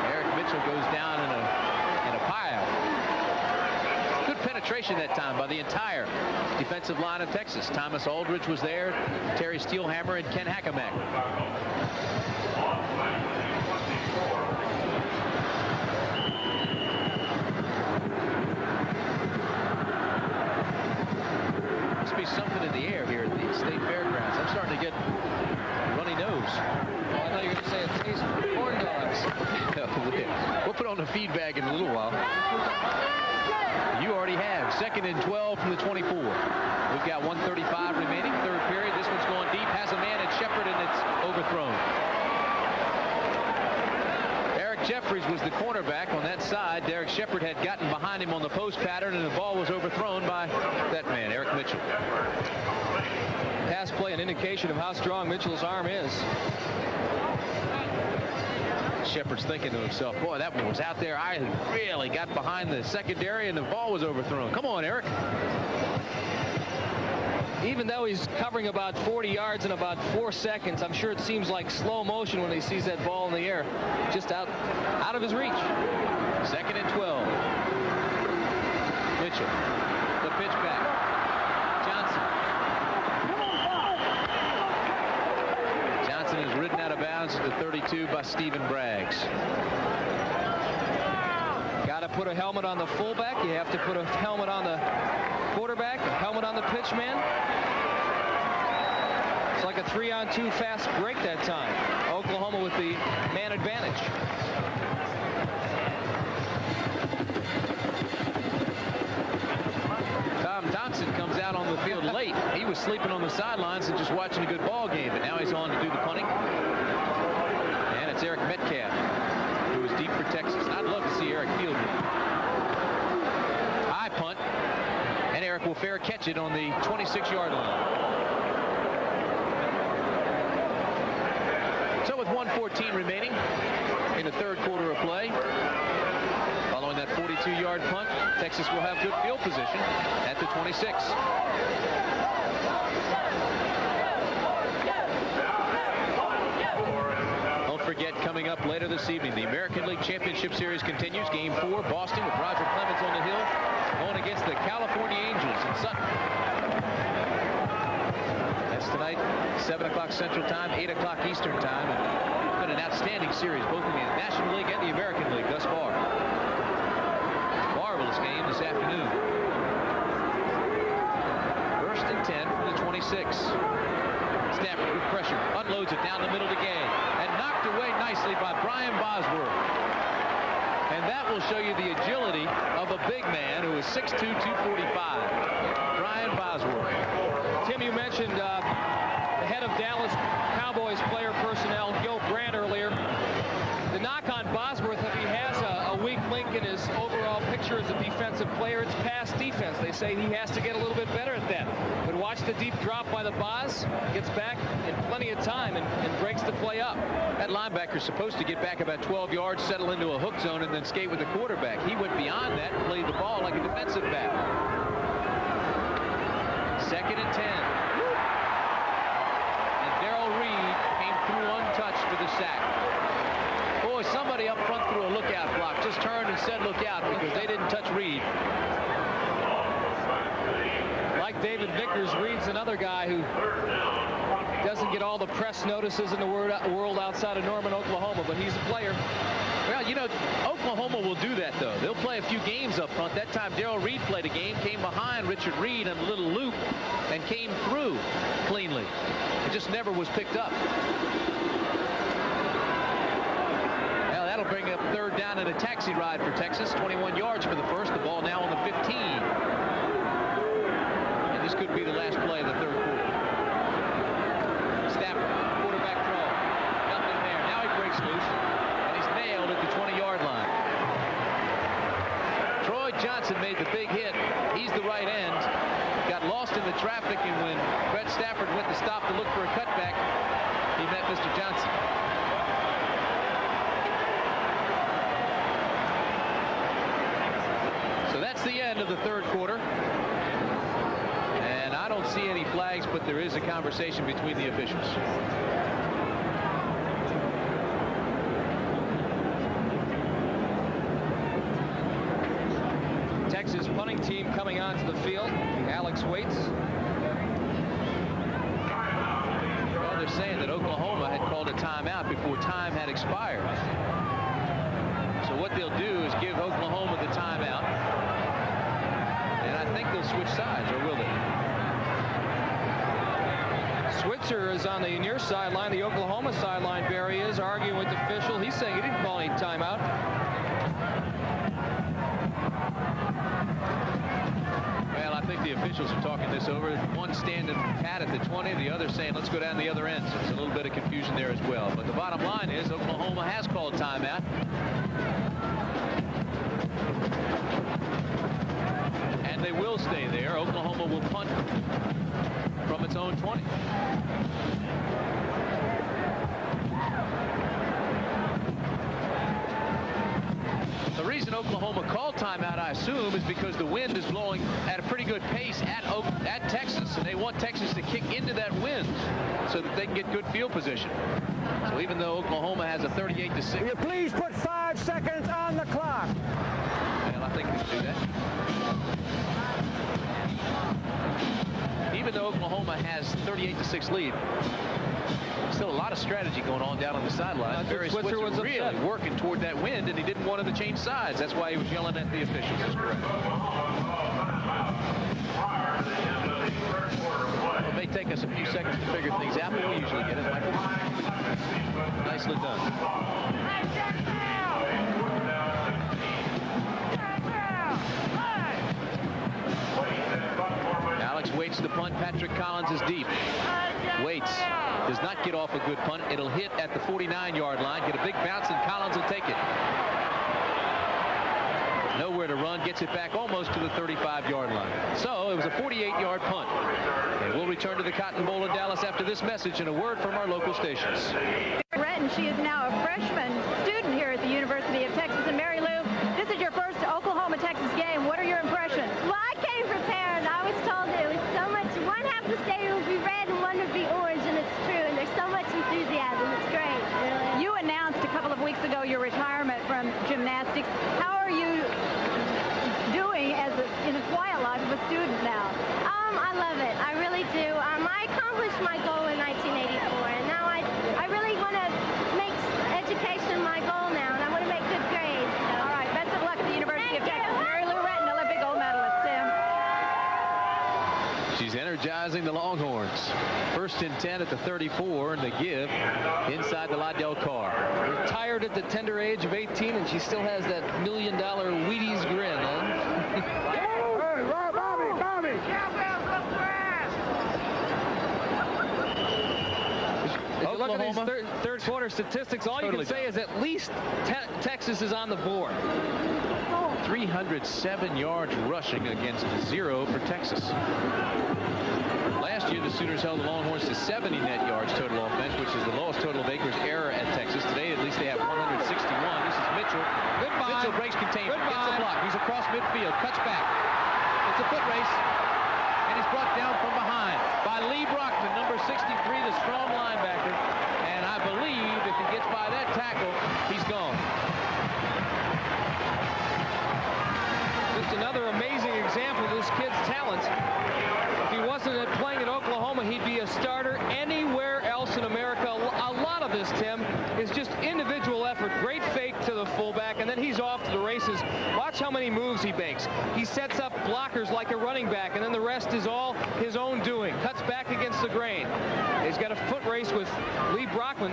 Speaker 1: Eric Mitchell goes down in a pile. Good penetration that time by the entire defensive line of Texas. Thomas Aldridge was there, Terry Steelhammer, and Ken Hackemeck. Must be something in the air here at the State Fairgrounds. I'm starting to get a runny nose.
Speaker 2: Oh, I thought you were going to say it tastes corn dogs.
Speaker 1: We'll put on the feed bag in a little while. You already have 2nd and 12 from the 24. We've got 1:35 remaining, third period. This one's going deep, has a man at Shepard, and it's overthrown. Eric Jeffries was the cornerback on that side. Derek Shepard had gotten behind him on the post pattern, and the ball was overthrown by that man, Eric Mitchell.
Speaker 2: Pass play, an indication of how strong Mitchell's arm is.
Speaker 1: Shepard's thinking to himself, boy, that one was out there. I really got behind the secondary, and the ball was overthrown. Come on, Eric.
Speaker 2: Even though he's covering about 40 yards in about 4 seconds, I'm sure it seems like slow motion when he sees that ball in the air, just out of his reach.
Speaker 1: 2nd and 12. Mitchell, the pitch back. Johnson is ridden out of bounds at the 32 by Stephen Braggs.
Speaker 2: Got to put a helmet on the fullback. You have to put a helmet on the quarterback, a helmet on the pitchman. It's like a 3-on-2 fast break that time. Oklahoma with the man advantage.
Speaker 1: Tom Dotson comes out on the field late. He was sleeping on the sidelines and just watching a good ball game, but now he's on to do the punting. And it's Eric Metcalf, who is deep for Texas. I'd love to see Eric field it. High punt, and Eric will fair catch it on the 26-yard line. So with 1:14 remaining in the third quarter of play, following that 42-yard punt, Texas will have good field position at the 26. Don't forget, coming up later this evening, the American League Championship Series continues. Game 4, Boston with Roger Clemens on the hill, going against the California Angels in Sutton. That's tonight, 7 o'clock Central Time, 8 o'clock Eastern Time. And it's been an outstanding series, both in the National League and the American League thus far. Marvelous game this afternoon. 1st and 10 from the 26. Stafford Good pressure. Unloads it down the middle of the game. And knocked away nicely by Brian Bosworth. And that will show you the agility of a big man who is 6'2", 245. Brian Bosworth.
Speaker 2: Tim, you mentioned the head of Dallas Cowboys player personnel, Gil Brandt, earlier. The knock on Bosworth, if he has a weak link in his overall picture as a defensive player, it's pass defense. They say he has to get a little bit better at that. But watch the deep drop by the Boz. Gets back in plenty of time and breaks the play up.
Speaker 1: That linebacker's supposed to get back about 12 yards, settle into a hook zone, and then skate with the quarterback. He went beyond that and played the ball like a defensive back. 2nd and 10. And Darrell Reed came through untouched for the sack. Boy, somebody up front threw a lookout block. Just turned and said look out because they didn't touch Reed.
Speaker 2: Like David Vickers, Reed's another guy who doesn't get all the press notices in the world outside of Norman, Oklahoma, but he's a player.
Speaker 1: Well, you know, Oklahoma will do that, though. They'll play a few games up front. That time, Darrell Reed played a game, came behind Richard Reed in a little loop, and came through cleanly. It just never was picked up. Well, that'll bring up 3rd down and a taxi ride for Texas. 21 yards for the first. The ball now on the 15. And this could be the last play of the 3rd quarter. Stafford, quarterback draw. Nothing there. Now he breaks loose. Nailed at the 20-yard line. Troy Johnson made the big hit. He's the right end. Got lost in the traffic, and when Brett Stafford went to stop to look for a cutback, he met Mr. Johnson. So that's the end of the 3rd quarter. And I don't see any flags, but there is a conversation between the officials.
Speaker 2: Texas punting team coming onto the field. Alex Waits.
Speaker 1: Well, they're saying that Oklahoma had called a timeout before time had expired. So what they'll do is give Oklahoma the timeout. And I think they'll switch sides, or will they?
Speaker 2: Switzer is on the near sideline. The Oklahoma sideline, Barry is arguing with the official. He's saying he didn't call any timeout.
Speaker 1: Well, I think the officials are talking this over. One standing pat at the 20, the other saying let's go down the other end. So there's a little bit of confusion there as well. But the bottom line is Oklahoma has called timeout. And they will stay there. Oklahoma will punt from its own 20. The reason Oklahoma called timeout, I assume, is because the wind is blowing at a pretty good pace at Texas, and they want Texas to kick into that wind so that they can get good field position. So even though Oklahoma has a 38-6.
Speaker 8: Will you please put 5 seconds on the clock?
Speaker 1: Well, I think they can do that. Even though Oklahoma has 38-6 lead, still a lot of strategy going on down on the sideline. Barry Switzer was really working toward that wind, and he didn't want him to change sides. That's why he was yelling at the officials. That's correct. It may take us a few seconds to figure things out, but we usually get it, Michael. Nicely done. Alex waits to punt. Patrick Collins is deep. Waits. Does not get off a good punt. It'll hit at the 49-yard line. Get a big bounce, and Collins will take it. Nowhere to run. Gets it back almost to the 35-yard line. So it was a 48-yard punt. And we'll return to the Cotton Bowl in Dallas after this message and a word from our local stations.
Speaker 5: Retton, she is now a freshman student here at the University of Texas. And Mary Lou, this is your first Oklahoma-Texas game. What are your impressions?
Speaker 15: Well, I came prepared. I was told that it was so much. One half of the stadium would be red and one would be orange, and it's true. And there's so much enthusiasm. It's great, really.
Speaker 5: You announced a couple of weeks ago your retirement from gymnastics. How are you doing in the quiet life of a student now?
Speaker 15: I love it. I really do. I accomplished my goal in 1984, and now I really want to make education my goal now, and I want to make good grades. So.
Speaker 5: All right. Best of luck at the University of Texas. Mary Lou Retton, Olympic gold medalist. Tim.
Speaker 1: She's energizing the Longhorns. First First and 10 at the 34, and the give inside the Lydell car.
Speaker 2: Retired at the tender age of 18, and she still has that $1 million Wheaties grin, huh?
Speaker 8: Hey, Bobby!
Speaker 2: If you look at these third quarter statistics, all you can say is at least Texas is on the board.
Speaker 1: 307 yards rushing against 0 for Texas. Last year, the Sooners held the Longhorns to 70 net yards total offense, which is the lowest total of Akers' error at Texas. Today, at least they have 161. This is Mitchell.
Speaker 2: Goodbye.
Speaker 1: Mitchell breaks containment, gets a block. He's across midfield, cuts back. It's a foot race, and he's brought down from behind by Lee Brockman, number 63, the strong linebacker. And I believe if he gets by that tackle, he's gone.
Speaker 2: Just another amazing example of this kid's talent. If he wasn't playing at Oklahoma, he'd be a starter anywhere else in America. A lot of this, Tim, is just individual effort. Great fake to the fullback, and then he's off to the races. Watch how many moves he makes. He sets up blockers like a running back, and then the rest is all his own doing. Cuts back against the grain. He's got a foot race with Lee Brockman.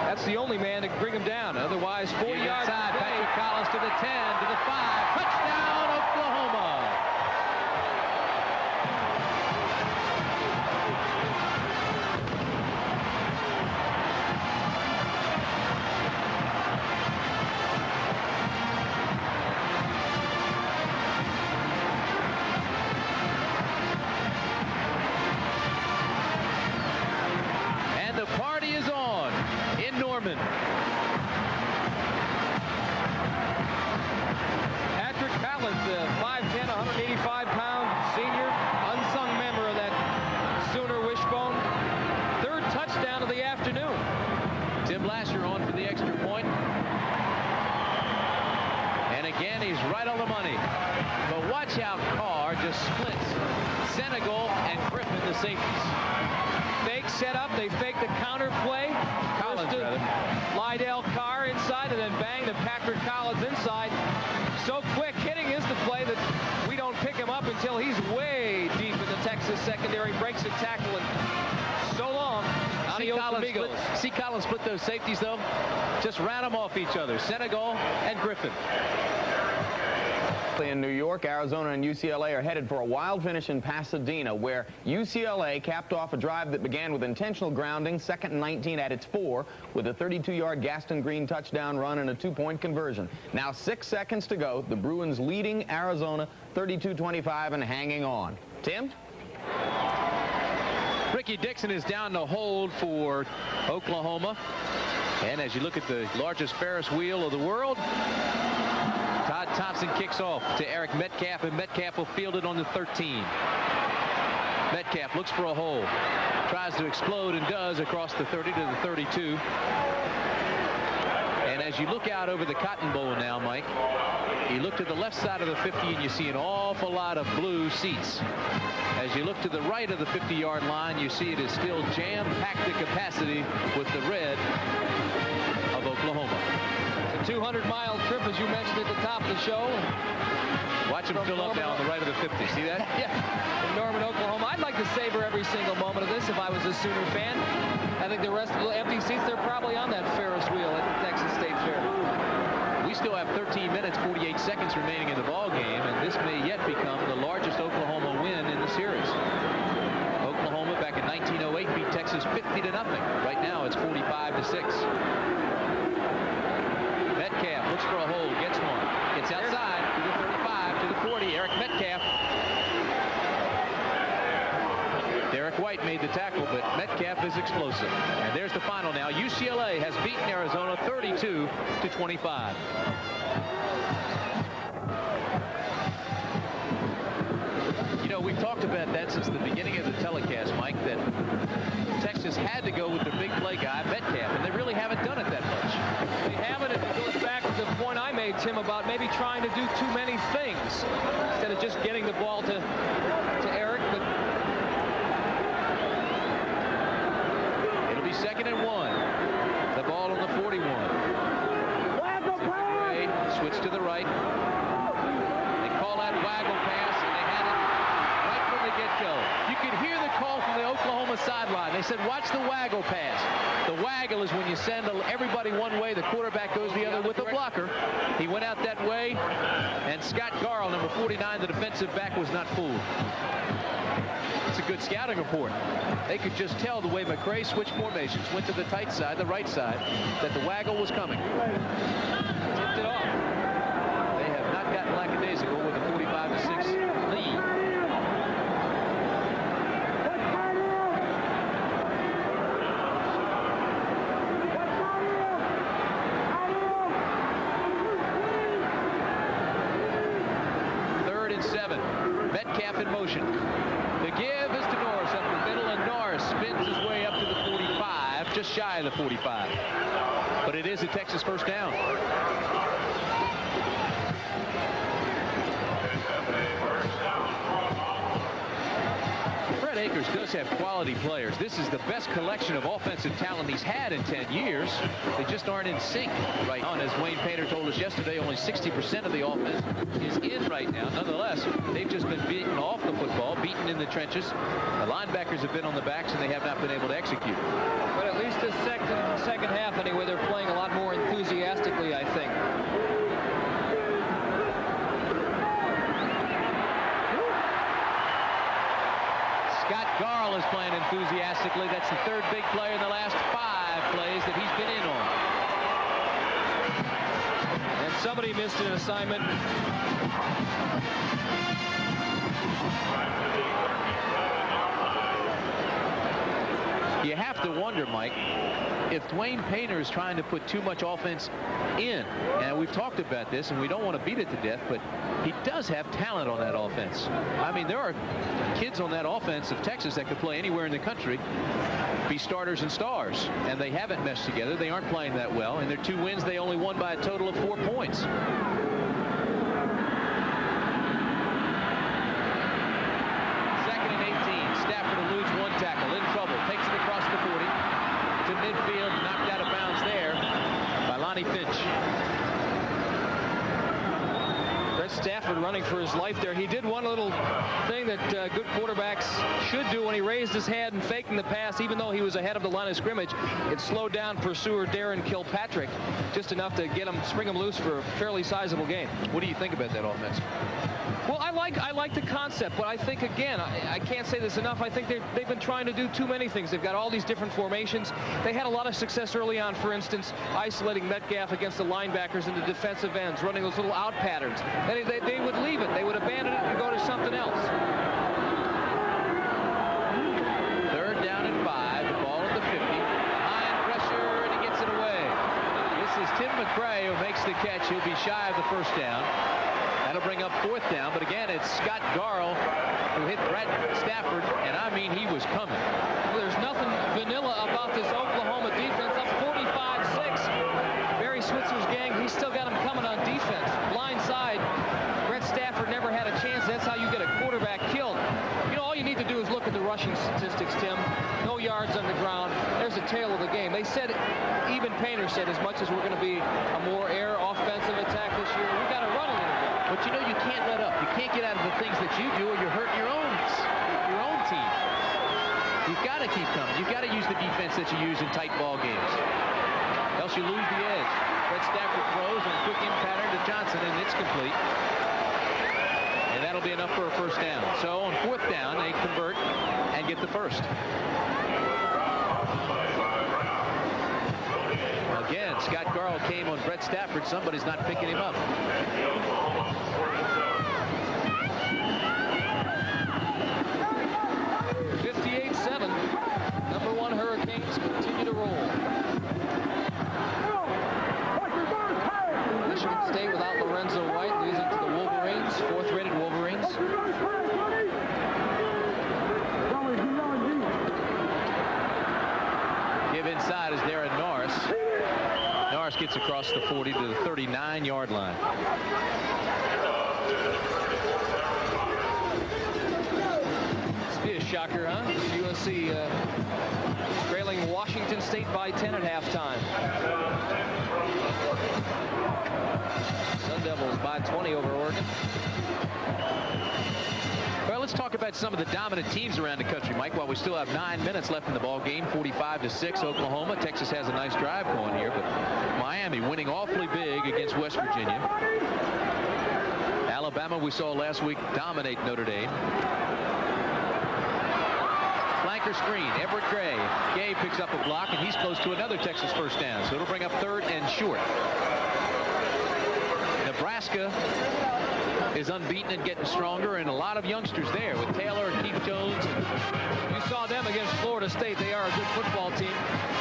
Speaker 2: That's the only man to bring him down. Otherwise, 40 yards.
Speaker 1: Patrick Collins to the 10, to the 5. Touchdown, Oklahoma. And the party is on in Norman.
Speaker 2: Patrick Collins, 5'10", 185-pound senior, unsung member of that Sooner wishbone. Third touchdown of the afternoon.
Speaker 1: Tim Lasher on for the extra point. And again, he's right on the money. But watch how Carr just splits Senegal and Griffin, the safeties.
Speaker 2: Fake setup. They fake the counter play.
Speaker 1: Collins, rather.
Speaker 2: Lydell Carr inside, and then bang to Patrick Collins inside. So quick hitting is the play that we don't pick him up until he's way deep in the Texas secondary. Breaks a tackle, and so long.
Speaker 1: See Collins split those safeties, though? Just ran them off each other. Senegal and Griffin.
Speaker 4: In New York, Arizona and UCLA are headed for a wild finish in Pasadena, where UCLA capped off a drive that began with intentional grounding, 2nd and 19 at its 4, with a 32-yard Gaston Green touchdown run and a 2-point conversion. Now 6 seconds to go. The Bruins leading Arizona 32-25 and hanging on. Tim?
Speaker 1: Ricky Dixon is down to hold for Oklahoma. And as you look at the largest Ferris wheel of the world, Todd Thompson kicks off to Eric Metcalf, and Metcalf will field it on the 13. Metcalf looks for a hole, tries to explode, and does across the 30 to the 32. And as you look out over the Cotton Bowl now, Mike, you look to the left side of the 50 and you see an awful lot of blue seats. As you look to the right of the 50-yard line, you see it is still jam-packed to capacity with the red of Oklahoma.
Speaker 2: It's a 200-mile trip, as you mentioned at the top of the show.
Speaker 1: Watch him fill up now on the right of the 50. See that?
Speaker 2: Yeah. In Norman, Oklahoma. I'd like to savor every single moment of this if I was a Sooner fan. I think the rest of the empty seats, they're probably on that Ferris wheel at the Texas State Fair.
Speaker 1: We still have 13 minutes, 48 seconds remaining in the ball game, and this may yet become the largest Oklahoma win in the series. Oklahoma back in 1908 beat Texas 50-0. Right now it's 45-6. Metcalf looks for a hole, gets one, gets outside to the 35, to the 40. Eric Metcalf. Derek White made the tackle, but Metcalf is explosive. And there's the final now. UCLA has beaten Arizona 32-25. You know, we've talked about that since the beginning of the telecast, Mike, that Texas had to go with the big play guy, Metcalf, and they really haven't done it that much.
Speaker 2: They haven't. It goes back to the point I made, Tim, about maybe trying to do too many things instead of just getting the ball to Eric. But
Speaker 1: it'll be 2nd and 1. The ball on the 41. Away, switch to the right. They call that waggle pass, and they had it right from the get-go. You could hear the call from the Oklahoma sideline. They said, watch the waggle pass. The waggle is when you send everybody one way, the quarterback goes the other with a blocker. He went out that way, and Scott Garl, number 49, the defensive back, was not fooled. It's a good scouting report. They could just tell the way McCray switched formations, went to the tight side, the right side, that the waggle was coming. Tipped it off. They have not gotten lackadaisical with a 45-6 lead. Metcalf in motion. The give is to Norris up the middle, and Norris spins his way up to the 45, just shy of the 45. But it is a Texas first down. Fred Akers does have quality players. This is the best collection of offensive talent he's had in 10 years. They just aren't in sync right now. And as Wayne Painter told us yesterday, only 60% of the offense is in right now. Nonetheless, they've just been beaten off the football, beaten in the trenches. The linebackers have been on the backs, and they have not been able to execute.
Speaker 2: But at least this second half, anyway, they're playing a lot more enthusiastically, I think.
Speaker 1: Scott Garl is playing enthusiastically. That's the third big player in the last 5 plays that he's been in on.
Speaker 2: And somebody missed an assignment.
Speaker 1: You have to wonder, Mike, if Dwayne Painter is trying to put too much offense in. And we've talked about this, and we don't want to beat it to death, but he does have talent on that offense. I mean, there are kids on that offense of Texas that could play anywhere in the country, be starters and stars, and they haven't meshed together. They aren't playing that well. In their 2 wins, they only won by a total of 4 points. Second and 18. Stafford eludes 1 tackle. In trouble. Takes it across the 40 to midfield. Knocked out of bounds there by Lonnie Finch.
Speaker 2: Stafford running for his life there. He did one little thing that good quarterbacks should do when he raised his head and faking the pass, even though he was ahead of the line of scrimmage. It slowed down pursuer Darren Kilpatrick just enough to get him, spring him loose for a fairly sizable gain.
Speaker 1: What do you think about that offense?
Speaker 2: Well, I like the concept, but I think, again, I can't say this enough. I think they've been trying to do too many things. They've got all these different formations. They had a lot of success early on, for instance, isolating Metcalf against the linebackers and the defensive ends, running those little out patterns. And they would leave it. They would abandon it and go to something else.
Speaker 1: Third down and 5. The ball at the 50. High in pressure, and he gets it away. This is Tim McCray who makes the catch. He'll be shy of the first down. That'll bring up 4th down, but again, it's Scott Garl who hit Brad Stafford, and I mean, he was coming.
Speaker 2: Well, there's nothing vanilla about this Oklahoma defense. Up 45-6. Barry Switzer's gang, he's still got him coming on defense. Blind side. Brett Stafford never had a chance. That's how you get a quarterback killed. You know, all you need to do is look at the rushing statistics, Tim. No yards on the ground. There's a tail of the game. They said, even Painter said, as much as we're going to be a more air offensive attack this year, we got to run a little bit.
Speaker 1: But you know, you can't let up. You can't get out of the things that you do, or you're hurting your own team. You've got to keep coming. You've got to use the defense that you use in tight ball games. Else you lose the edge. Brett Stafford throws on a quick in pattern to Johnson, and it's complete. And that'll be enough for a first down. So on 4th down, they convert and get the first. Again, Scott Garl came on Brett Stafford. Somebody's not picking him up.
Speaker 2: 58-7. Number 1 Hurricanes continue to roll. Michigan State without Lorenzo White, losing to the Wolverines, 4th-rated Wolverines.
Speaker 1: Give inside is there at Norris. Norris gets across the 40 to the 39-yard line.
Speaker 2: This be a shocker, huh? USC trailing Washington State by 10 at halftime. Sun Devils by 20 over Oregon.
Speaker 1: Well, let's Let's talk about some of the dominant teams around the country, Mike, while we still have 9 minutes left in the ball game. 45-6 Oklahoma. Texas has a nice drive going here, but Miami winning awfully big against West Virginia. Alabama, we saw last week, dominate Notre Dame. Flanker screen, Everett Gray. Gay picks up a block, and he's close to another Texas first down, so it'll bring up 3rd and short. Nebraska is unbeaten and getting stronger, and a lot of youngsters there with Taylor and Keith Jones.
Speaker 2: You saw them against Florida State. They are a good football team.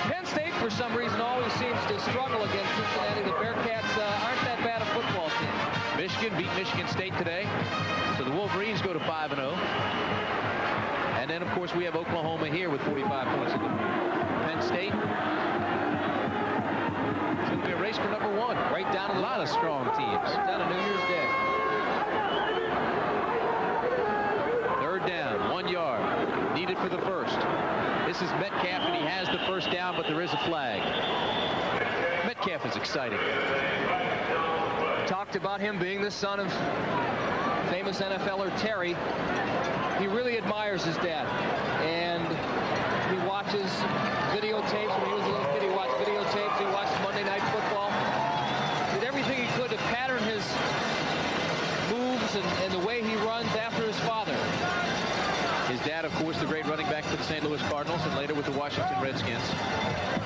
Speaker 2: Penn State, for some reason, always seems to struggle against Cincinnati. The Bearcats aren't that bad a football team.
Speaker 1: Michigan beat Michigan State today, so the Wolverines go to 5-0. And then, of course, we have Oklahoma here with 45 points in the Penn State. It's going to be a race for number 1.
Speaker 2: Right down to
Speaker 1: a lot of strong teams.
Speaker 2: Right down to New Year's Day.
Speaker 1: 3rd down, 1 yard. Needed for the first. This is Metcalf, and he has the first down, but there is a flag. Metcalf is exciting.
Speaker 2: Talked about him being the son of famous NFLer Terry. He really admires his dad, and he watches videotapes. When he was a little kid, he watched videotapes. He watched Monday Night Football. Did everything he could to pattern his moves and the way he runs after his father.
Speaker 1: His dad, of course, the great running back for the St. Louis Cardinals and later with the Washington Redskins.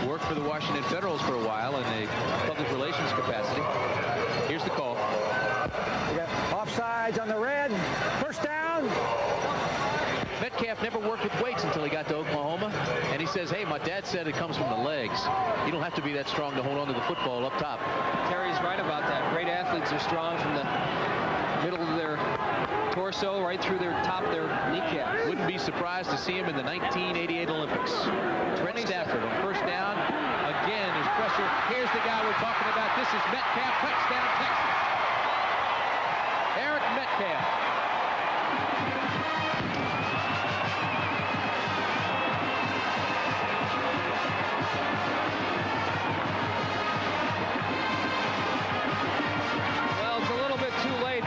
Speaker 1: Worked for the Washington Federals for a while in a public relations capacity. Here's the call.
Speaker 8: We got offsides on the red. First down.
Speaker 1: Metcalf never worked with weights until he got to Oklahoma, and he says, hey, my dad said it comes from the legs. You don't have to be that strong to hold on to the football up top.
Speaker 2: Terry's right about that. Great athletes are strong from the middle of their torso right through their top, their kneecap.
Speaker 1: Wouldn't be surprised to see him in the 1988 Olympics. Brett Stafford on first down. Again, his pressure. Here's the guy we're talking about. This is Metcalf. Touchdown, Texas. Eric Metcalf.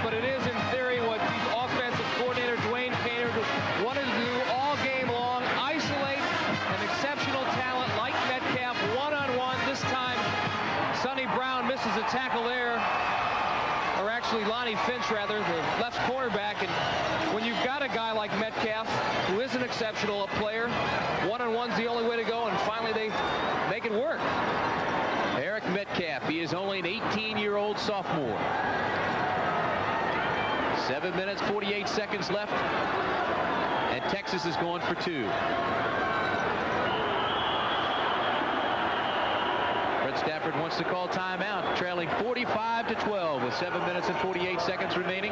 Speaker 2: But it is, in theory, what the offensive coordinator, Dwayne Painter, wanted to do all game long. Isolate an exceptional talent like Metcalf one-on-one. This time, Sonny Brown misses a tackle there. Or actually, Lonnie Finch, rather, the left cornerback. And when you've got a guy like Metcalf, who is an exceptional player, one-on-one's the only way to go. And finally, they make it work.
Speaker 1: Eric Metcalf, he is only an 18-year-old sophomore. 7 minutes, 48 seconds left, and Texas is going for 2. Brett Stafford wants to call timeout, trailing 45-12 with 7 minutes and 48 seconds remaining.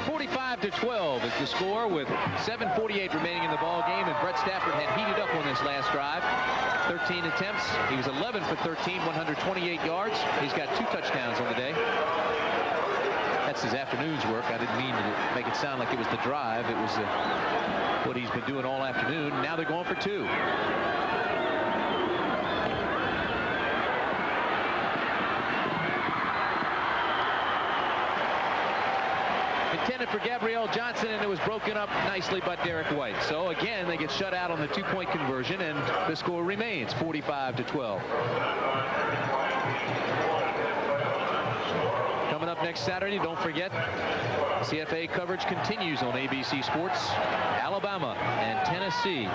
Speaker 1: 45-12 is the score with 7:48 remaining in the ball game, and Brett Stafford had heated up on this last drive. 13 attempts. He was 11 for 13, 128 yards. He's got 2 touchdowns on the day. That's his afternoon's work. I didn't mean to make it sound like it was the drive. It was what he's been doing all afternoon. Now they're going for 2. Intended for Gabrielle Johnson, and it was broken up nicely by Derek White. So again, they get shut out on the 2-point conversion, and the score remains 45-12. Coming up next Saturday, don't forget, CFA coverage continues on ABC Sports. Alabama and Tennessee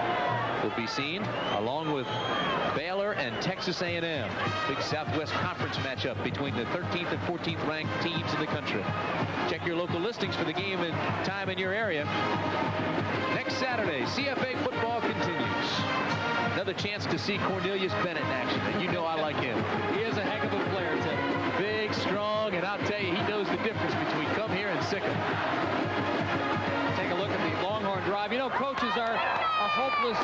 Speaker 1: will be seen, along with Baylor and Texas A&M. Big Southwest Conference matchup between the 13th and 14th ranked teams in the country. Check your local listings for the game and time in your area. Next Saturday, CFA football continues. Another chance to see Cornelius Bennett in action, and you know I like him.
Speaker 2: He is a heck of a player, Tim.
Speaker 1: Big, strong, and I'll tell you, he knows the difference between come here and sick 'em.
Speaker 2: Take a look at the Longhorn drive. You know, coaches are hopeless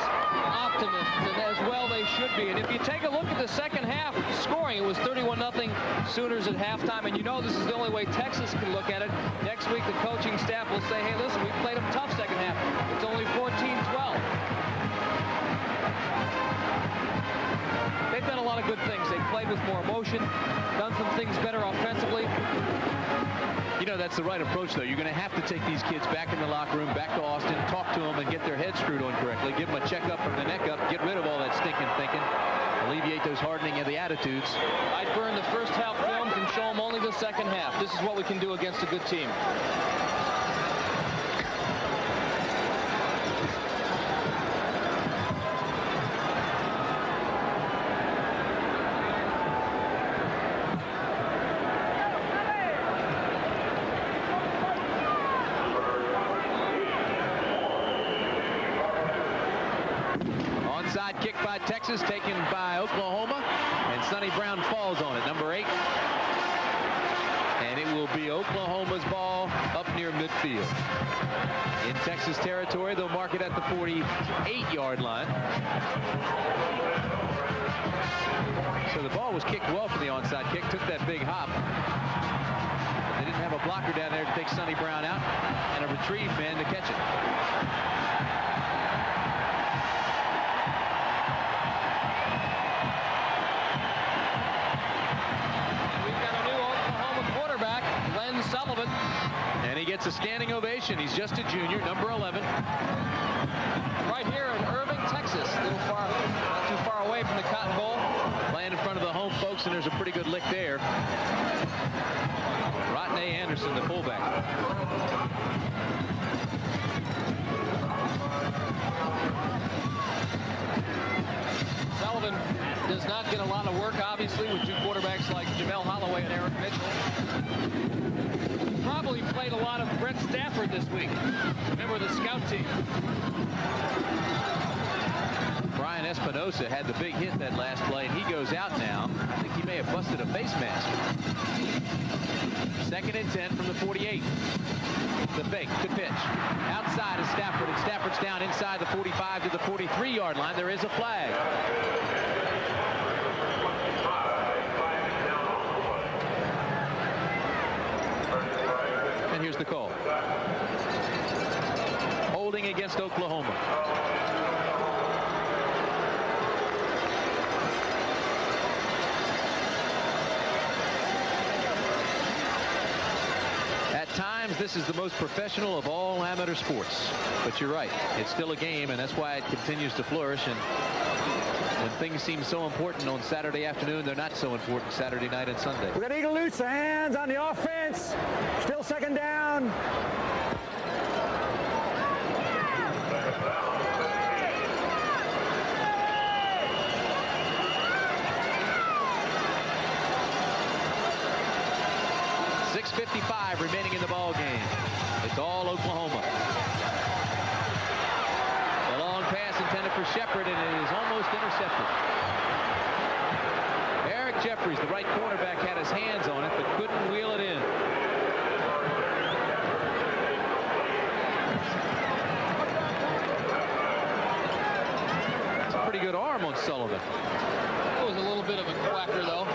Speaker 2: optimists, and as well they should be. And if you take a look at the second half scoring, it was 31-0 Sooners at halftime, and you know this is the only way Texas can look at it. Next week, the coaching staff will say, hey, listen, we played them tough second half. It's only 14-12. They've done a lot of good things. They've played with more emotion, done some things better offensively.
Speaker 1: that's the right approach, though. You're going to have to take these kids back in the locker room, back to Austin, talk to them, and get their heads screwed on correctly. Give them a checkup from the neck up, get rid of all that stinking thinking, alleviate those hardening of the attitudes.
Speaker 2: I'd burn the first half films and show them only the second half. This is what we can do against a good team.
Speaker 1: Onside kick by Texas, taken by Oklahoma, and Sonny Brown falls on it, number 8. And it will be Oklahoma's ball up near midfield. In Texas territory, they'll mark it at the 48-yard line. So the ball was kicked well for the onside kick, took that big hop. They didn't have a blocker down there to take Sonny Brown out, and a retrieve man to catch it. And he gets a standing ovation. He's just a junior, number 11.
Speaker 2: Right here in Irving, Texas. A little far, not too far away from the Cotton Bowl.
Speaker 1: Playing in front of the home folks, and there's a pretty good lick there. Rodney Anderson, the fullback.
Speaker 2: Sullivan does not get a lot of work, obviously, with two quarterbacks like Jamel Holloway and Eric Mitchell. Probably played a lot of Brett Stafford this week. Remember the scout team.
Speaker 1: Brian Espinosa had the big hit that last play, and he goes out now. I think he may have busted a face mask. 2nd and 10 from the 48. The fake to pitch. Outside is Stafford, and Stafford's down inside the 45 to the 43-yard line. There is a flag. And here's the call. Holding against Oklahoma. At times, this is the most professional of all amateur sports. But you're right. It's still a game, and that's why it continues to flourish. And when things seem so important on Saturday afternoon, they're not so important Saturday night and Sunday.
Speaker 8: We got Eagle loose, hands on the offense. Still 2nd down.
Speaker 1: .6:55 remaining in the ball game. It's all Oklahoma. The long pass intended for Shepard, and it is almost intercepted. Eric Jeffries, the right cornerback, had his hands on it, but couldn't wheel it in. It's a pretty good arm on Sullivan.
Speaker 2: It was a little bit of a quacker, though.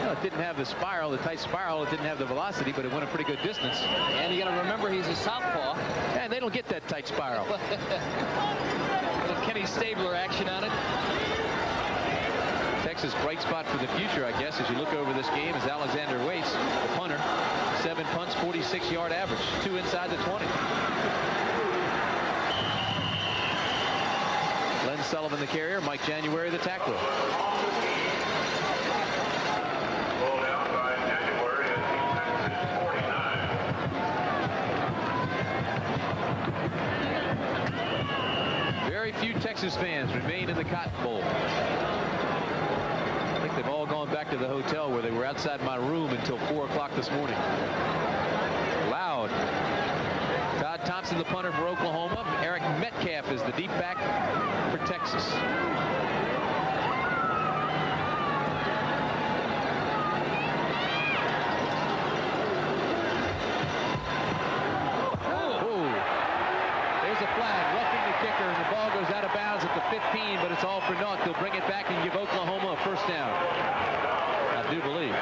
Speaker 1: Well, it didn't have the spiral, the tight spiral. It didn't have the velocity, but it went a pretty good distance.
Speaker 2: And you got to remember he's a southpaw.
Speaker 1: And they don't get that tight spiral.
Speaker 2: Little Kenny Stabler action on it.
Speaker 1: Texas bright spot for the future, I guess, as you look over this game, is Alexander Waits, the punter. 7 punts, 46-yard average, 2 inside the 20. Len Sullivan, the carrier. Mike January, the tackler. Very few Texas fans remain in the Cotton Bowl. I think they've all gone back to the hotel where they were outside my room until 4 o'clock this morning. Loud. Todd Thompson, the punter for Oklahoma. Eric Metcalf is the deep back for Texas. And the ball goes out of bounds at the 15, but it's all for naught. They'll bring it back and give Oklahoma a first down. I do believe.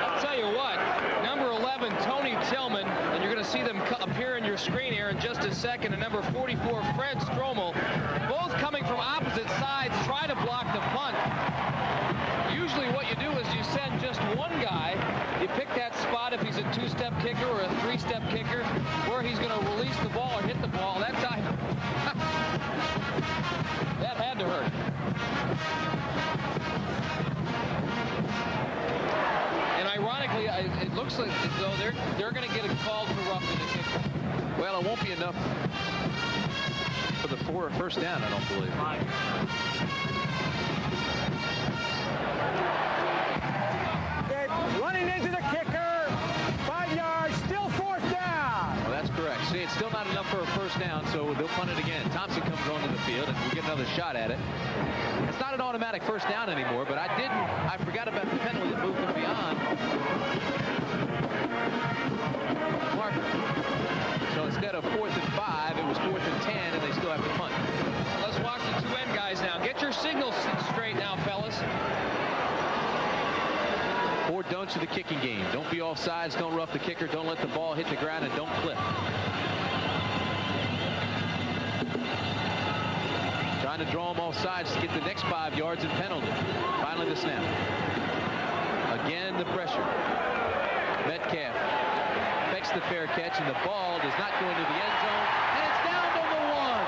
Speaker 2: I'll tell you what, number 11, Tony Tillman, and you're going to see them appear in your screen here in just a second, and number 44, Fred Stromel, both coming from opposite sides, try to block the punt. Usually what you do is you send just one guy. You looks like as though they're going to get a call for roughing the kicker.
Speaker 1: Well, it won't be enough for the first down, I don't believe.
Speaker 8: Running into the kicker. 5 yards. Still 4th down.
Speaker 1: Well, that's correct. See, it's still not enough for a first down, so they'll punt it again. Thompson comes onto the field, and we'll get another shot at it. It's not an automatic first down anymore, but I forgot about the penalty that moved them beyond marker. So instead of 4th and 5, it was 4th and 10, and they still have to punt.
Speaker 2: Let's watch the 2 end guys now. Get your signals straight now, fellas.
Speaker 1: 4 don'ts to the kicking game. Don't be off sides, don't rough the kicker, don't let the ball hit the ground, and don't clip. Trying to draw them off sides to get the next 5 yards and penalty. Finally the snap. Again the pressure. Metcalf makes the fair catch, and the ball does not go into the end zone, and it's down to the 1.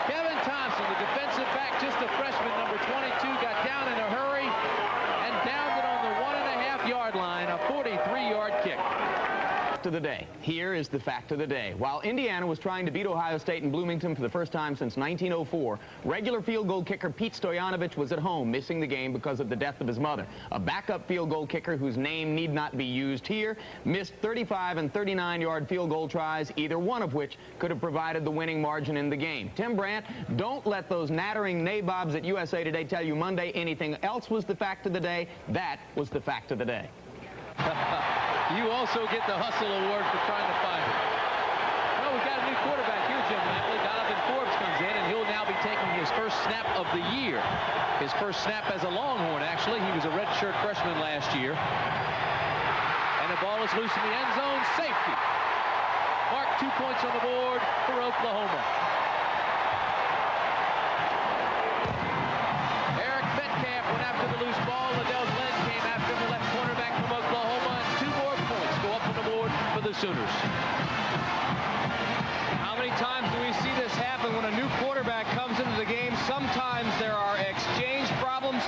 Speaker 1: Kevin Thompson, the defensive back, just a freshman, number 22, got down in a hurry and downed it on the 1.5-yard line, a 43-yard kick.
Speaker 4: Fact of the day. Here is the fact of the day. While Indiana was trying to beat Ohio State in Bloomington for the first time since 1904, regular field goal kicker Pete Stoyanovich was at home, missing the game because of the death of his mother. A backup field goal kicker whose name need not be used here missed 35 and 39-yard field goal tries, either one of which could have provided the winning margin in the game. Tim Brandt, don't let those nattering nabobs at USA Today tell you Monday anything else was the fact of the day. That was the fact of the day.
Speaker 1: You also get the Hustle Award for trying to find it. Well, we've got a new quarterback here, Jim Lampley. Donovan Forbes comes in, and he'll now be taking his first snap of the year. His first snap as a Longhorn, actually. He was a redshirt freshman last year. And the ball is loose in the end zone. Safety. Mark 2 points on the board for Oklahoma. Eric Metcalf went after the loose ball. Liddell Glenn came after the left cornerback from Oklahoma. And 2 more points go up on the board for the Sooners.
Speaker 2: How many times do we see this happen when a new quarterback comes into the game? Sometimes there are exchange problems.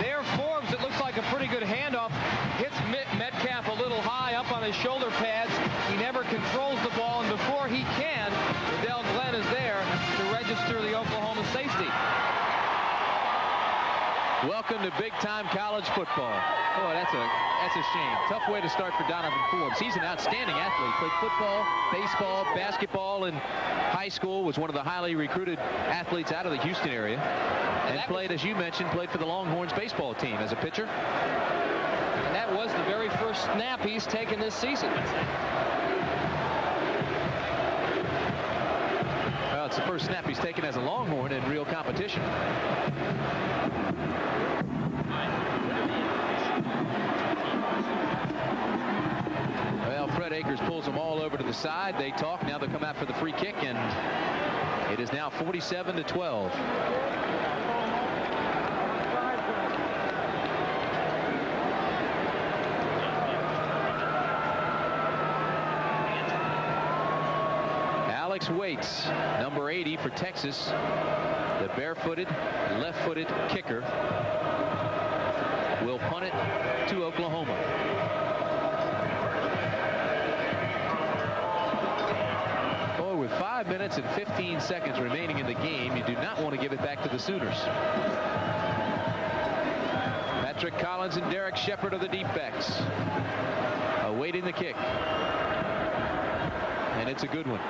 Speaker 2: There, Forbes, it looks like a pretty good handoff, hits Metcalf a little high up on his shoulder pads. He never controls the ball, and before he can, Liddell Glenn is there to register the Oklahoma safety.
Speaker 1: Welcome to big-time college football. Boy, that's a shame. Tough way to start for Donovan Forbes. He's an outstanding athlete. Played football, baseball, basketball in high school. Was one of the highly recruited athletes out of the Houston area. And played, as you mentioned, played for the Longhorns baseball team as a pitcher.
Speaker 2: And that was the very first snap he's taken this season.
Speaker 1: Well, it's the first snap he's taken as a Longhorn in real competition. Well, Fred Akers pulls them all over to the side. They talk. Now they'll come out for the free kick, and it is now 47-12. Alex Waits, number 80 for Texas, the barefooted, left-footed kicker, will punt it to Oklahoma. Boy, with 5 minutes and 15 seconds remaining in the game, you do not want to give it back to the Sooners. Patrick Collins and Derek Shepard are the deep backs, awaiting the kick. And it's a good one.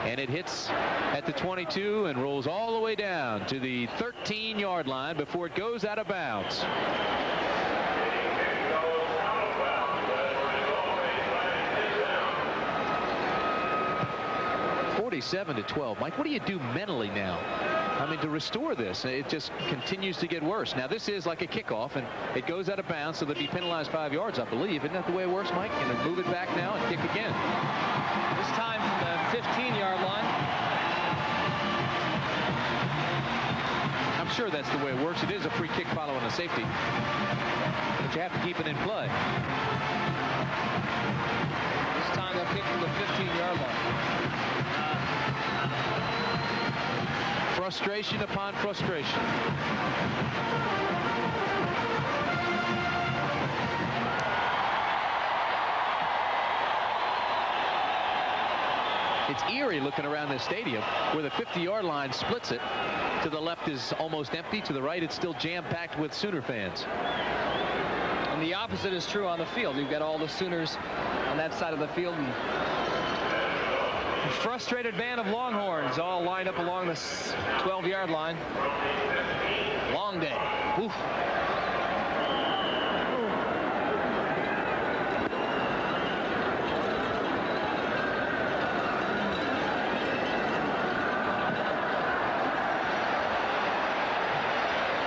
Speaker 1: And it hits at the 22 and rolls all the way down to the 13-yard line before it goes out of bounds. (47-12). Mike, what do you do mentally now? I mean, to restore this, it just continues to get worse. Now, this is like a kickoff, and it goes out of bounds, so they'll be penalized 5 yards, I believe. Isn't that the way it works, Mike? And then move it back now and kick again.
Speaker 2: This time from the 15-yard line.
Speaker 1: I'm sure that's the way it works. It is a free kick following a safety, but you have to keep it in play.
Speaker 2: This time they'll kick from the 15-yard line.
Speaker 1: Frustration upon frustration. It's eerie looking around this stadium where the 50-yard line splits it. To the left is almost empty. To the right, it's still jam-packed with Sooner fans.
Speaker 2: And the opposite is true on the field. You've got all the Sooners on that side of the field. And a frustrated band of Longhorns all lined up along the 12-yard line. Long day. Oof.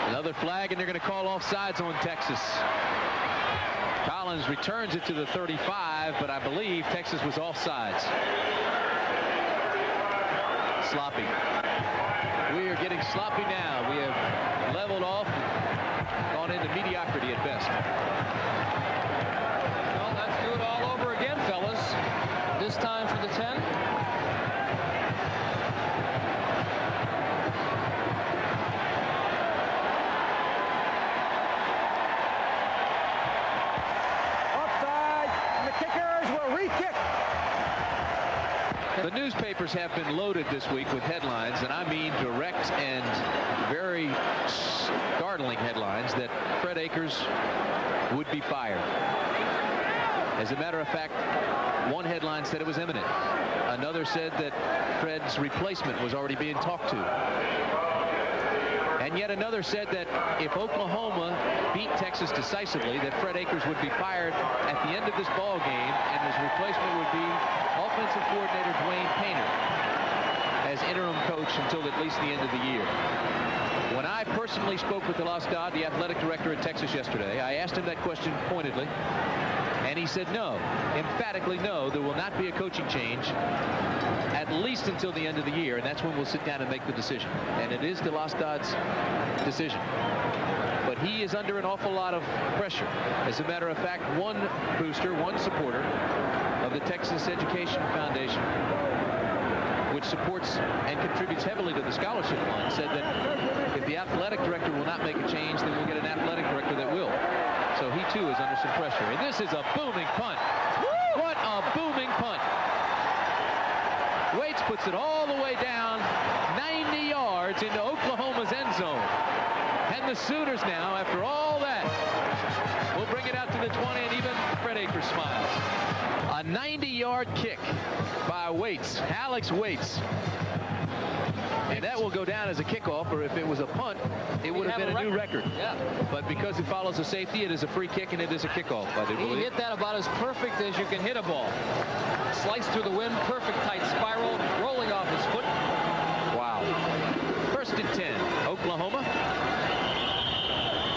Speaker 1: Another flag, and they're going to call offsides on Texas. Collins returns it to the 35, but I believe Texas was offsides. Sloppy. We are getting sloppy now. We have leveled off, gone into mediocrity at best.
Speaker 2: Well, let's do it all over again, fellas. This time for the 10.
Speaker 1: The newspapers have been loaded this week with headlines, and I mean direct and very startling headlines that Fred Akers would be fired. As a matter of fact, one headline said it was imminent. Another said that Fred's replacement was already being talked to. And yet another said that if Oklahoma beat Texas decisively, that Fred Akers would be fired at the end of this ball game, and his replacement would be offensive coordinator Dwayne Painter as interim coach until at least the end of the year. When I personally spoke with DeLossdod, the athletic director at Texas yesterday, I asked him that question pointedly, and he said no, emphatically no, there will not be a coaching change at least until the end of the year, and that's when we'll sit down and make the decision. And it is DeLossdod's decision. But he is under an awful lot of pressure. As a matter of fact, one booster, one supporter of the Texas Education Foundation, which supports and contributes heavily to the scholarship fund, said that if the athletic director will not make a change, then we'll get an athletic director that will. So he too is under some pressure. And this is a booming punt. What a booming punt. Waits puts it all the way down 90 yards into Oklahoma's end zone. And the Sooners now, after all that, will bring it out to the 20, and even Fred Akers smiles. A 90-yard kick by Waits, Alex Waits. And that will go down as a kickoff, or if it was a punt, it would have been a new record.
Speaker 2: Yeah.
Speaker 1: But because it follows a safety, it is a free kick, and it is a kickoff, I do believe.
Speaker 2: He hit that about as perfect as you can hit a ball. Sliced through the wind, perfect tight spiral, rolling off his foot.
Speaker 1: Wow. First and 10, Oklahoma.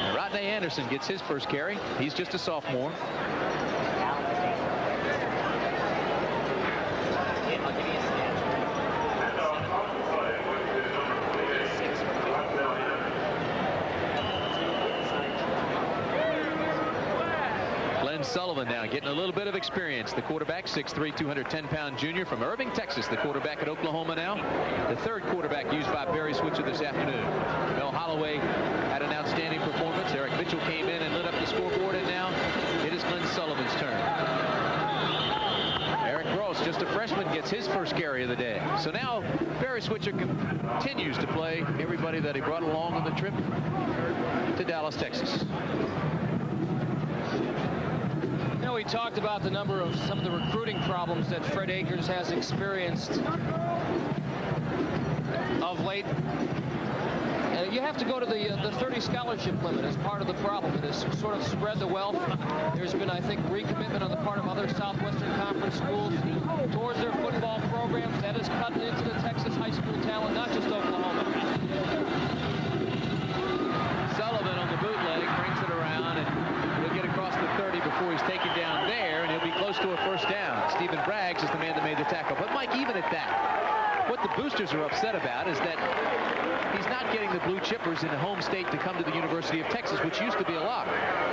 Speaker 1: And Rodney Anderson gets his first carry. He's just a sophomore. Sullivan now getting a little bit of experience. The quarterback, 6'3", 210-pound junior from Irving, Texas. The quarterback at Oklahoma now. The third quarterback used by Barry Switzer this afternoon. Mel Holloway had an outstanding performance. Eric Mitchell came in and lit up the scoreboard, and now it is Glenn Sullivan's turn. Eric Gross, just a freshman, gets his first carry of the day. So now Barry Switzer continues to play everybody that he brought along on the trip to Dallas, Texas.
Speaker 2: We talked about the number of some of the recruiting problems that Fred Akers has experienced of late. You have to go to the 30 scholarship limit as part of the problem. It has sort of spread the wealth. There's been, I think, recommitment on the part of other Southwestern Conference schools towards their football programs. That is cut into the Texas high school talent, not just Oklahoma.
Speaker 1: Sullivan on the bootleg brings it around, and he'll get across the 30 before he's taken down there, and he'll be close to a first down. Stephen Braggs is the man that made the tackle. But Mike, even at that, what the boosters are upset about is that he's not getting the blue chippers in the home state to come to the University of Texas, which used to be a lot.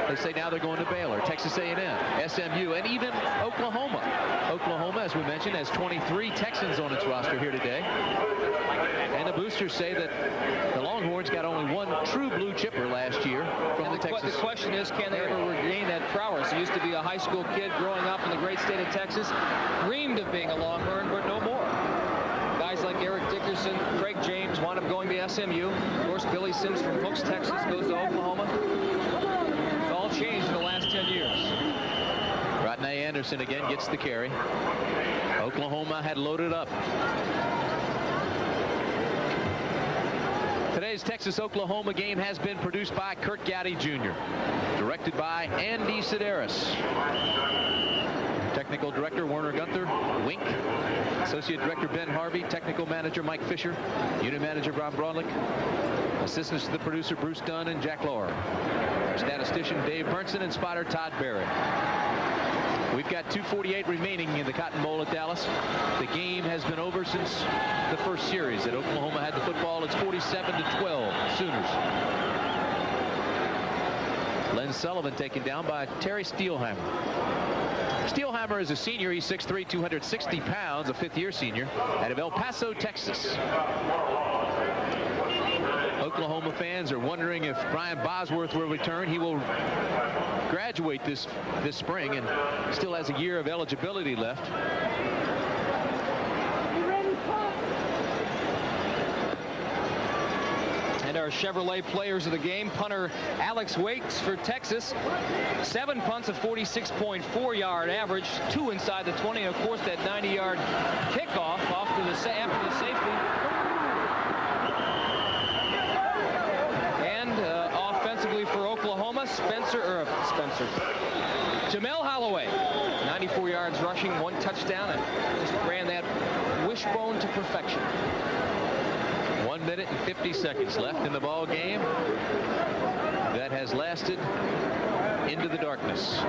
Speaker 1: They say now they're going to Baylor, Texas A&M, SMU, and even Oklahoma. Oklahoma, as we mentioned, has 23 Texans on its roster here today. And the boosters say that the Longhorns got only one true blue chipper last year from the Texas.
Speaker 2: The question is, can they ever regain that prowess? He used to be a high school kid growing up in the great state of Texas, dreamed of being a Longhorn, but no more. Eric Dickerson, Craig James wound up going to SMU. Of course, Billy Sims from Hooks, Texas, goes to Oklahoma. It's all changed in the last 10 years.
Speaker 1: Rodney Anderson again gets the carry. Oklahoma had loaded up. Today's Texas-Oklahoma game has been produced by Kurt Gowdy Jr., directed by Andy Sedaris. Technical Director Werner Gunther, Wink. Associate Director Ben Harvey. Technical Manager Mike Fisher. Unit Manager Rob Brodlick. Assistants to the producer Bruce Dunn and Jack Laurer. Statistician Dave Burnson and spotter Todd Barrett. We've got 2:48 remaining in the Cotton Bowl at Dallas. The game has been over since the first series that Oklahoma had the football. It's 47-12 Sooners. Len Sullivan taken down by Terry Steelhammer. Steelhammer is a senior. He's 6'3", 260 pounds, a fifth-year senior out of El Paso, Texas. Oklahoma fans are wondering if Brian Bosworth will return. He will graduate this spring and still has a year of eligibility left.
Speaker 2: And our Chevrolet players of the game, punter Alex Wakes for Texas. 7 punts, a 46.4-yard average, 2 inside the 20, and of course that 90-yard kickoff off to the after the safety. And offensively for Oklahoma, Jamel Holloway, 94 yards rushing, 1 touchdown, and just ran that wishbone to perfection.
Speaker 1: 1 minute and 50 seconds left in the ball game. That has lasted into the darkness.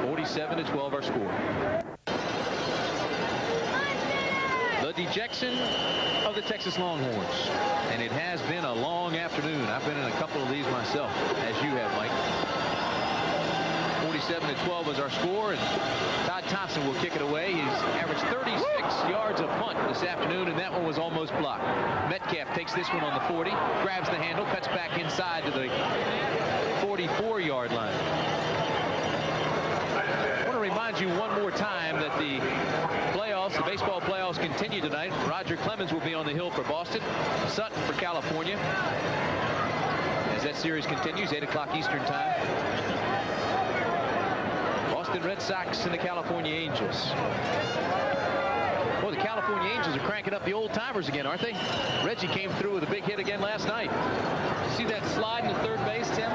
Speaker 1: 47-12 our score. The dejection of the Texas Longhorns. And it has been a long afternoon. I've been in a couple of these myself, as you have, Mike. 47-12 was our score, and Todd Thompson will kick it away. He's averaged 36 yards a punt this afternoon, and that one was almost blocked. Metcalf takes this one on the 40, grabs the handle, cuts back inside to the 44-yard line. I want to remind you one more time that the playoffs, the baseball playoffs, continue tonight. Roger Clemens will be on the hill for Boston, Sutton for California. As that series continues, 8 o'clock Eastern time. Boston Red Sox and the California Angels. Well, the California Angels are cranking up the old timers again, aren't they? Reggie came through with a big hit again last night.
Speaker 2: See that slide into third base, Tim?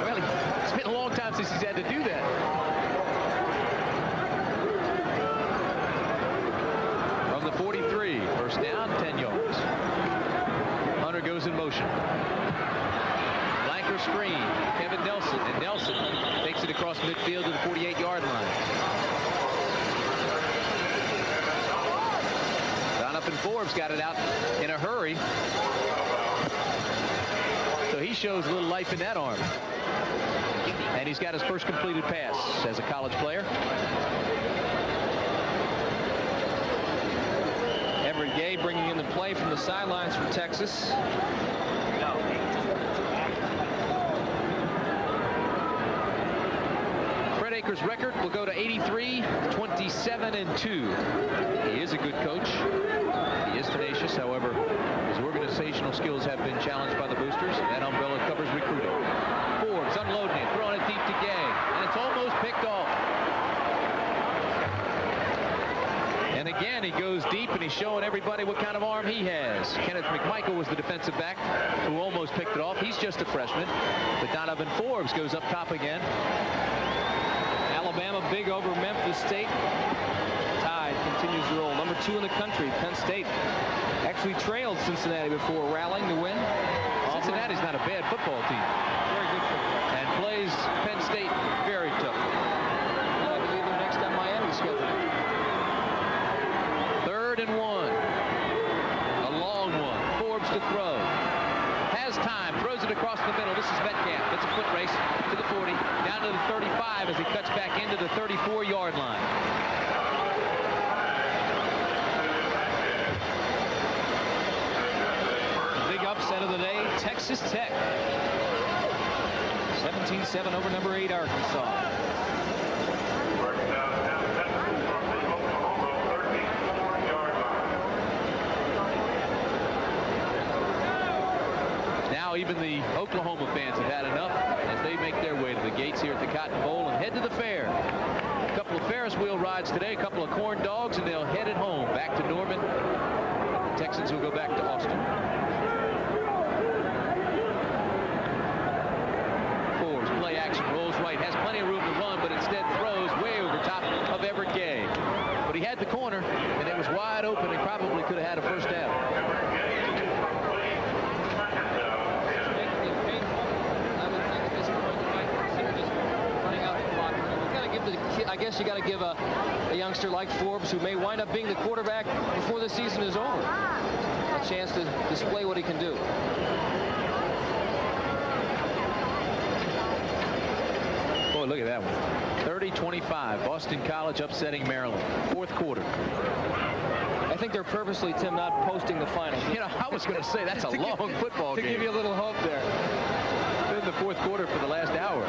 Speaker 1: Well, it's been a long time since he's had to do that. From the 43, first down, 10 yards. Hunter goes in motion. Blanker screen, Kevin Nelson, and Nelson takes it across midfield to the 48-yard line. Donovan Forbes got it out in a hurry. So he shows a little life in that arm. And he's got his first completed pass as a college player.
Speaker 2: Everett Gay bringing in the play from the sidelines for Texas.
Speaker 1: Fred Akers' record will go to 83, 27-2. He is a good coach. He is tenacious. However, his organizational skills have been challenged by the boosters. That umbrella covers recruiting. Forbes unloading it, throwing it deep to Gay, and it's almost picked off. And again, he goes deep, and he's showing everybody what kind of arm he has. Kenneth McMichael was the defensive back who almost picked it off. He's just a freshman. But Donovan Forbes goes up top again.
Speaker 2: Alabama big over Memphis State. Tide continues to roll. Number 2 in the country, Penn State. Actually trailed Cincinnati before rallying to win.
Speaker 1: Cincinnati's not a bad football team.
Speaker 2: Very good football.
Speaker 1: And plays Penn State very tough.
Speaker 2: And I believe they're next on Miami's schedule.
Speaker 1: 3rd and 1. A long one. Forbes to throw. Has time. Throws it across the middle. This is Metcalf. It's a foot race to the 40. Down to the 35 as he cuts back into the 34-yard line.
Speaker 2: Big upset of the day, Texas Tech. 17-7 over number 8 Arkansas.
Speaker 1: even the Oklahoma fans have had enough as they make their way to the gates here at the Cotton Bowl and head to the fair. A couple of Ferris wheel rides today, a couple of corn dogs, and they'll head it home back to Norman. The Texans will go back to Austin. Forbes, play action, rolls right, has plenty of room to run, but instead throws way over top of Everett Gay. But he had the corner, and it was wide open, and probably could have had a first down.
Speaker 2: I guess you got to give a youngster like Forbes, who may wind up being the quarterback before the season is over, a chance to display what he can do.
Speaker 1: Boy, look at that one. 30-25, Boston College upsetting Maryland. Fourth quarter.
Speaker 2: I think they're purposely, Tim, not posting the final.
Speaker 1: You know, I was going to say that's a long football game.
Speaker 2: To give you a little hope there.
Speaker 1: In the fourth quarter for the last hour.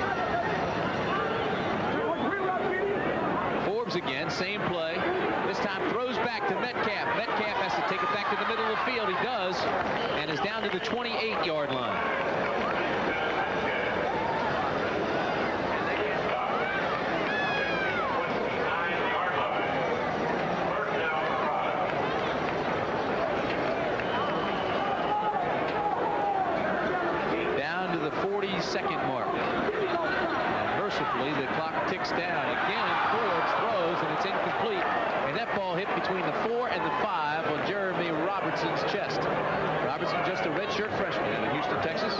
Speaker 1: Forbes again, same play. This time throws back to Metcalf. Metcalf has to take it back to the middle of the field. He does, and is down to the 28-yard line. Down to the 40-second mark. And mercifully, the clock ticks down. Again, Forbes throws, and it's incomplete. And that ball hit between the 4 and the 5 on Jeremy Robertson's chest. Robertson, just a redshirt freshman out of Houston, Texas.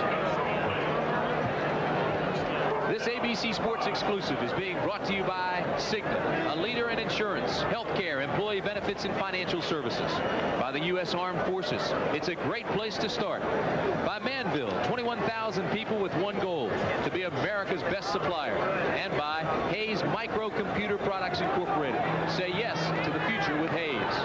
Speaker 1: This ABC Sports exclusive is being brought to you by Cigna, a leader in insurance, healthcare, employee benefits, and financial services. By the U.S. Armed Forces, it's a great place to start. By Manville, 21,000 people with one goal, to be America's best supplier. And by Hayes Microcomputer Products Incorporated. Say yes to the future with Hayes.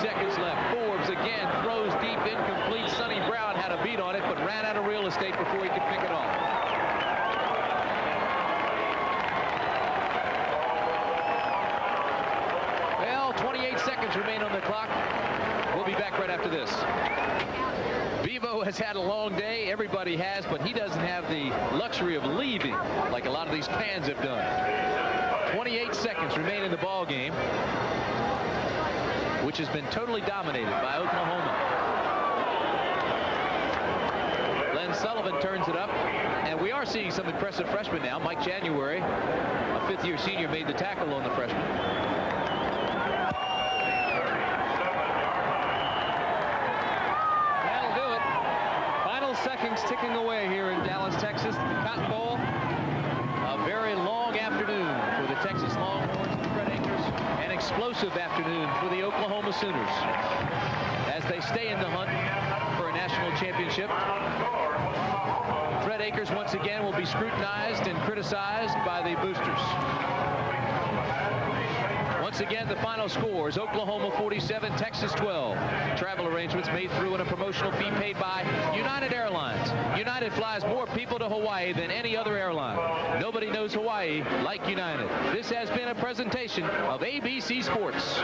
Speaker 1: Seconds left. Forbes again throws deep, incomplete. Sonny Brown had a beat on it, but ran out of real estate before he could pick it off. Well, 28 seconds remain on the clock. We'll be back right after this. Bevo has had a long day. Everybody has, but he doesn't have the luxury of leaving like a lot of these fans have done. 28 seconds remain in the ball game, which has been totally dominated by Oklahoma. Len Sullivan turns it up, and we are seeing some impressive freshmen now. Mike January, a fifth-year senior, made the tackle on the freshman.
Speaker 2: That'll do it. Final seconds ticking away here in Dallas, Texas. The Cotton Bowl. A very long afternoon for the Texas Longhorns and Fred Akers. An explosive afternoon for the Oklahoma Sooners as they stay in the hunt for a national championship. Fred Akers once again will be scrutinized and criticized by the boosters. Once again, the final score is Oklahoma 47, Texas 12. Travel arrangements made through and a promotional fee paid by United Airlines. United flies more people to Hawaii than any other airline. Nobody knows Hawaii like United. This has been a presentation of ABC Sports.